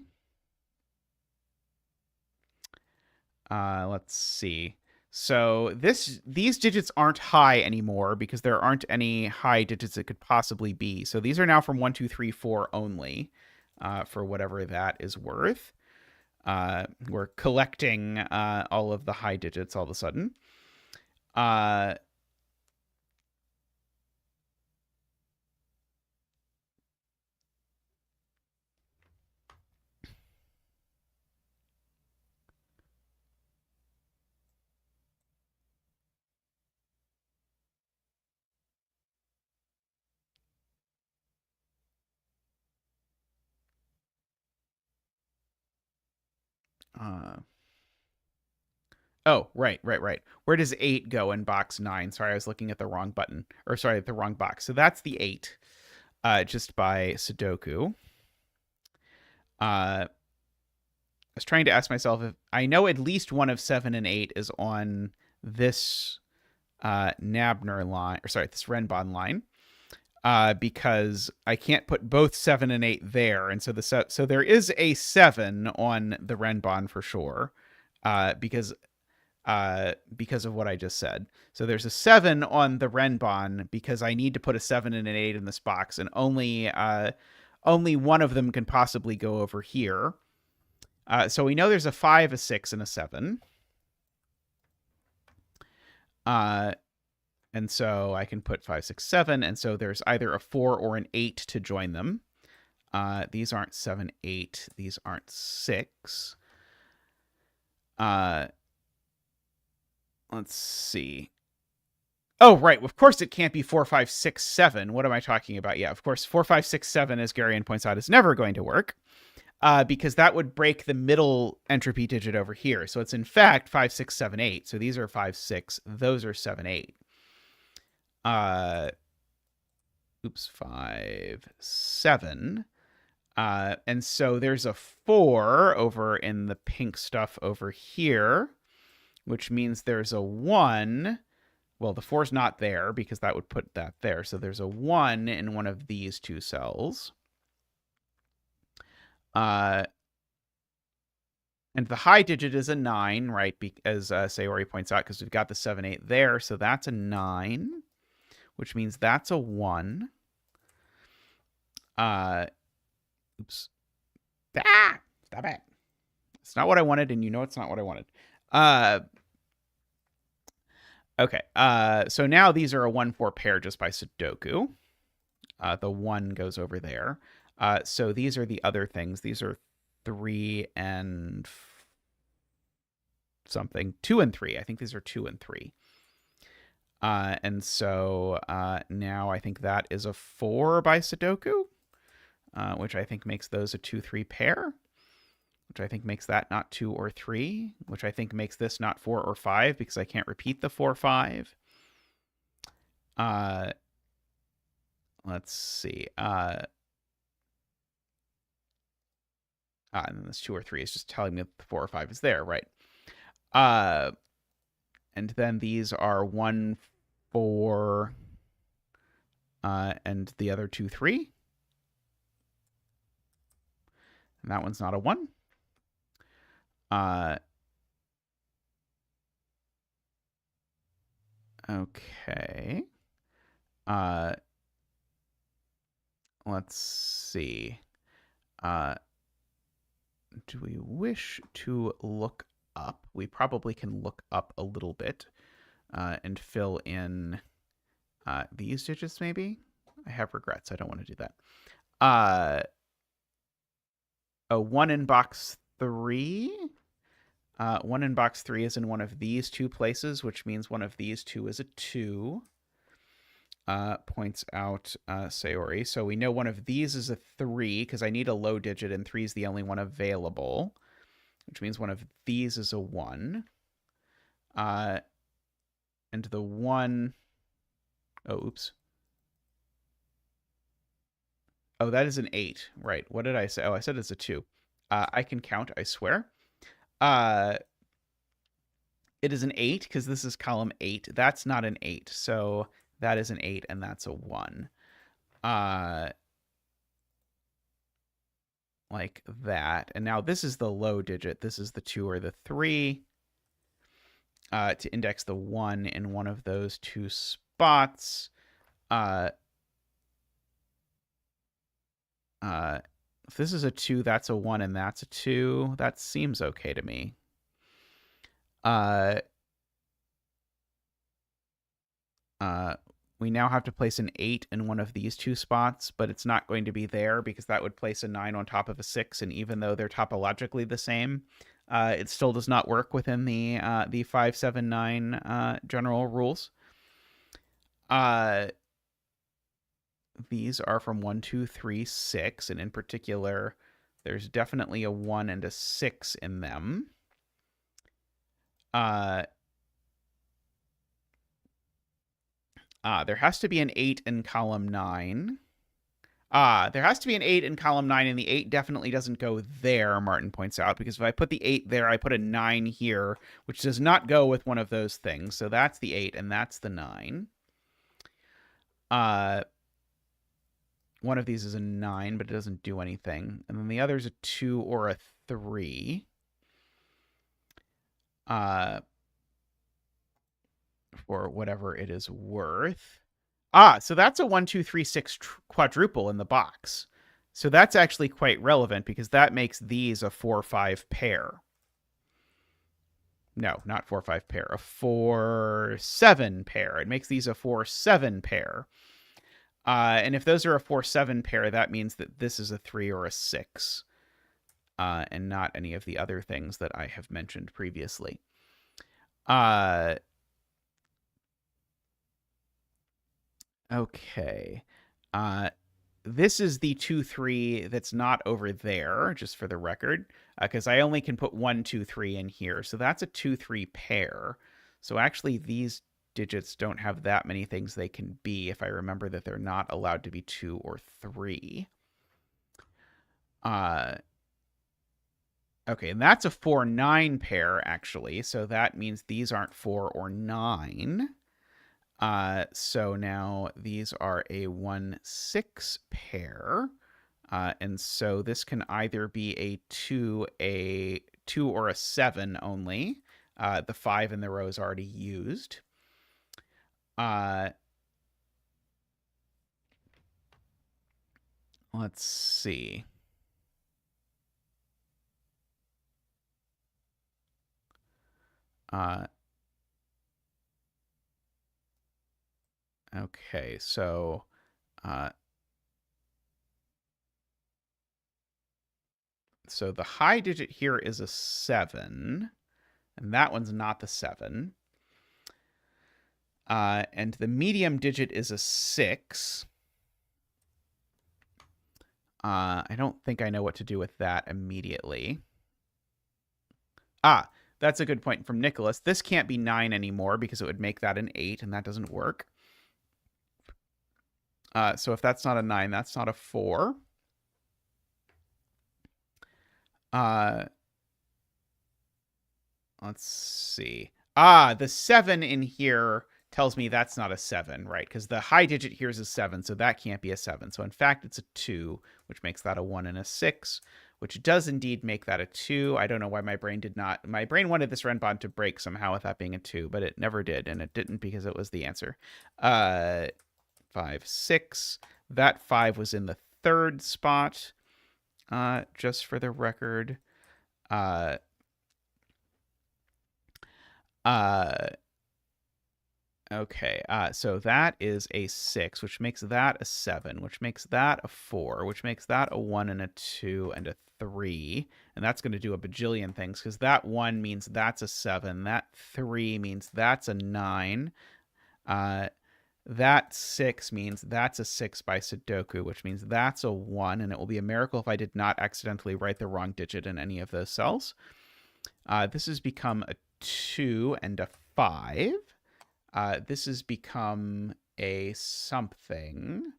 Let's see. So these digits aren't high anymore because there aren't any high digits it could possibly be. So these are now from 1, 2, 3, 4 only, for whatever that is worth. We're collecting all of the high digits all of a sudden. Uh, uh, oh, right. Where does 8 go in box 9? Sorry, I was looking at the wrong button. Or sorry, the wrong box. So that's the 8, just by Sudoku. I was trying to ask myself if I know at least one of 7 and 8 is on this Nabner line, or sorry, this Renbon line, because I can't put both 7 and 8 there, and so there is a 7 on the Renbon for sure, because of what I just said. So there's a 7 on the Renbon because I need to put a 7 and an 8 in this box, and only one of them can possibly go over here. So we know there's a 5, a 6, and a 7. And so I can put 5, 6, 7. And so there's either a 4 or an 8 to join them. These aren't 7, 8. These aren't 6. Let's see. Oh, right. Of course it can't be 4, 5, 6, 7. What am I talking about? Yeah, of course, 4, 5, 6, 7, as Garion points out, is never going to work. Because that would break the middle entropy digit over here. So it's in fact 5, 6, 7, 8. So these are 5, 6. Those are 7, 8. 5, 7. And so there's a 4 over in the pink stuff over here, which means there's a 1. Well, the 4's not there because that would put that there. So there's a 1 in one of these two cells. And the high digit is a 9, right? As Sayori points out, because we've got the 7, 8 there. So that's a 9, which means that's a 1. Oops. Ah! Stop it. It's not what I wanted, and you know it's not what I wanted. Okay. So now these are a 1-4 pair just by Sudoku. The 1 goes over there. So these are the other things. These are 3 and something. 2 and 3. I think these are 2 and 3. And so now I think that is a 4 by Sudoku, which I think makes those a 2-3 pair, which I think makes that not 2 or 3, which I think makes this not 4 or 5 because I can't repeat the 4, 5. Let's see. And then this 2 or 3 is just telling me that the 4 or 5 is there, right? And then these are 1, 4, and the other 2, 3. And that one's not a 1. Okay. Let's see. Do we wish to look up? We probably can look up a little bit and fill in these digits, maybe? I have regrets. I don't want to do that. A 1 in box 3. 1 in box 3 is in one of these two places, which means one of these two is a 2. Points out Sayori. So we know one of these is a 3 because I need a low digit and 3 is the only one available, which means one of these is a 1. And the 1... Oh, oops. Oh, that is an 8. Right. What did I say? Oh, I said it's a 2. I can count, I swear. Uh, it is an 8 because this is column 8. That's not an 8. So that is an 8 and that's a 1. Uh, like that. And now this is the low digit. This is the 2 or the 3. To index the 1 in one of those two spots. If this is a 2, that's a 1, and that's a 2. That seems okay to me. We now have to place an 8 in one of these two spots, but it's not going to be there because that would place a 9 on top of a 6, and even though they're topologically the same, it still does not work within the 5, 7, 9 general rules. These are from 1, 2, 3, 6, and in particular, there's definitely a 1 and a 6 in them. There has to be an 8 in column 9. There has to be an 8 in column 9, and the 8 definitely doesn't go there, Martin points out, because if I put the 8 there, I put a 9 here, which does not go with one of those things. So that's the 8, and that's the 9. One of these is a 9, but it doesn't do anything. And then the other is a 2 or a 3. For whatever it is worth. So that's a 1, 2, 3, 6 quadruple in the box. So that's actually quite relevant because that makes these a 4, 5 pair. No, not 4, 5 pair. A 4, 7 pair. It makes these a 4, 7 pair. And if those are a 4, 7 pair, that means that this is a 3 or a 6. And not any of the other things that I have mentioned previously. Okay. This is the 2, 3 that's not over there, just for the record, because I only can put 1, 2, 3 in here. So that's a 2, 3 pair. So actually, these digits don't have that many things they can be if I remember that they're not allowed to be 2 or 3. Okay, and that's a 4, 9 pair, actually. So that means these aren't 4 or 9. So now these are a 1, 6 pair. And so this can either be a 2 or a 7 only. The 5 in the row is already used. Let's see. Okay, so the high digit here is a 7, and that one's not the 7. And the medium digit is a 6. I don't think I know what to do with that immediately. That's a good point from Nicholas. This can't be 9 anymore because it would make that an 8, and that doesn't work. So if that's not a 9, that's not a 4. Let's see. The 7 in here tells me that's not a 7, right? Because the high digit here is a 7, so that can't be a 7. So in fact, it's a 2, which makes that a 1 and a 6, which does indeed make that a 2. I don't know why my brain did not. My brain wanted this Renbon to break somehow with that being a 2, but it never did, and it didn't because it was the answer. 5, 6. That 5 was in the third spot, just for the record. Okay, so that is a 6, which makes that a 7, which makes that a 4, which makes that a 1 and a 2 and a 3. And that's going to do a bajillion things because that 1 means that's a 7. That 3 means that's a 9. That 6 means that's a 6 by sudoku, which means that's a 1. And it will be a miracle if I did not accidentally write the wrong digit in any of those cells. This has become a 2 and a 5. This has become a something.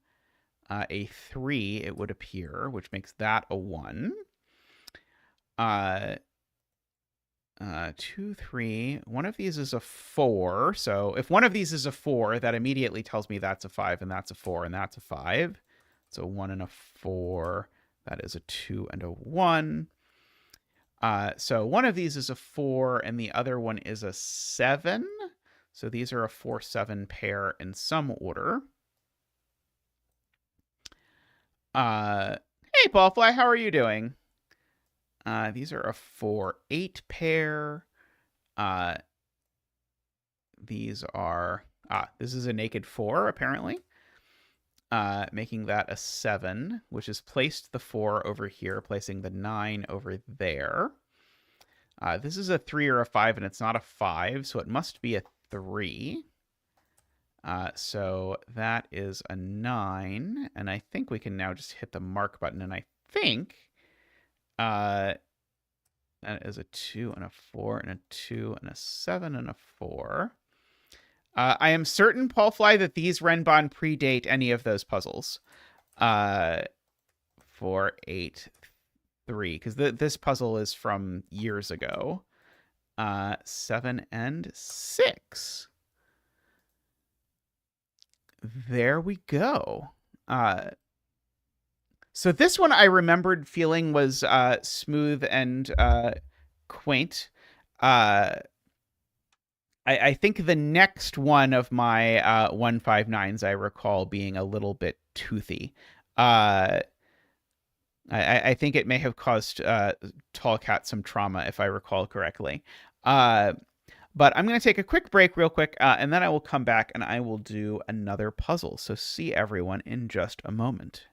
a 3, it would appear, which makes that a 1. 2, 3. One of these is a 4. So if one of these is a 4, that immediately tells me that's a 5, and that's a 4, and that's a 5. So 1 and a 4. That is a 2 and a 1. So one of these is a 4, and the other one is a 7. So these are a 4-7 pair in some order. Hey, Ballfly, how are you doing? These are a 4-8 pair. These are... this is a naked 4, apparently. Making that a 7, which has placed the 4 over here, placing the 9 over there. This is a 3 or a 5, and it's not a 5, so it must be a 3. So that is a 9, and I think we can now just hit the mark button, and I think that is a 2 and a 4 and a 2 and a 7 and a 4. I am certain, Paulfly, that these Renbon predate any of those puzzles. 4, 8, 3, because this puzzle is from years ago. 7 and 6. There we go. So this one I remembered feeling was smooth and quaint. I think the next one of my 159s I recall being a little bit toothy. I think it may have caused Tallcat some trauma, if I recall correctly. But I'm going to take a quick break real quick, and then I will come back and I will do another puzzle. So see everyone in just a moment.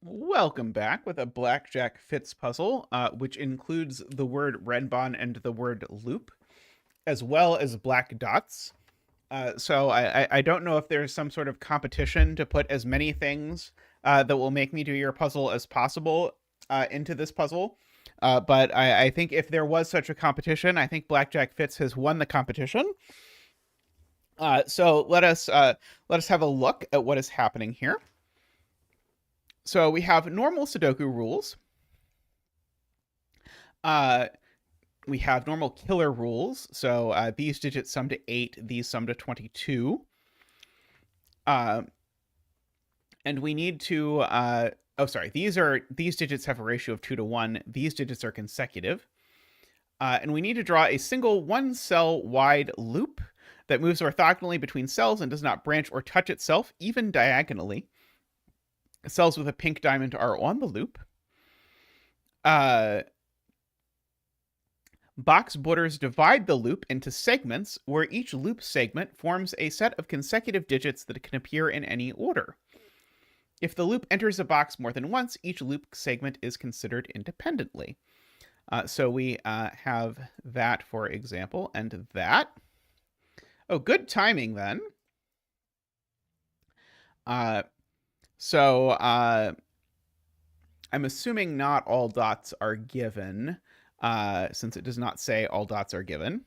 Welcome back with a Blackjack Fitz puzzle, which includes the word renbon and the word loop, as well as black dots. So I don't know if there's some sort of competition to put as many things that will make me do your puzzle as possible into this puzzle. But I think if there was such a competition, I think Blackjack Fitz has won the competition. So let us have a look at what is happening here. So we have normal Sudoku rules. We have normal killer rules. So these digits sum to 8, these sum to 22. And we need to, these digits have a ratio of 2 to 1. These digits are consecutive. And we need to draw a single 1-cell wide loop that moves orthogonally between cells and does not branch or touch itself, even diagonally. Cells with a pink diamond are on the loop. Box borders divide the loop into segments, where each loop segment forms a set of consecutive digits that can appear in any order. If the loop enters a box more than once, each loop segment is considered independently. So we have that, for example, and that. Oh, good timing then. So I'm assuming not all dots are given, since it does not say all dots are given.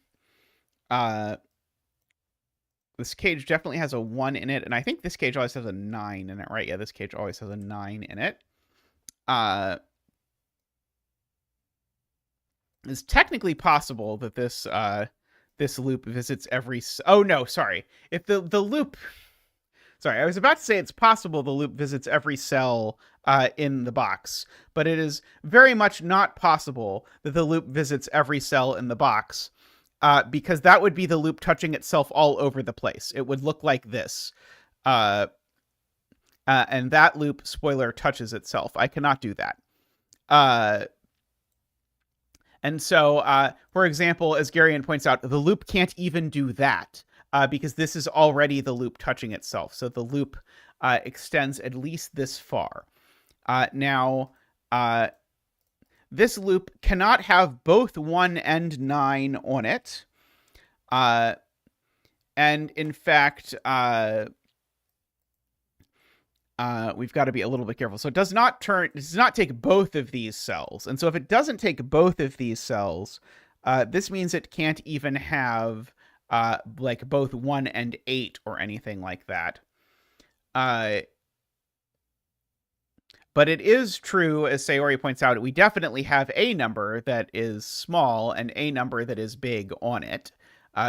This cage definitely has a 1 in it, and I think this cage always has a 9 in it, right? Yeah, this cage always has a 9 in it. It's technically possible that this loop visits every... Oh, no, sorry. If the loop... Sorry, I was about to say it's possible the loop visits every cell in the box, but it is very much not possible that the loop visits every cell in the box, because that would be the loop touching itself all over the place. It would look like this. And that loop, spoiler, touches itself. I cannot do that. And so, for example, as Garion points out, the loop can't even do that. Because this is already the loop touching itself. So the loop extends at least this far. Now, this loop cannot have both 1 and 9 on it. And in fact, we've got to be a little bit careful. So it does not take both of these cells. And so if it doesn't take both of these cells, this means it can't even have like both 1 and 8 or anything like that. But it is true, as Sayori points out, we definitely have a number that is small and a number that is big on it.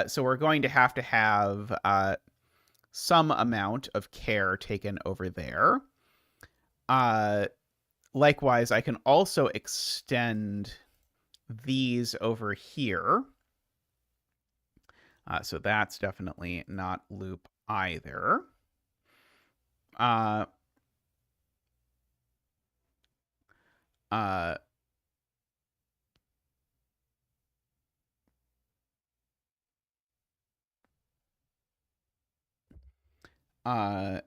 So we're going to have some amount of care taken over there. Likewise, I can also extend these over here. So that's definitely not loop either. let's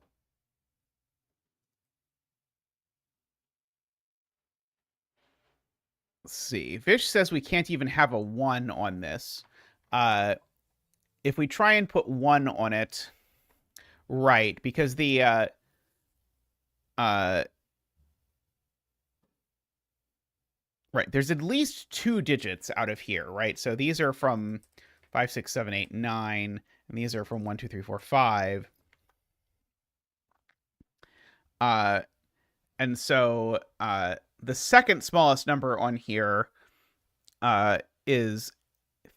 see. Vish says we can't even have a 1 on this. If we try and put 1 on it, right, because the right, there's at least 2 digits out of here, right? So these are from 5, 6, 7, 8, 9, and these are from 1, 2, 3, 4, 5. And so the second smallest number on here is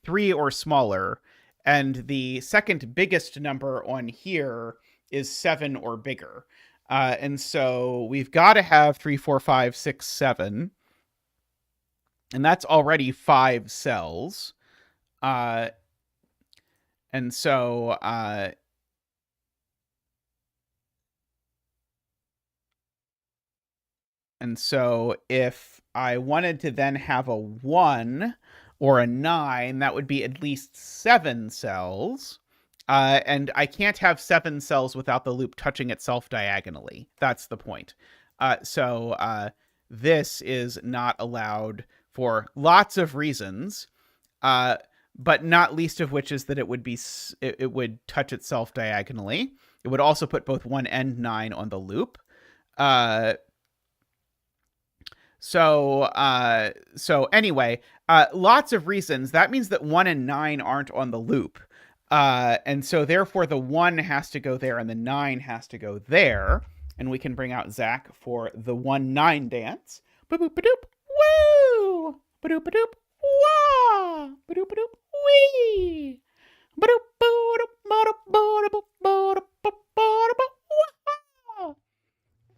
3 or smaller, and the second biggest number on here is 7 or bigger. And so we've got to have 3, 4, 5, 6, 7. And that's already 5 cells. And so if I wanted to then have a 1 or a 9, that would be at least 7 cells. And I can't have 7 cells without the loop touching itself diagonally. That's the point. So this is not allowed for lots of reasons, but not least of which is that it would touch itself diagonally. It would also put both 1 and 9 on the loop. So anyway, lots of reasons. That means that 1 and 9 aren't on the loop. And so therefore the 1 has to go there and the 9 has to go there. And we can bring out Zach for the 1-9 dance. Ba-boop-ba-doop, woo! Ba-doop-ba-doop, wah! Ba-doop-ba-doop, wee!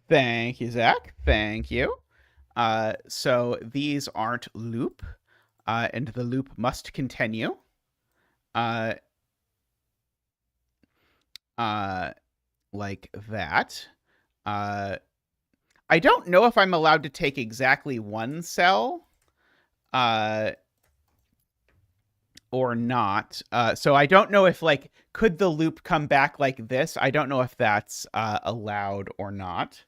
Thank you, Zach. Thank you. So these aren't loop, and the loop must continue. Like that. I don't know if I'm allowed to take exactly 1 cell, or not. So I don't know if, like, could the loop come back like this? I don't know if that's allowed or not.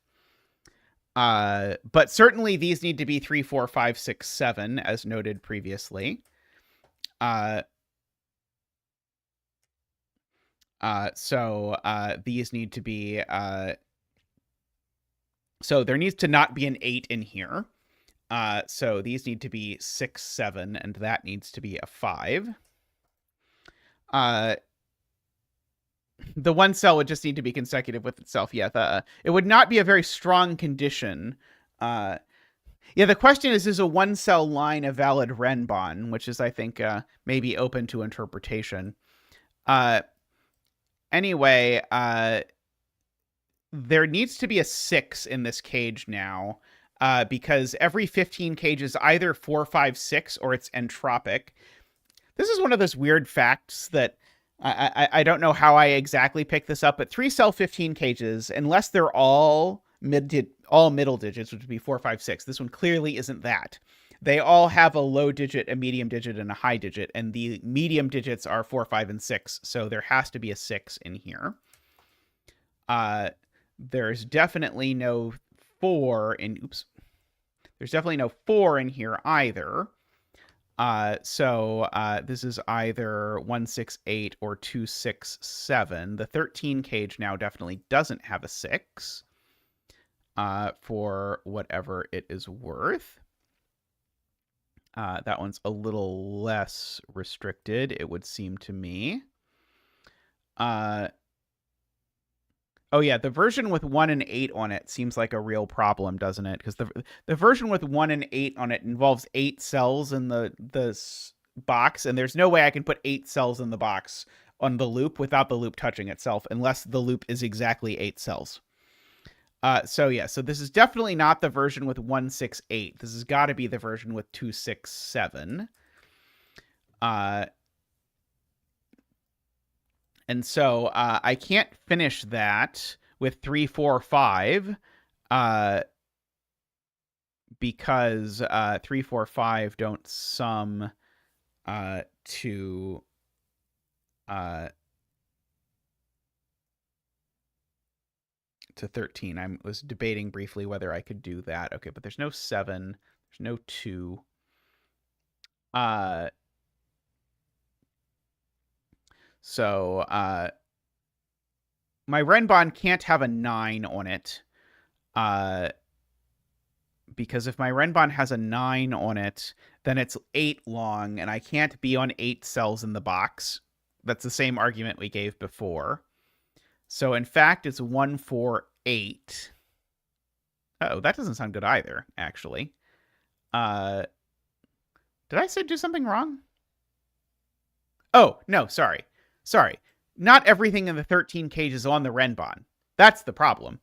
But certainly these need to be 3, 4, 5, 6, 7, as noted previously. So these need to be... so there needs to not be an 8 in here. So these need to be 6, 7, and that needs to be a 5. The 1 cell would just need to be consecutive with itself. Yeah, it would not be a very strong condition. Yeah, the question is a 1 cell line a valid Renbon, which is, I think, maybe open to interpretation. Anyway, there needs to be a 6 in this cage now, because every 15 cages either 4, 5, 6 or it's entropic. This is one of those weird facts that I don't know how I exactly picked this up, but 3-cell 15 cages, unless they're all middle digits, which would be 4, 5, 6. This one clearly isn't that. They all have a low digit, a medium digit, and a high digit, and the medium digits are 4, 5, and 6, so there has to be a 6 in here. There's definitely no 4 in... Oops. There's definitely no 4 in here either. So this is either 1, 6, 8 or 2, 6, 7. The 13 cage now definitely doesn't have a 6, for whatever it is worth. That one's a little less restricted, it would seem to me. Oh yeah, the version with 1 and 8 on it seems like a real problem, doesn't it? Because the version with 1 and 8 on it involves 8 cells in the box, and there's no way I can put 8 cells in the box on the loop without the loop touching itself, unless the loop is exactly 8 cells. So yeah, so this is definitely not the version with 1, 6, 8. This has got to be the version with 2, 6, 7. And so I can't finish that with 3, 4, 5, because 3, 4, 5 don't sum to to 13. I was debating briefly whether I could do that. Okay, but there's no 7. There's no 2. So my Renbon can't have a 9 on it. Because if my Renbon has a 9 on it, then it's 8 long, and I can't be on 8 cells in the box. That's the same argument we gave before. So in fact, it's 1, 4, 8. Oh, that doesn't sound good either, actually. Did I say do something wrong? Oh, no, sorry. Sorry. Not everything in the 13 cage is on the Renbon. That's the problem.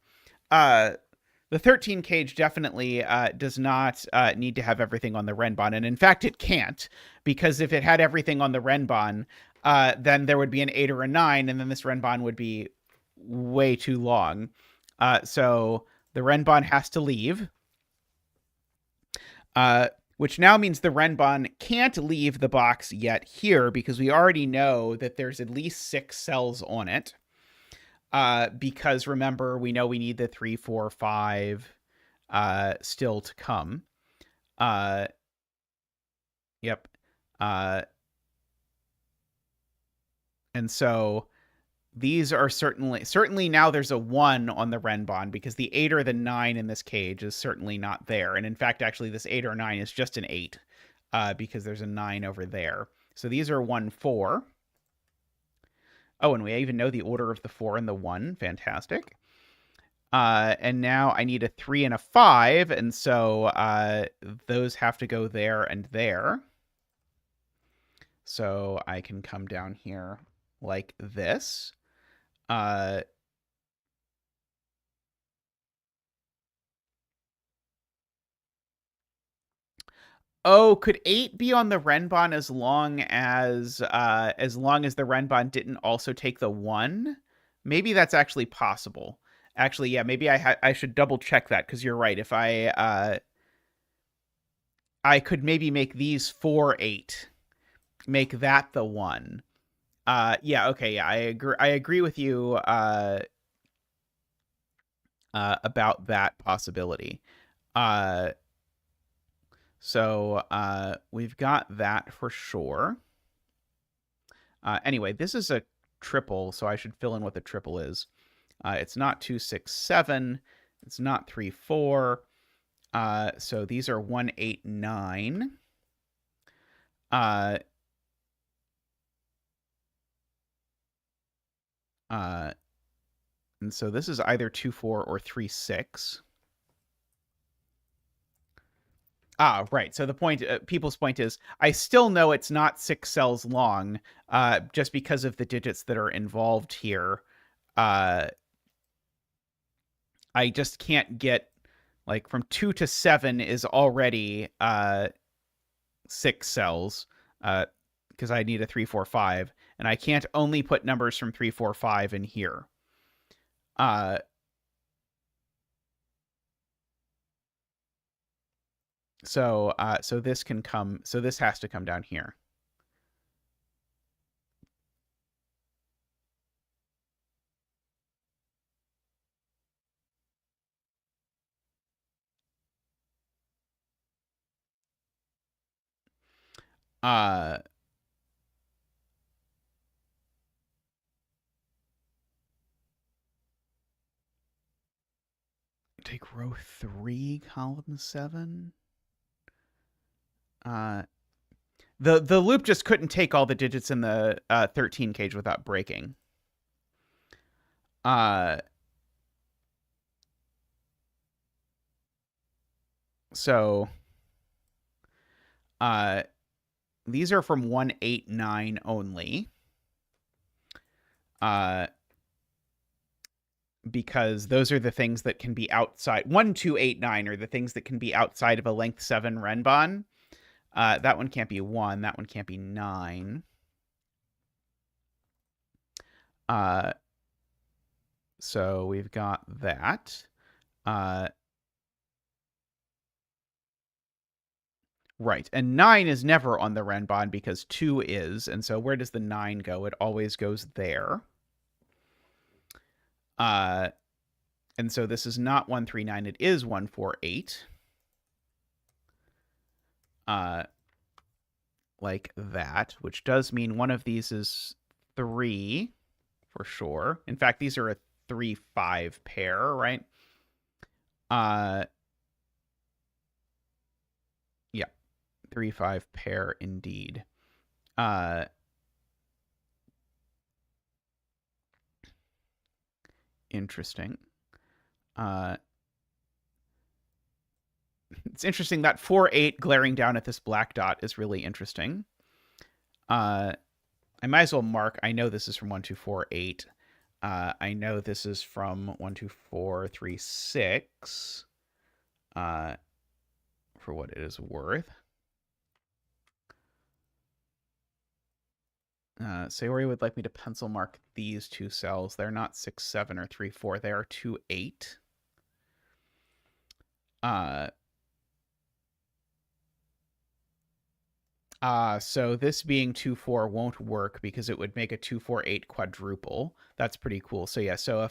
The 13 cage definitely does not need to have everything on the Renbon. And in fact, it can't, because if it had everything on the Renbon, then there would be an 8 or a 9, and then this Renbon would be way too long. So the Renbon has to leave, which now means the Renbon can't leave the box yet here, because we already know that there's at least 6 cells on it. Because remember, we know we need the 3, 4, 5 still to come. Yep. And so these are certainly now there's a 1 on the Renbon, because the 8 or the 9 in this cage is certainly not there. And in fact, actually, this 8 or 9 is just an 8, because there's a 9 over there. So these are 1, 4. Oh, and we even know the order of the 4 and the 1. Fantastic. And now I need a 3 and a 5, and so those have to go there and there. So I can come down here like this. Oh, could 8 be on the Renbon as long as the Renbon didn't also take the 1? Maybe that's actually possible. Actually, yeah, maybe I should double check that, because you're right. If I could maybe make these 4, 8, make that the 1. Yeah, okay, yeah, I agree with you about that possibility. So we've got that for sure. Anyway, this is a triple, so I should fill in what the triple is. It's not 2, 6, 7. It's not 3, 4. So these are 1, 8, 9. And so this is either 2, 4 or 3, 6. Right. So the point, people's point is, I still know it's not 6 cells long, just because of the digits that are involved here. I just can't get, like, from 2 to 7 is already 6 cells, because I need a 3, 4, 5, and I can't only put numbers from 3, 4, 5 in here. So this can come. So this has to come down here. Take row 3, column 7. The loop just couldn't take all the digits in the 13 cage without breaking. So these are from 1, 8, 9 only. Because those are the things that can be outside. 1, 2, 8, 9 are the things that can be outside of a length 7 Renbon. That one can't be 1. That one can't be 9. So we've got that. Right. And 9 is never on the Renbon because 2 is. And so where does the 9 go? It always goes there. And so this is not 139, it is 148. Like that, which does mean one of these is 3 for sure. In fact, these are a 3-5 pair, right? Yeah, 3-5 pair indeed. Interesting. It's interesting that 4-8 glaring down at this black dot is really interesting. I might as well mark. I know this is from 1-2-4-8. I know this is from 1-2-4-3-6. For what it is worth. Sayori would like me to pencil mark these two cells. They're not 6-7 or 3-4. They are 2-8. So this being 2-4 won't work because it would make a 2-4-8 quadruple. That's pretty cool. So yeah, so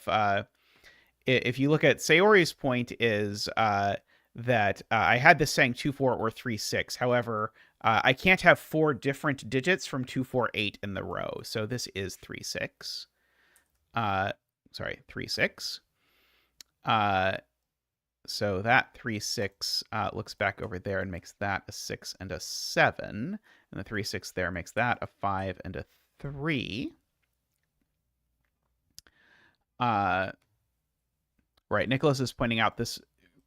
if you look at Sayori's point is that I had this saying 2-4 or 3-6. However, I can't have 4 different digits from 2-4-8 in the row. So this is 3-6. Sorry, 3-6. So that 3-6 looks back over there and makes that a 6 and a 7. And the 3-6 there makes that a 5 and a 3. Right, Nicholas is pointing out this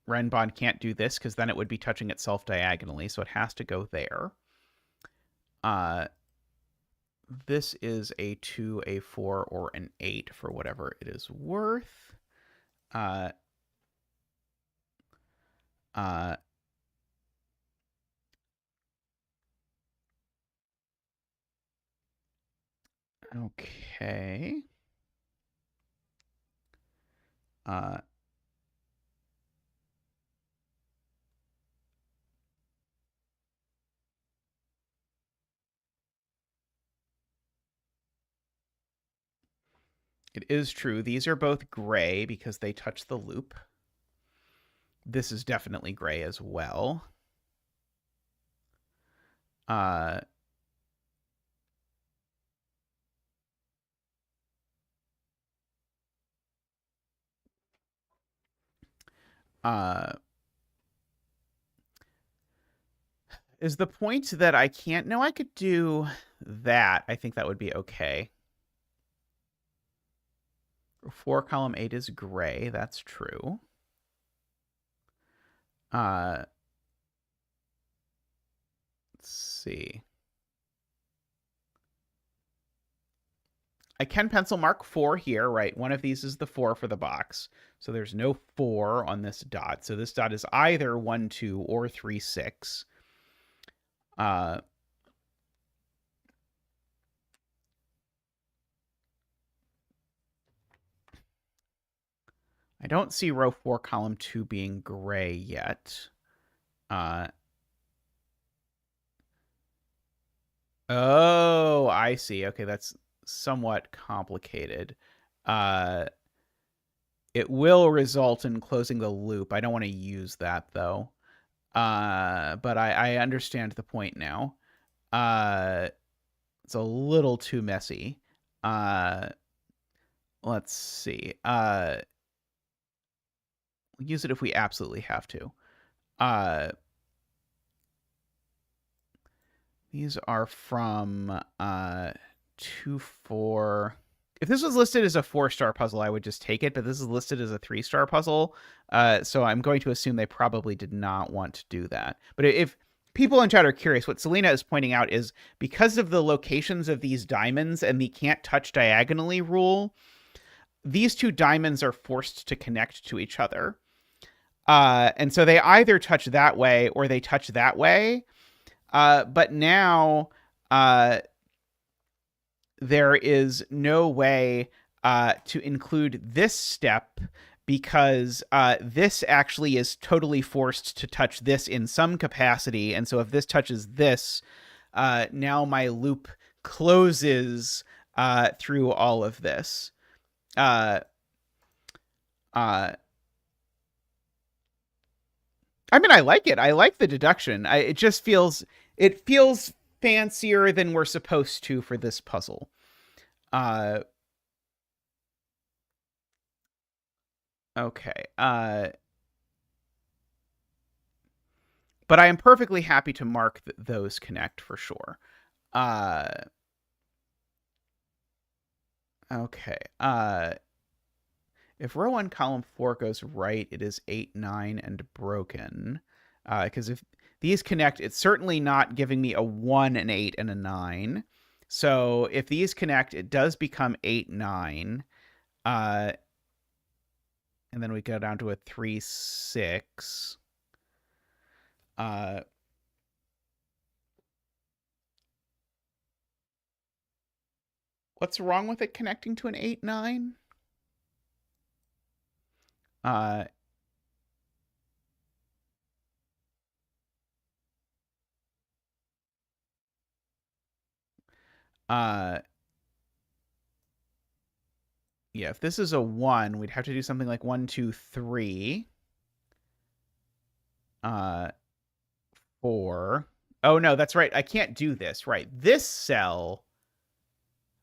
Renbon can't do this because then it would be touching itself diagonally, so it has to go there. This is a 2, a 4, or an 8 for whatever it is worth. Okay. It is true. These are both gray because they touch the loop. This is definitely gray as well. I is the point that I can't? No, I could do that. I think that would be okay. 4 column 8 is gray. That's true. Let's see. I can pencil mark 4 here, right? One of these is the 4 for the box. So there's no 4 on this dot. So this dot is either 1, 2, or 3, 6. I don't see row 4, column 2 being gray yet. Oh, I see. Okay, that's somewhat complicated. It will result in closing the loop. I don't want to use that, though. But I understand the point now. It's a little too messy. Let's see. We'll use it if we absolutely have to. These are from 2-4. If this was listed as a 4-star puzzle, I would just take it, but this is listed as a 3-star puzzle. So I'm going to assume they probably did not want to do that. But if people in chat are curious, what Selena is pointing out is because of the locations of these diamonds and the can't touch diagonally rule, these two diamonds are forced to connect to each other. And so they either touch that way or they touch that way. But now there is no way to include this step because this actually is totally forced to touch this in some capacity. And so if this touches this, now my loop closes through all of this. I mean, I like it. I like the deduction. It just feels fancier than we're supposed to for this puzzle. Uh, okay. But I am perfectly happy to mark those connect for sure. Uh, okay. If row 1, column 4 goes right, it is 8, 9, and broken. Because if these connect, it's certainly not giving me a 1, an 8, and a 9. So if these connect, it does become 8, 9. And then we go down to a 3, 6. What's wrong with it connecting to an 8, 9? Uh, uh, yeah, if this is a 1, we'd have to do something like 1, 2, 3. 4. Oh, no, that's right. I can't do this. Right. This cell.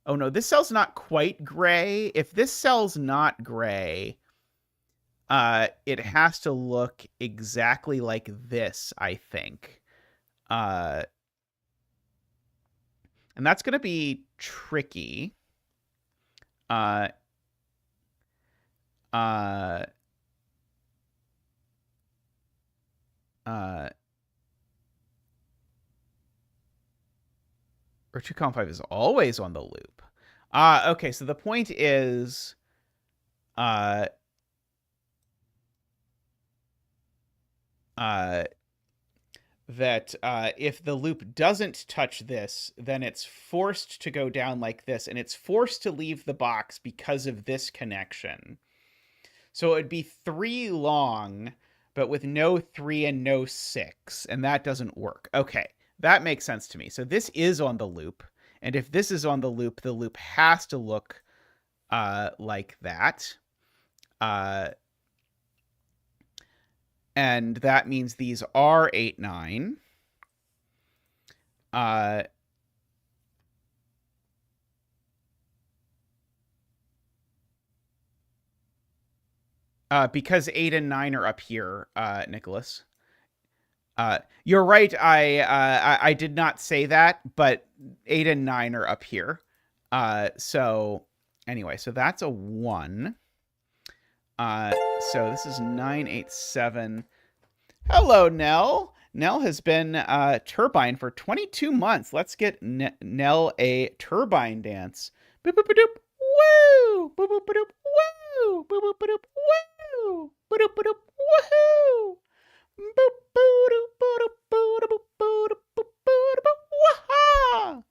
Oh, no, this cell's not quite gray. If this cell's not gray, it has to look exactly like this, I think. And that's going to be tricky. Uh, uh, uh, or 2, column 5 is always on the loop. Okay, so the point is, uh, that if the loop doesn't touch this, then it's forced to go down like this, and it's forced to leave the box because of this connection. So it would be 3 long, but with no 3 and no 6, and that doesn't work. Okay, that makes sense to me. So this is on the loop, and if this is on the loop has to look like that. And that means these are 8, 9. Because 8 and 9 are up here, Nicholas. You're right. I did not say that, but 8 and 9 are up here. So anyway, so that's a 1. So this is 9, 8, 7. Hello, Nell. Nell has been Turbine for 22 months. Let's get Nell a Turbine dance. Boop boop doop. Woo! Boop boop doop. Woo! Boop boop doop. Woo! Boop boop doop. Woohoo! Boop boop doop boop boop boop boop boop boop boop. Waha!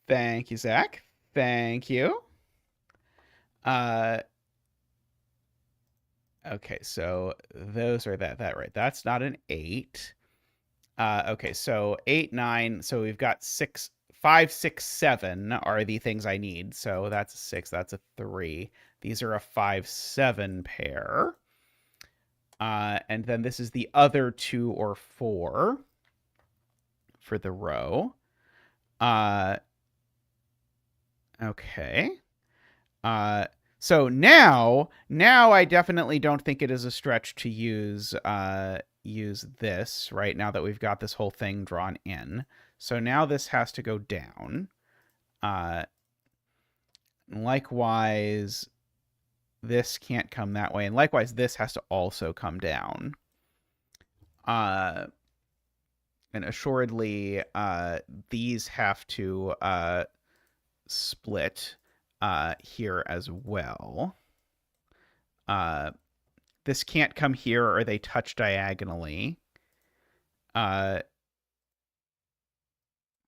Thank you, Zach. Thank you. Okay, so those are that right. That's not an 8. Okay, so 8, 9. So we've got 6, 5, 6, 7 are the things I need. So that's a 6. That's a 3. These are a 5, 7 pair. And then this is the other 2 or 4 for the row. Okay. So now I definitely don't think it is a stretch to use this right now that we've got this whole thing drawn in. So now this has to go down. Likewise, this can't come that way, and likewise this has to also come down. And assuredly, these have to split here as well. This can't come here or they touch diagonally. It's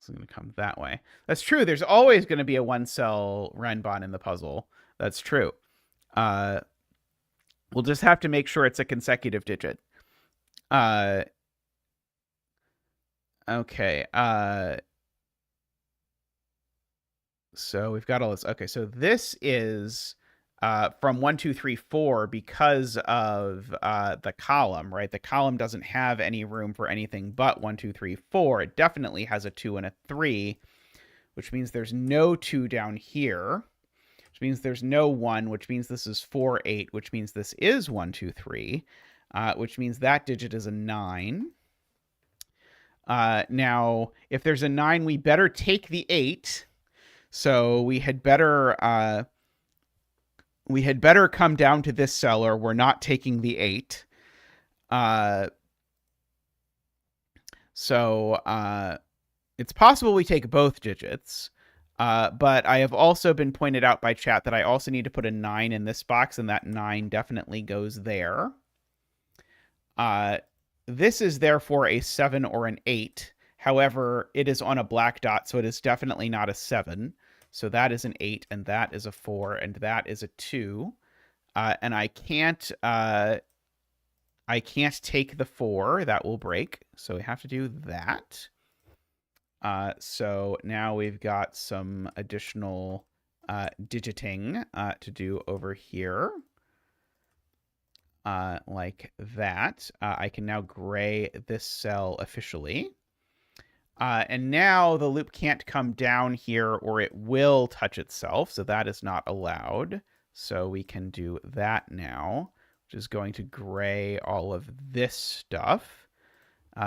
going to come that way. That's true. There's always going to be a 1-cell Renbon in the puzzle. That's true. We'll just have to make sure it's a consecutive digit. Okay. So we've got all this. Okay, so this is from 1, 2, 3, 4 because of the column, right? The column doesn't have any room for anything but 1, 2, 3, 4. It definitely has a 2 and a 3, which means there's no 2 down here, which means there's no 1, which means this is 4, 8, which means this is 1, 2, 3, which means that digit is a 9. Now, if there's a 9, we better take the 8. So we had better come down to this cell, or we're not taking the 8. So it's possible we take both digits. But I have also been pointed out by chat that I also need to put a 9 in this box, and that 9 definitely goes there. This is therefore a 7 or an 8. However, it is on a black dot, so it is definitely not a 7. So that is an 8, and that is a 4, and that is a 2. And I can't take the 4. That will break. So we have to do that. So now we've got some additional digiting to do over here. Like that. I can now gray this cell officially. And now the loop can't come down here or it will touch itself, so that is not allowed. So we can do that now, which is going to gray all of this stuff,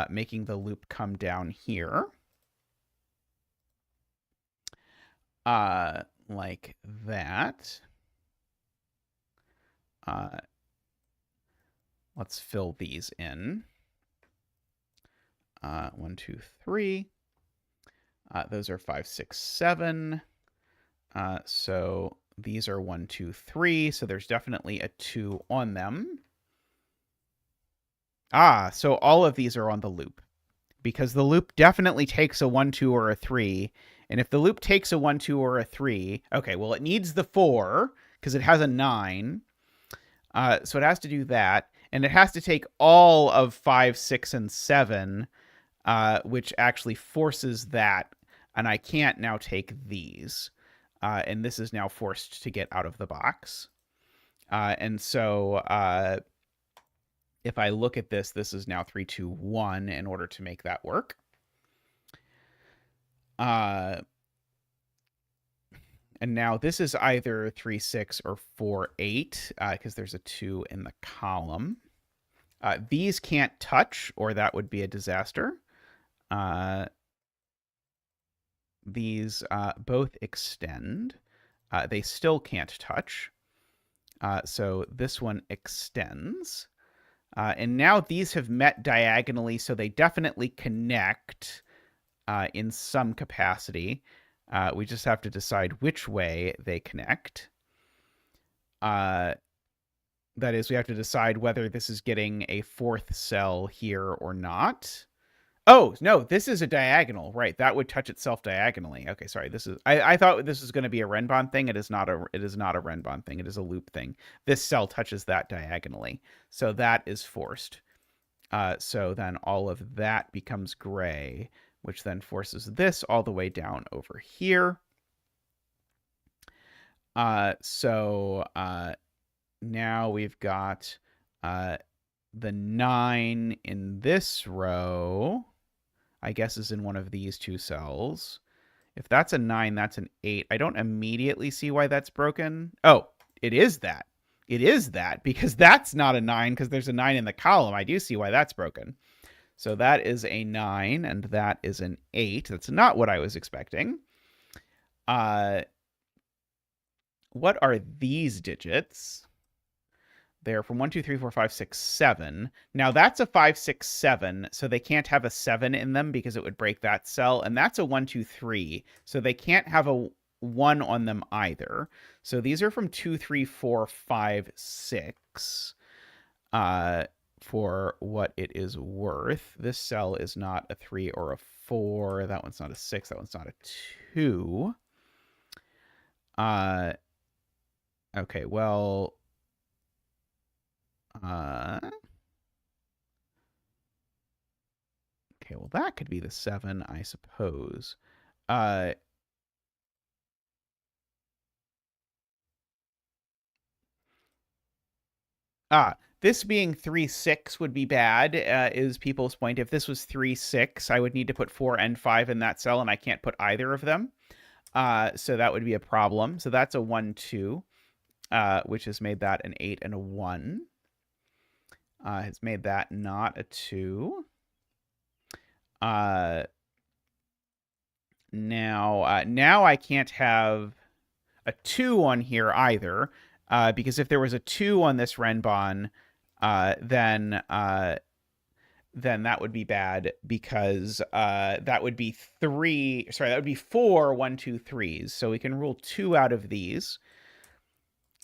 making the loop come down here. Like that. Let's fill these in. 1, 2, 3. Those are 5, 6, 7. So these are 1, 2, 3. So there's definitely a 2 on them. So all of these are on the loop, because the loop definitely takes a 1, 2, or a 3. And if the loop takes a 1, 2, or a 3, okay, well, it needs the 4 because it has a 9. So it has to do that. And it has to take all of 5, 6, and 7, which actually forces that. And I can't now take these. And this is now forced to get out of the box. And so if I look at this, this is now 3, 2, 1 in order to make that work. And now this is either 3, 6 or 4, 8, because there's a 2 in the column. These can't touch, or that would be a disaster. These both extend. They still can't touch. So this one extends. And now these have met diagonally, so they definitely connect in some capacity. We just have to decide which way they connect. That is, we have to decide whether this is getting a 4th cell here or not. Oh, no, this is a diagonal. Right, that would touch itself diagonally. Okay, sorry. This is I thought this was going to be a Renbon thing. It is not a Renbon thing. It is a loop thing. This cell touches that diagonally. So that is forced. So then all of that becomes gray, which then forces this all the way down over here. So now we've got the 9 in this row, I guess, is in one of these 2 cells. If that's a 9, that's an 8. I don't immediately see why that's broken. Oh, it is that. It is that, because that's not a 9, because there's a 9 in the column. I do see why that's broken. So that is a 9, and that is an 8. That's not what I was expecting. What are these digits? They're from 1, 2, 3, 4, 5, 6, 7. Now that's a 5, 6, 7, so they can't have a 7 in them because it would break that cell. And that's a 1, 2, 3, so they can't have a 1 on them either. So these are from 2, 3, 4, 5, 6. For what it is worth, this cell is not a 3 or a 4. That one's not a 6. That one's not a 2. Okay, well... okay, well, that could be the 7, I suppose. This being 3-6 would be bad, is people's point. If this was 3-6, I would need to put 4 and 5 in that cell, and I can't put either of them. So that would be a problem. So that's a 1-2, which has made that an 8 and a 1. Has made that not a 2. Now I can't have a 2 on here either, because if there was a 2 on this Renbon, then that would be bad, because that would be 3. Sorry, that would be 4 1, 2, 3s. So we can rule 2 out of these.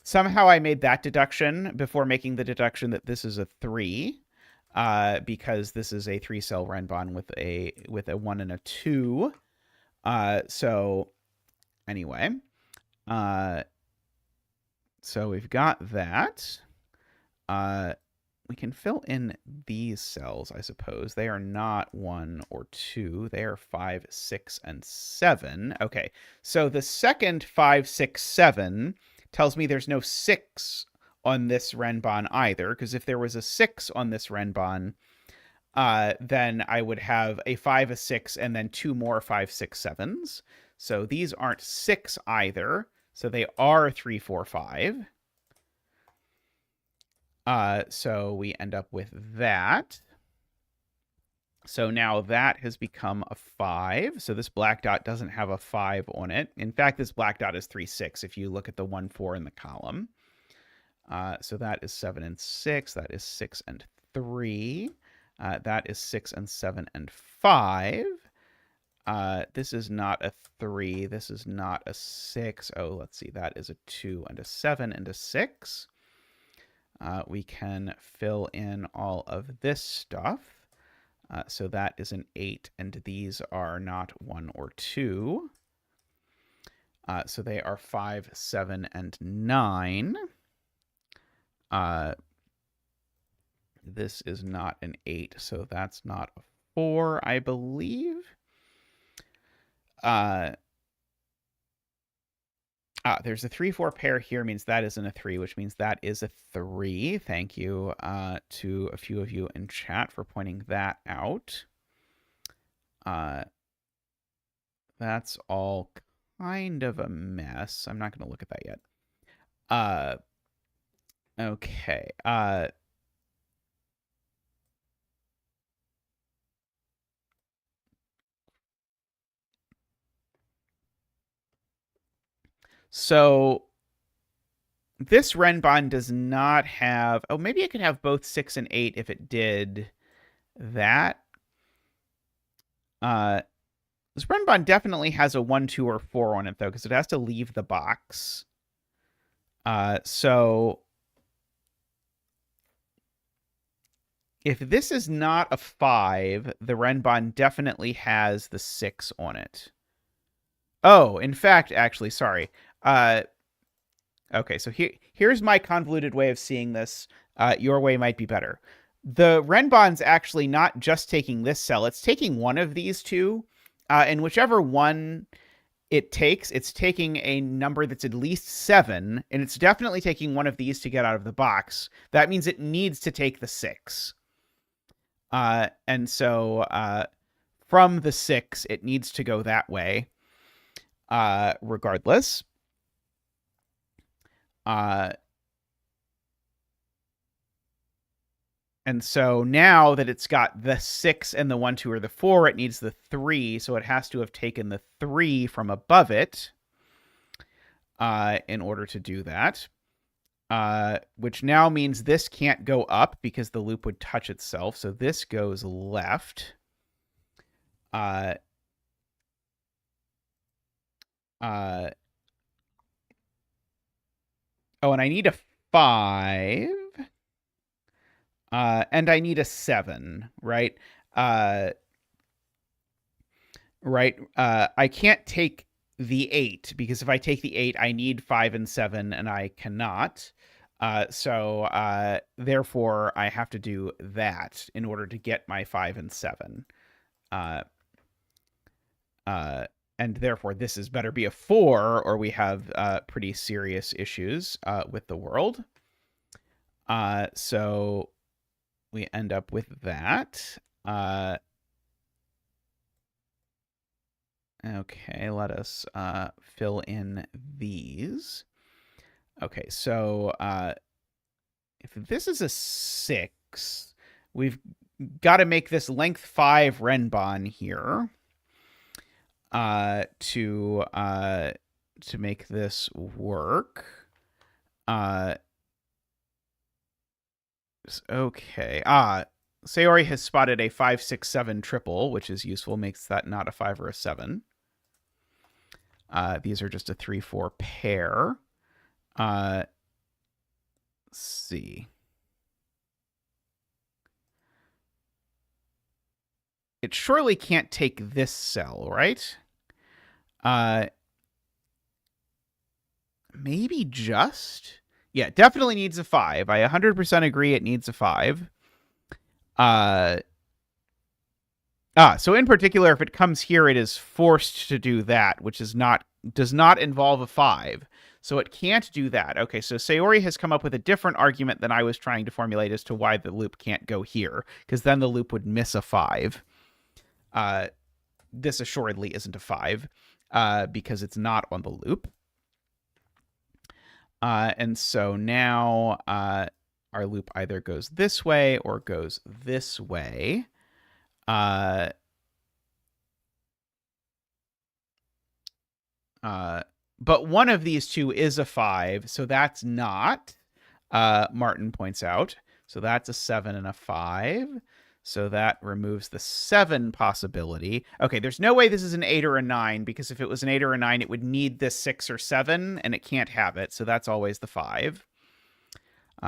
Somehow I made that deduction before making the deduction that this is a 3, because this is a 3-cell Renbon with a 1 and a 2. So anyway, so we've got that. We can fill in these cells, I suppose. They are not 1 or 2. They are 5, 6, and 7. Okay, so the second 5, 6, 7 tells me there's no 6 on this Renbon either, because if there was a 6 on this Renbon, then I would have a 5, a 6, and then 2 more 5, 6, 7s. So these aren't 6 either. So they are 3, 4, 5. So we end up with that. So now that has become a 5. So this black dot doesn't have a 5 on it. In fact, this black dot is 3, 6 if you look at the 1, 4 in the column. So that is 7 and 6. That is 6 and 3. That is 6 and 7 and 5. This is not a 3. This is not a 6. Oh, let's see. That is a 2 and a 7 and a 6. We can fill in all of this stuff. So that is an 8, and these are not 1 or 2. So they are 5, 7, and 9. This is not an 8, so that's not a 4, I believe. There's a 3-4 pair here, means that isn't a 3, which means that is a 3. Thank you to a few of you in chat for pointing that out. That's all kind of a mess. I'm not going to look at that yet. Okay. So this Renbon does not have... Oh, maybe it could have both 6 and 8 if it did that. This Renbon definitely has a 1, 2, or 4 on it, though, because it has to leave the box. So if this is not a 5, the Renbon definitely has the 6 on it. Oh, in fact, actually, sorry. Okay, so here's my convoluted way of seeing this. Your way might be better. The Renbon's actually not just taking this cell. It's taking one of these two. And whichever one it takes, it's taking a number that's at least 7. And it's definitely taking one of these to get out of the box. That means it needs to take the 6. And so from the 6, it needs to go that way. Regardless. And so now that it's got the 6 and the 1, 2, or the 4, it needs the 3. So it has to have taken the 3 from above it in order to do that. Which now means this can't go up because the loop would touch itself. So this goes left. Oh, and I need a 5. And I need a 7, right? Right. I can't take the 8 because if I take the 8, I need 5 and 7, and I cannot. So therefore, I have to do that in order to get my 5 and 7. And therefore, this is better be a 4, or we have pretty serious issues with the world. So we end up with that. Okay, let us fill in these. Okay, so if this is a 6, we've got to make this length 5 Renbon here to make this work. Okay. Sayori has spotted a 5, 6, 7 triple, which is useful. Makes that not a 5 or a 7. These are just a 3, 4 pair. Let's see. It surely can't take this cell, right? Maybe just? Yeah, definitely needs a 5. I 100% agree it needs a 5. So in particular, if it comes here, it is forced to do that, which does not involve a 5. So it can't do that. Okay, so Sayori has come up with a different argument than I was trying to formulate as to why the loop can't go here, because then the loop would miss a 5. This assuredly isn't a 5, because it's not on the loop. And so now our loop either goes this way or goes this way. But one of these two is a 5, so that's not, Martin points out. So that's a 7 and a 5. So that removes the 7 possibility. Okay, there's no way this is an 8 or a 9, because if it was an 8 or a 9, it would need this 6 or 7, and it can't have it. So that's always the 5.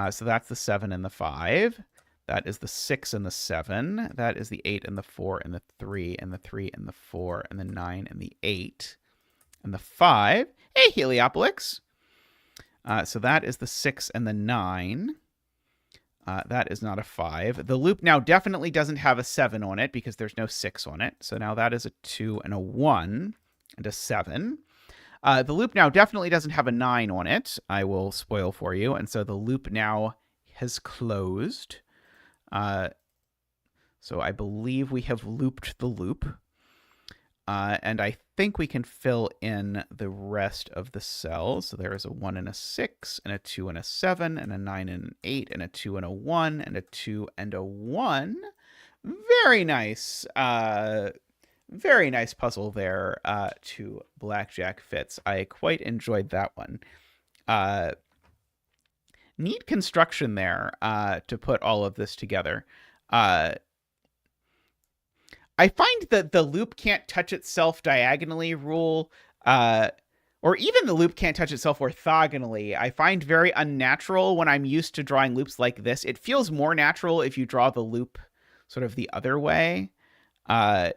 So that's the 7 and the 5. That is the 6 and the 7. That is the 8 and the 4 and the 3 and the 3 and the 4 and the 9 and the 8 and the 5. Hey, Heliopolis. So that is the 6 and the 9. That is not a 5. The loop now definitely doesn't have a 7 on it because there's no 6 on it. So now that is a 2 and a 1 and a 7. The loop now definitely doesn't have a 9 on it. I will spoil for you. And so the loop now has closed. So I believe we have looped the loop. And I think we can fill in the rest of the cells. So there is a 1 and a 6, and a 2 and a 7, and a 9 and an 8, and a 2 and a 1, and a 2 and a 1. Very nice. Very nice puzzle there to Blackjack Fitz. I quite enjoyed that one. Neat construction there to put all of this together. I find that the loop can't touch itself diagonally rule, or even the loop can't touch itself orthogonally, I find very unnatural when I'm used to drawing loops like this. It feels more natural if you draw the loop sort of the other way. I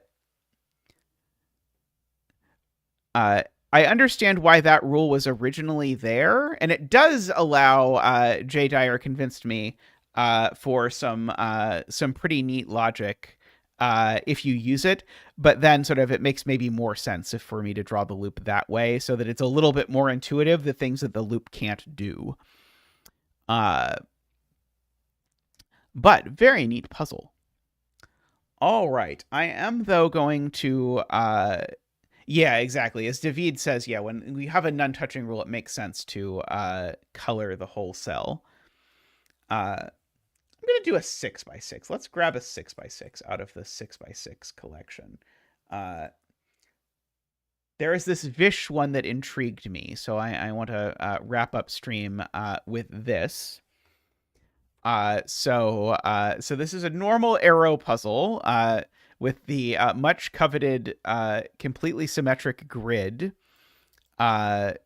understand why that rule was originally there, and it does allow, Jay Dyer convinced me, for some pretty neat logic if you use it, but then sort of it makes maybe more sense for me to draw the loop that way so that it's a little bit more intuitive, the things that the loop can't do. But very neat puzzle. All right. I am, though, going to... yeah, exactly. As David says, yeah, when we have a none-touching rule, it makes sense to color the whole cell. I'm going to do a 6x6. Let's grab a 6x6 out of the 6x6 collection. There is this Vish one that intrigued me, so I want to wrap up stream with this. So this is a normal arrow puzzle with the much coveted completely symmetric grid. And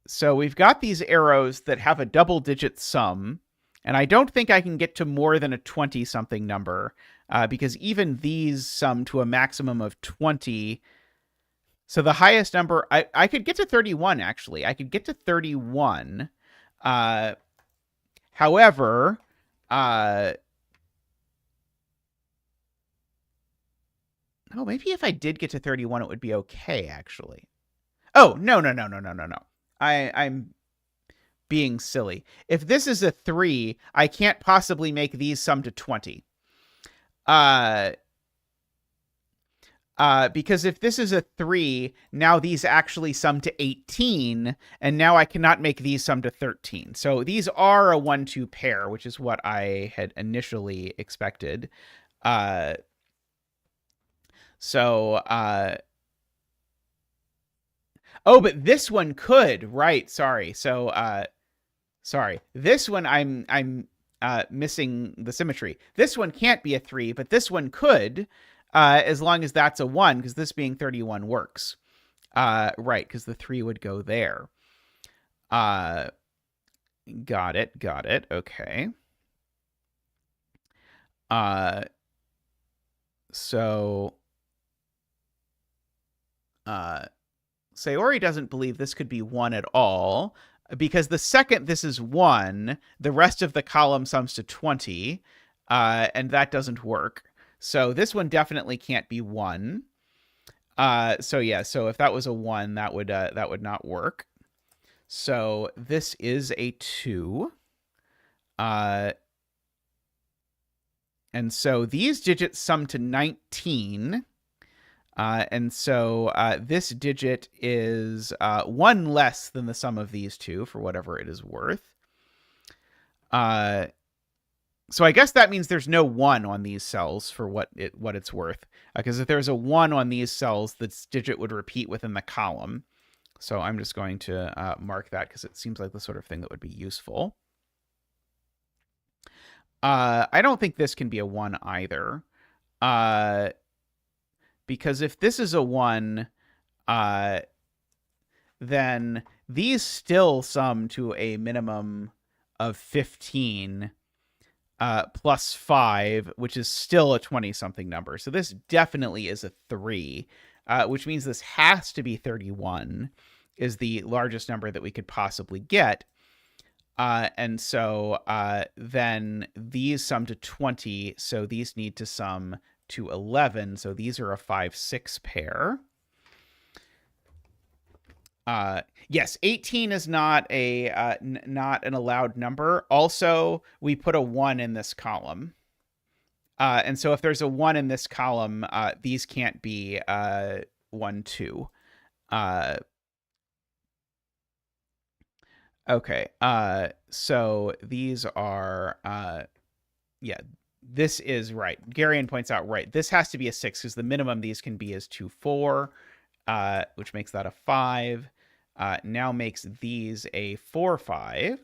so we've got these arrows that have a double-digit sum, and I don't think I can get to more than a 20-something number, because even these sum to a maximum of 20. So the highest number, I could get to 31, actually. I could get to 31. However, no, maybe if I did get to 31, it would be okay, actually. Oh, no, no, no, no, no, no, no. I'm being silly. If this is a 3, I can't possibly make these sum to 20. Because if this is a 3, now these actually sum to 18, and now I cannot make these sum to 13. So these are a 1-2 pair, which is what I had initially expected. Oh, but this one could, right? Sorry. Sorry. This one I'm missing the symmetry. This one can't be a 3, but this one could, as long as that's a 1, because this being 31 works. Right, because the 3 would go there. Got it. Okay. So Sayori doesn't believe this could be 1 at all, because the second this is 1, the rest of the column sums to 20, and that doesn't work. So this one definitely can't be 1. So if that was a 1, that would not work. So this is a 2. And so these digits sum to 19. And so this digit is 1 less than the sum of these two, for whatever it is worth. So I guess that means there's no 1 on these cells for what it's worth. Because if there's a 1 on these cells, this digit would repeat within the column. So I'm just going to mark that because it seems like the sort of thing that would be useful. I don't think this can be a 1 either. Because if this is a 1, then these still sum to a minimum of 15 plus 5, which is still a 20-something number. So this definitely is a 3, which means this has to be 31, is the largest number that we could possibly get. And so then these sum to 20, so these need to sum to 11, so these are a 5-6 pair. Yes, 18 is not not an allowed number. Also, we put a 1 in this column. And so if there's a 1 in this column, these can't be 1, 2. Okay. So these are this is right. Garion points out, right, this has to be a 6 because the minimum these can be is 2, 4, which makes that a 5. Now makes these a 4, 5.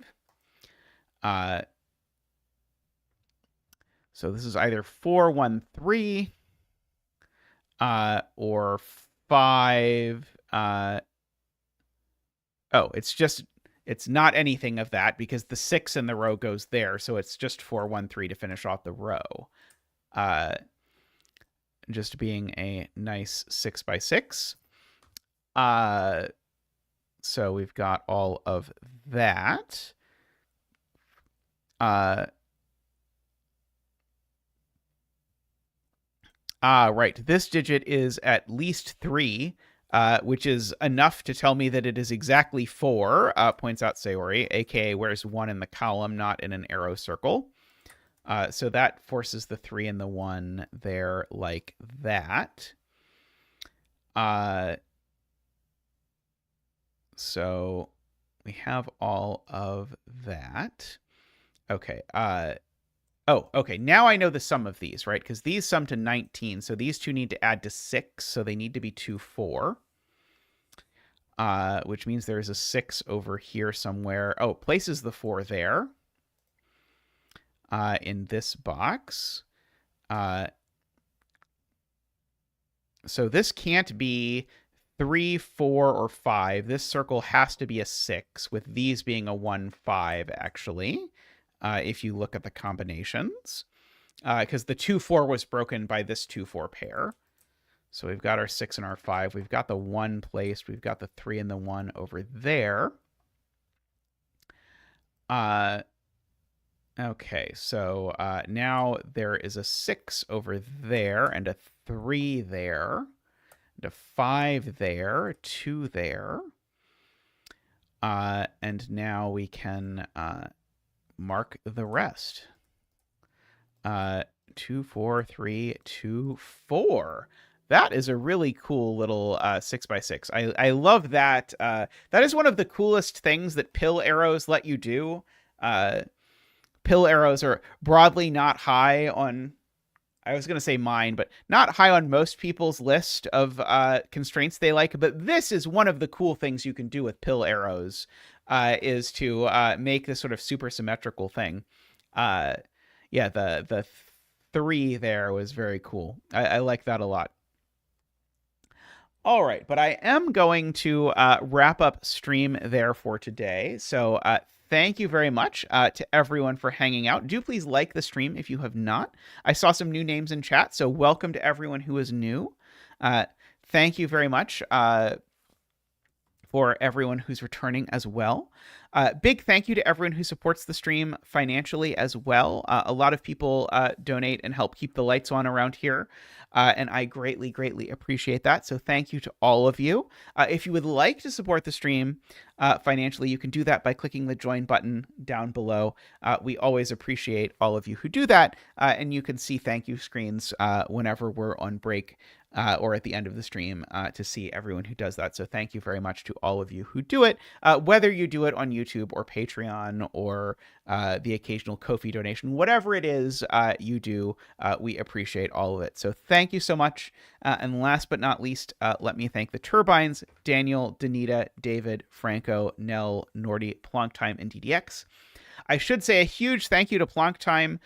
So this is either 4, 1, 3, or 5. It's not anything of that because the 6 in the row goes there. So it's just 4, 1, 3 to finish off the row. Just being a nice 6 by 6. So we've got all of that. Right. This digit is at least 3. Which is enough to tell me that it is exactly 4, points out Sayori, aka where's 1 in the column, not in an arrow circle. So that forces the 3 and the 1 there like that. So we have all of that. Okay. Oh, okay. Now I know the sum of these, right? Because these sum to 19. So these two need to add to 6. So they need to be 2, 4. Which means there's a 6 over here somewhere. Oh, places the 4 there. In this box. So this can't be 3, 4, or 5. This circle has to be a 6, with these being a 1, 5, actually. If you look at the combinations. Because the 2, 4 was broken by this 2, 4 pair. So we've got our 6 and our 5. We've got the 1 placed. We've got the 3 and the 1 over there. Okay, so now there is a 6 over there and a 3 there. a 5 there, 2 there. And now we can mark the rest. 2, 4, 3, 2, 4. That is a really cool little 6x6. I love that. That is one of the coolest things that pill arrows let you do. Pill arrows are broadly not high on, I was going to say mine, but not high on most people's list of constraints they like. But this is one of the cool things you can do with pill arrows, is to make this sort of super symmetrical thing. Yeah, the 3 there was very cool. I like that a lot. All right, but I am going to wrap up stream there for today. So thank you very much to everyone for hanging out. Do please like the stream if you have not. I saw some new names in chat, so welcome to everyone who is new. Thank you very much for everyone who's returning as well. Big thank you to everyone who supports the stream financially as well. A lot of people donate and help keep the lights on around here, and I greatly, greatly appreciate that. So thank you to all of you. If you would like to support the stream financially, you can do that by clicking the join button down below. We always appreciate all of you who do that, and you can see thank you screens whenever we're on break or at the end of the stream to see everyone who does that. So thank you very much to all of you who do it, whether you do it on YouTube or Patreon or the occasional Ko-fi donation, whatever it is you do, we appreciate all of it. So thank you so much. And last but not least, let me thank the Turbines, Daniel, Danita, David, Franco, Nell, Nordy, Plonktime, and DDX. I should say a huge thank you to Plonktime,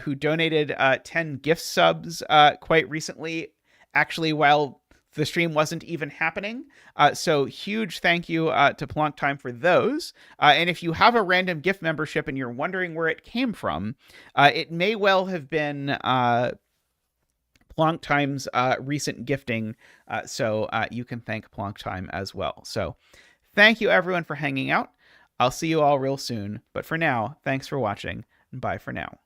who donated 10 gift subs quite recently, actually while the stream wasn't even happening. So huge thank you to Plonktime for those. And if you have a random gift membership and you're wondering where it came from, it may well have been Plonktime's recent gifting. So you can thank Plonktime as well. So thank you everyone for hanging out. I'll see you all real soon. But for now, thanks for watching, and bye for now.